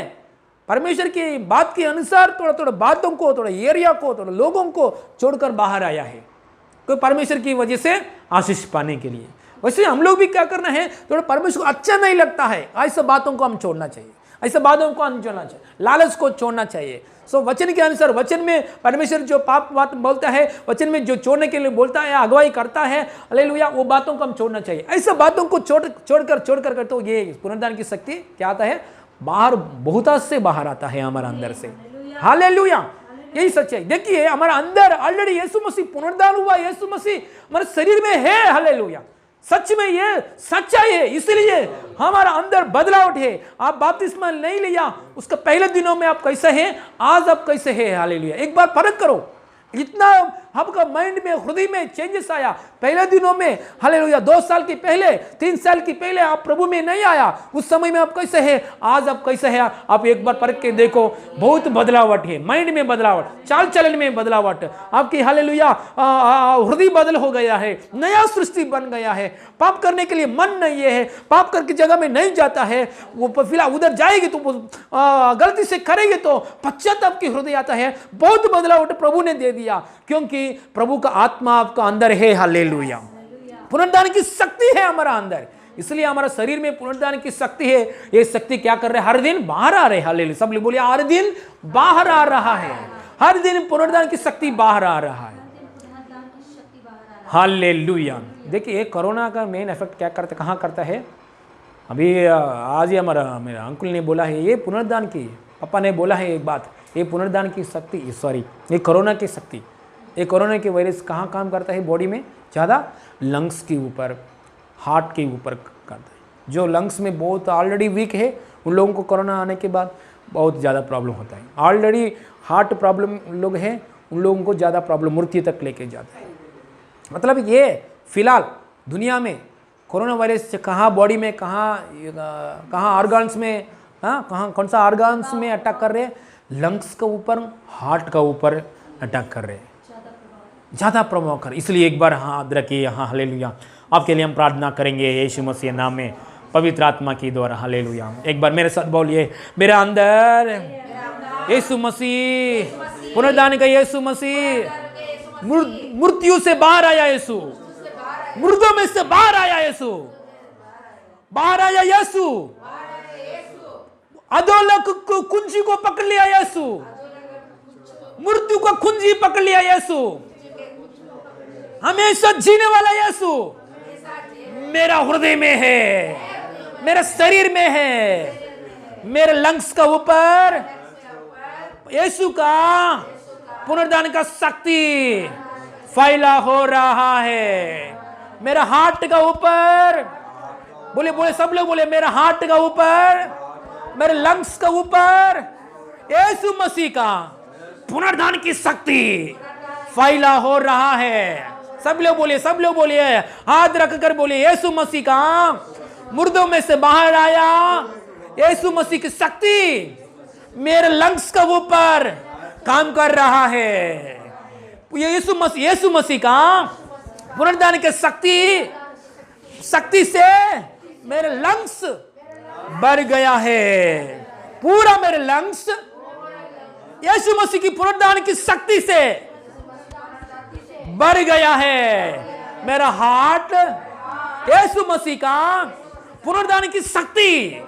परमेश्वर की बात के अनुसार थोड़ा बातों को, थोड़ा एरिया को, थोड़ा लोगों को छोड़कर बाहर आया है, कोई परमेश्वर की वजह से आशीष पाने के लिए। वैसे हम लोग भी क्या करना है, थोड़ा परमेश्वर को अच्छा नहीं लगता है, ऐसे बातों को हम छोड़ना चाहिए, ऐसे बातों को हम छोड़ना चाहिए, लालच को छोड़ना चाहिए। सो वचन के अनुसार, वचन में परमेश्वर जो पाप बात बोलता है, वचन में जो छोड़ने के लिए बोलता है, अगुवाई करता है, हालेलुया, वो बातों को हम छोड़ना चाहिए। ऐसे बातों को छोड़कर तो ये पुनरुद्धान की शक्ति क्या आता है, बाहर बहुत से बाहर आता है हमारा अंदर से। हालेलुया, यही सच्चाई। देखिए, हमारा अंदर ऑलरेडी यीशु मसीह पुनरुद्धान हुआ, यीशु मसीह हमारे शरीर में है। हालेलुया, सच में ये सच्चाई है, इसलिए हमारा अंदर बदलाव है। आप बपतिस्मा नहीं लिया, उसके पहले दिनों में आप कैसे हैं, आज आप कैसे हैं। हालेलुया, एक बार परख करो, इतना आपका माइंड में, हृदय में चेंजेस आया पहले दिनों में। हालेलुया, 2 साल की पहले, 3 साल की पहले आप प्रभु में नहीं आया, उस समय में आप कैसे हैं, आज आप कैसे हैं, आप एक बार परख के देखो। बहुत बदलावट है, माइंड में बदलावट, चाल चलन में बदलावट, आपकी हालेलुया हृदय बदल हो गया है, नया सृष्टि बन गया है। पाप करने के लिए मन नहीं है, पाप करके जगह में नहीं जाता है, वो फिलहाल उधर जाएगी तो गलती से करेंगे तो पश्चाताप की हृदय आता है। बहुत बदलावट प्रभु ने दे दिया, क्योंकि प्रभु का आत्मा आपका अंदर है। हालेलुया, पुनरुद्धान की शक्ति है हमारा अंदर, इसलिए हमारा शरीर में पुनरुद्धान की शक्ति है। ये शक्ति क्या कर रहे हैं, हर दिन बाहर आ रहे हैं। हालेलुया, सब लोग बोलिए, हर दिन बाहर आ रहा है, हर दिन पुनरुद्धान की शक्ति बाहर आ रहा है। हालेलुया। देखिए, कोरोना का मेन इफेक्ट क्या करता, कहाँ करता है, अभी आज ही हमारा मेरा अंकुल ने बोला है, ये पुनरुद्धान की, पापा ने बोला है एक बात, ये पुनरुद्धान की शक्ति, सॉरी ये कोरोना की शक्ति, ये कोरोना के वायरस कहाँ काम करता है बॉडी में, ज़्यादा लंग्स के ऊपर, हार्ट के ऊपर करता है। जो लंग्स में बहुत ऑलरेडी वीक है, उन लोगों को कोरोना आने के बाद बहुत ज़्यादा प्रॉब्लम होता है। ऑलरेडी हार्ट प्रॉब्लम लोग हैं, उन लोगों को ज़्यादा प्रॉब्लम मृत्यु तक लेके जाता है। मतलब ये फिलहाल दुनिया में कोरोना वायरस कहाँ बॉडी में, कहाँ ऑर्गन्स में, कहाँ कौन सा ऑर्गन्स में अटैक कर रहे हैं, लंग्स के ऊपर, हार्ट का ऊपर अटैक कर रहे हैं, ज़्यादा प्रभाव कर। इसलिए एक बार हाथ रखिए, हाँ हालेलुया, आपके लिए हम प्रार्थना करेंगे यीशु मसीह नाम में, पवित्र आत्मा की द्वारा। हालेलुया, एक बार मेरे साथ बोलिए, मेरे अंदर यीशु मसीह, पुनरुद्धान का यीशु मसीह, मृत्यु से बाहर आया यीशु, मुर्दों में से बाहर आया यीशु, बाहर आया यीशु, अधोलोक को कुंजी को पकड़ लिया यीशु, मृत्यु को कुंजी पकड़ लिया यीशु, हमेशा जीने वाला यीशु मेरा हृदय में है, मेरे शरीर में है, मेरे लंग्स का ऊपर यीशु का पुनरुद्धान का शक्ति फैला हो रहा है। मेरा हार्ट का ऊपर, बोले सब लोग बोले, मेरा हार्ट का ऊपर, मेरे लंग्स का ऊपर यीशु मसीह का पुनरुद्धान की शक्ति फैला हो रहा है। सब लोग बोलिए, हाथ रखकर बोलिए, यीशु मसीह का मुर्दों में से बाहर आया, यीशु मसीह की शक्ति मेरे लंग्स का ऊपर काम कर रहा है। यीशु मसीह का पुनरुद्धान की शक्ति से मेरे लंग्स बढ़ गया है, पूरा मेरे लंग्स यीशु मसीह की पुनरुद्धान की शक्ति से बढ़ गया है। मेरा हार्ट यीशु मसीह का पुनरुद्धान की शक्ति,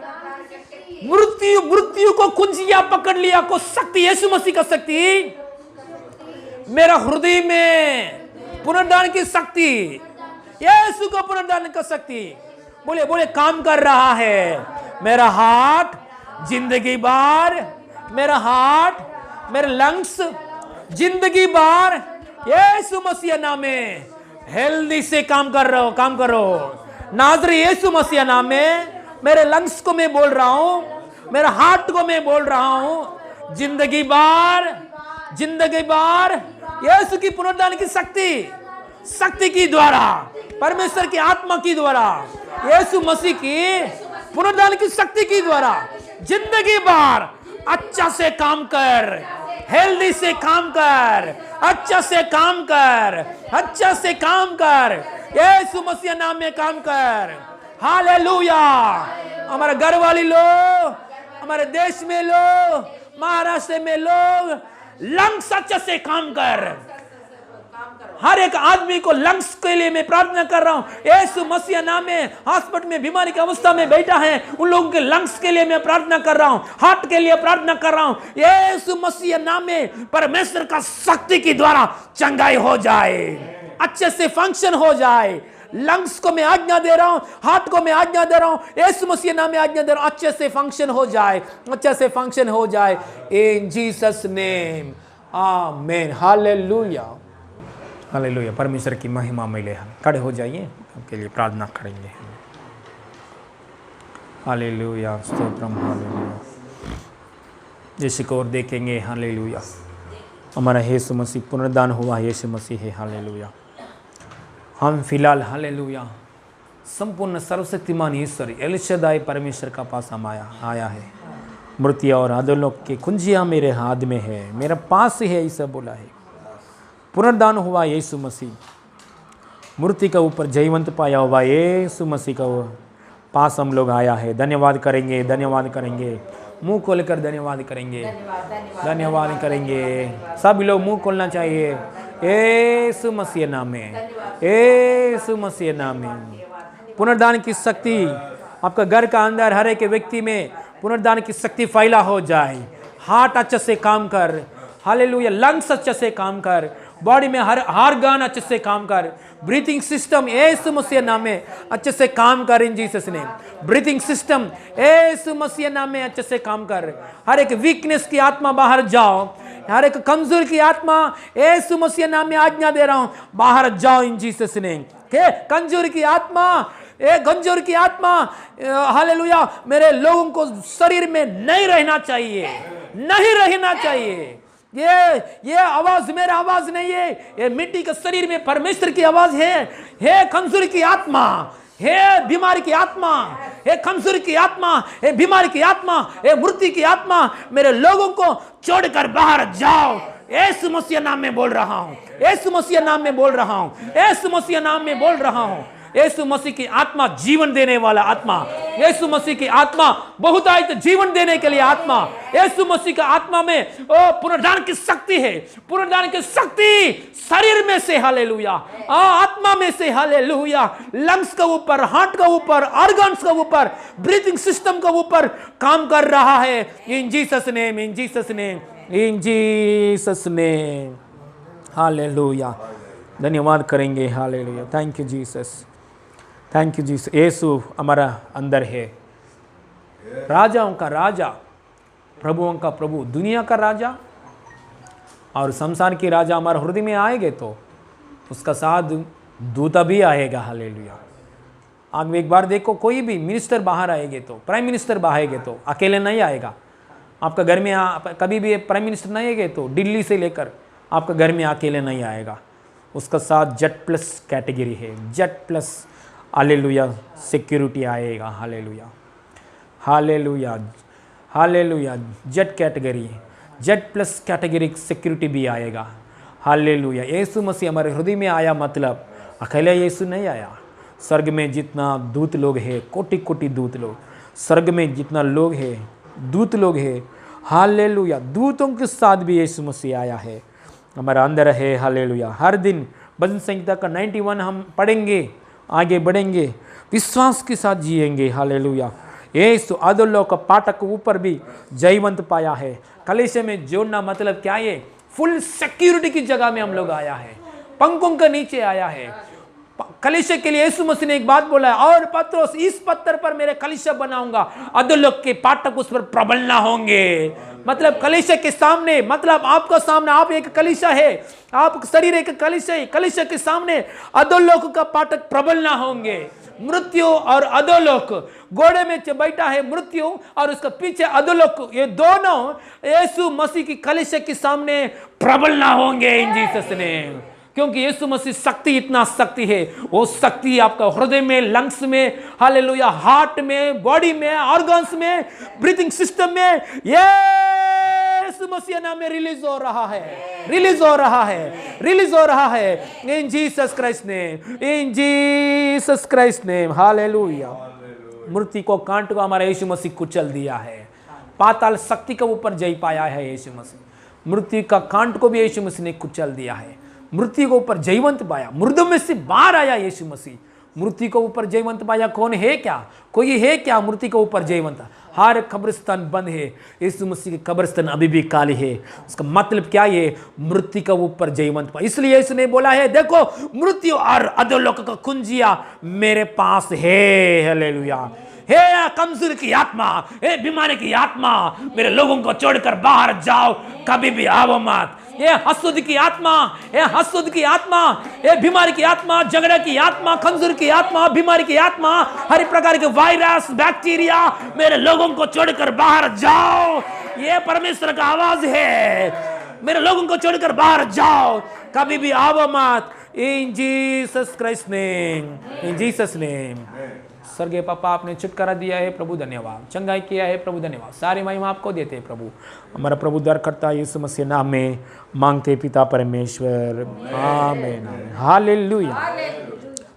मृत्यु को कुंजिया पकड़ लिया को शक्ति, यीशु मसीह का शक्ति मेरा हृदय में, पुनरुद्धान की शक्ति, यीशु का पुनरुद्धान का शक्ति बोले काम कर रहा है। मेरा हार्ट जिंदगी भर मेरा हार्ट, मेरे लंग्स जिंदगी भर यीशु मसीह नाम में हेल्दी से काम करो। नाज़री यीशु मसीह नाम में मेरे लंग्स को मैं बोल रहा हूं, मेरे हार्ट को मैं बोल रहा हूं, जिंदगी भर यीशु की पुनरुद्धान की शक्ति की द्वारा, परमेश्वर की आत्मा की द्वारा, यीशु मसीह की पुनरुद्धान की शक्ति की द्वारा जिंदगी भर अच्छा से काम कर, हेल्दी से काम कर, अच्छा से काम कर, यीशु मसीह नाम में काम कर। हालेलुया। हमारे घर वाली लोग, हमारे देश में लोग, महाराष्ट्र में लोग लंग्स अच्छे से काम कर। हर एक आदमी को लंग्स के लिए मैं प्रार्थना कर रहा हूं, यीशु मसीह नाम में हॉस्पिटल में बीमारी की अवस्था में बैठा है उन लोगों के लंग्स के लिए मैं प्रार्थना कर रहा हूं, हार्ट के लिए प्रार्थना कर रहा हूं। यीशु मसीह नाम में परमेश्वर का शक्ति के द्वारा चंगाई हो जाए, अच्छे से फंक्शन हो जाए। लंग्स को मैं आज्ञा दे रहा हूं, हार्ट को मैं आज्ञा दे रहा हूं, यीशु मसीह नाम में आज्ञा दे रहा हूं, अच्छे से फंक्शन हो जाए, इन जीसस नेम, आमीन। हालेलुया। परमेश्वर की महिमा मिले। हम खड़े हो जाइए, आपके लिए प्रार्थना करेंगे। Hallelujah, stotram, hallelujah. यीशु को और देखेंगे। हालेलुया। हमारा यीशु मसीह पुनरुद्धान हुआ यीशु मसीह है। हालेलुया। हम फिलहाल हालेलुया संपूर्ण सर्वशक्तिमान ईश्वर एल शदाई परमेश्वर का पास हम आया है। मृत्यु और अधोलोक की कुंजियाँ मेरे हाथ में है, मेरे पास ही है, ऐसा बोला है। पुनरुद्धान हुआ यीशु मसीह, मूर्ति का ऊपर जयवंत पाया हुआ यीशु मसीह का पास हम लोग आया है। धन्यवाद करेंगे, मुंह खोलकर धन्यवाद करेंगे। सभी लोग मुंह खोलना चाहिए। यीशु मसीह नाम में पुनरुद्धान की शक्ति आपका घर का अंदर हर एक व्यक्ति में पुनरुद्धान की शक्ति फैला हो जाए। हार्ट अच्छे से काम कर, हालेलुया। लंग्स अच्छे से काम कर, बॉडी में हर ऑर्गन अच्छे से काम कर, ब्रीथिंग सिस्टम यीशु मसीह नाम में अच्छे से काम कर, इन जीसस ने ब्रीथिंग सिस्टम यीशु मसीह नाम में अच्छे से काम कर। हर एक वीकनेस की आत्मा बाहर जाओ, हर एक कमजोर की आत्मा यीशु मसीह नाम में आज्ञा दे रहा हूं, बाहर जाओ इन जीसस ने। कमजोर की आत्मा हालेलुया मेरे लोगों को शरीर में नहीं रहना चाहिए। ये आवाज मेरा आवाज नहीं है, ये मिट्टी के शरीर में परमेश्वर की आवाज है। हे कमजोरी की आत्मा, हे बीमारी की आत्मा, हे कमजोरी की आत्मा, हे बीमारी की आत्मा, हे मृत्यु की आत्मा, मेरे लोगों को छोड़कर बाहर जाओ। यीशु मसीह नाम में बोल रहा हूं, यीशु मसीह नाम में बोल रहा हूं। यीशु मसीह की आत्मा जीवन देने वाला आत्मा, यीशु मसीह की आत्मा बहुतायत जीवन देने के लिए आत्मा, यीशु मसीह का आत्मा में पुनरुद्धान की शक्ति है। पुनरुद्धान की शक्ति शरीर में से हालेलुया, आत्मा में से हालेलुया, लंग्स के ऊपर, हार्ट के ऊपर, ऑर्गन्स के ऊपर, ब्रीथिंग सिस्टम के ऊपर काम कर रहा है। In Jesus name hallelujah. धन्यवाद करेंगे। Hallelujah. Thank you Jesus. Yeshu हमारा अंदर है, राजाओं का राजा, प्रभुओं का प्रभु, दुनिया का राजा और संसार के राजा हमारे हृदय में आएंगे तो उसका साथ दूता भी आएगा। हालेलुया। आप एक बार देखो, कोई भी मिनिस्टर बाहर आएंगे तो, प्राइम मिनिस्टर बाहर आएंगे तो अकेले नहीं आएगा। आपका घर में कभी भी प्राइम मिनिस्टर नहीं आएंगे तो दिल्ली से लेकर आपका घर में अकेले नहीं आएगा। उसका साथ जेड प्लस कैटेगरी है, जेड प्लस हालेलुया सिक्योरिटी आएगा। Hallelujah Z category, Z plus category security भी आएगा। हालेलुया। यीशु मसीह हमारे हृदय में आया मतलब अकेले यीशु नहीं आया। स्वर्ग में जितना दूत लोग हैं, कोटि कोटि दूत लोग, स्वर्ग में जितना लोग हैं, दूत लोग हैं, हालेलुया, दूतों के साथ भी यीशु मसीह आया है, हमारा अंदर है। हालेलुया। हर दिन भजन संहिता का 91 हम पढ़ेंगे, आगे बढ़ेंगे, विश्वास के साथ जिएंगे। हालेलुया। यीशु अधोलोक पाटक के ऊपर भी जयवंत पाया है। कलीसिया में जोड़ना मतलब क्या है? फुल सिक्योरिटी की जगह में हम लोग आया है, पंखों के नीचे आया है, कलीसिया के लिए यीशु मसीह ने एक बात बोला है, और पत्रोस इस पत्थर पर मेरे कलीसिया बनाऊंगा, अधोलोक के फाटक उस पर प्रबल ना होंगे। मतलब कलीसिया के सामने, मतलब आपका सामने, आप एक कलीसिया है, आप शरीर एक कलीसिया है, कलीसिया के सामने अधोलोक का फाटक प्रबल ना होंगे। मृत्यु और अधोलोक, घोड़े में बैठा है मृत्यु और उसका पीछे अधोलोक, ये दोनों यीशु मसीह की कलीसिया के सामने प्रबल ना होंगे इन जीसस नेम। क्योंकि यीशु मसीह शक्ति, इतना शक्ति है, वो शक्ति आपका हृदय में, लंग्स में, हालेलुया, हार्ट में, बॉडी में, ऑर्गन्स में, ब्रीथिंग सिस्टम में, यीशु मसीह नाम में रिलीज हो रहा है, रिलीज हो रहा है, रिलीज हो रहा है in Jesus Christ name, in Jesus Christ name, hallelujah. मृत्यु को, कांट को हमारा यीशु मसीह कुचल दिया है, पाताल शक्ति के ऊपर जय पाया है यीशु मसीह। मृत्यु का कांट को भी यीशु मसीह ने कुचल दिया है, मृत्यु को ऊपर जयवंत पाया, मुर्दों में से बाहर आया यीशु मसीह। मृत्यु को ऊपर जयवंत पाया, कौन है क्या, कोई है क्या मृत्यु को ऊपर जयवंत? हर कब्रिस्तान बंद है, यीशु मसीह की कब्रिस्तान अभी भी खाली है। उसका मतलब क्या है? मृत्यु का ऊपर जयवंत पाया। इसलिए यीशु ने बोला है, देखो मृत्यु और अधोलोक का कुंजिया मेरे पास है। हालेलुया। हे कमजोर की आत्मा, हे बीमारी की आत्मा, मेरे लोगों को छोड़कर बाहर जाओ, कभी भी आओ मत। ये हसुद की आत्मा, ये हसुद की आत्मा, ये बीमारी की आत्मा, झगड़ा की आत्मा, कमजोर की आत्मा, बीमारी की आत्मा, हर प्रकार के वायरस, बैक्टीरिया, मेरे लोगों को छोड़कर बाहर जाओ। ये परमेश्वर का आवाज है, मेरे लोगों को छोड़कर बाहर जाओ, कभी भी आओ मत। इन जीसस क्राइस्ट नेम, इन जीसस नेम। स्वर्गीय पापा, आपने छुटकारा दिया है प्रभु, धन्यवाद। चंगाई किया है प्रभु, धन्यवाद। सारी महिमा आपको देते हैं प्रभु। हमारा प्रभु दर करता यीशु मसीह नाम में मांगते पिता परमेश्वर, आमीन। हालेलुया।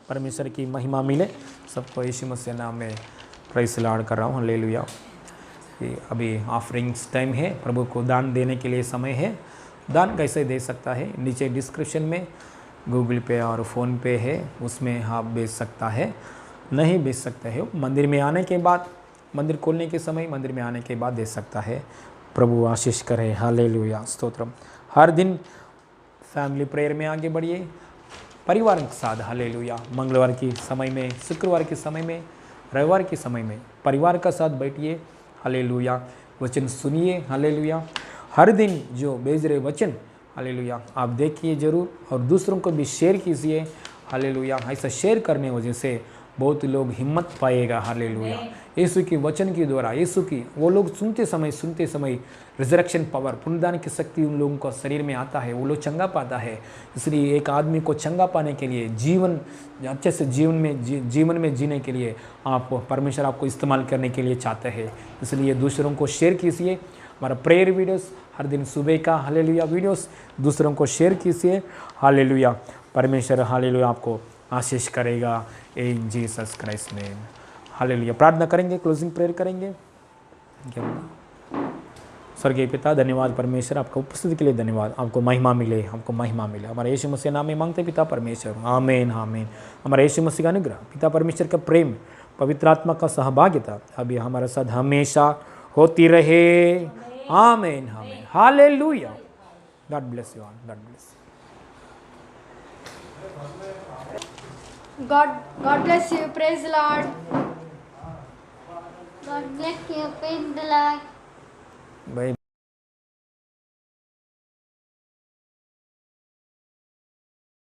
परमेश्वर की महिमा मिले सबको, यीशु मसीह नाम में प्रेज़ लॉर्ड कर रहा हूँ। हालेलुया। अभी ऑफरिंग्स टाइम है, प्रभु को दान देने के लिए समय है। दान कैसे दे सकता है? नीचे डिस्क्रिप्शन में गूगल पे और फ़ोन पे है, उसमें आप भेज सकता है। नहीं भेज सकते है, मंदिर में आने के बाद, मंदिर खोलने के समय, मंदिर में आने के बाद दे सकता है। प्रभु आशीष करे। हालेलुया, स्तोत्रम। हर दिन फैमिली प्रेयर में आगे बढ़िए परिवार के साथ। हालेलुया। मंगलवार की समय में, शुक्रवार के समय में, रविवार के समय में परिवार का साथ बैठिए। हालेलुया। वचन सुनिए। हालेलुया। हर दिन जो भेज रहे वचन, हालेलुया, आप देखिए ज़रूर और दूसरों को भी शेयर कीजिए। हालेलुया। ऐसा शेयर करने वजह से बहुत लोग हिम्मत पाएगा। हालेलुया। यीशु की वचन के द्वारा, यीशु की वो लोग सुनते समय रिजरेक्शन पावर, पुनरुद्धान की शक्ति उन लोगों को शरीर में आता है, वो लोग चंगा पाता है। इसलिए एक आदमी को चंगा पाने के लिए, जीवन अच्छे से जीवन में जीने के लिए आप, परमेश्वर आपको इस्तेमाल करने के लिए चाहते हैं। इसलिए दूसरों को शेयर कीजिए। हमारा प्रेयर वीडियोस हर दिन सुबह का, हालेलुया, वीडियोस दूसरों को शेयर कीजिए। हालेलुया। परमेश्वर, हालेलुया, आपको आशीष करेगा इन जीसस क्राइस्ट नेम। हालेलुया। प्रार्थना करेंगे, क्लोजिंग प्रेयर करेंगे। स्वर्गीय पिता, धन्यवाद परमेश्वर, आपका उपस्थिति के लिए धन्यवाद। आपको महिमा मिले, हमको महिमा मिले। हमारे यीशु मसीह नाम में मांगते पिता परमेश्वर, आमीन, आमीन। हमारे यीशु मसीह का अनुग्रह, पिता परमेश्वर का प्रेम, पवित्र आत्मा का सहभागिता अभी हमारे साथ हमेशा होती रहे। आमीन, आमीन। Hallelujah. God bless you all. God bless. God bless you. Praise the Lord. God bless you. Praise the Lord. भाई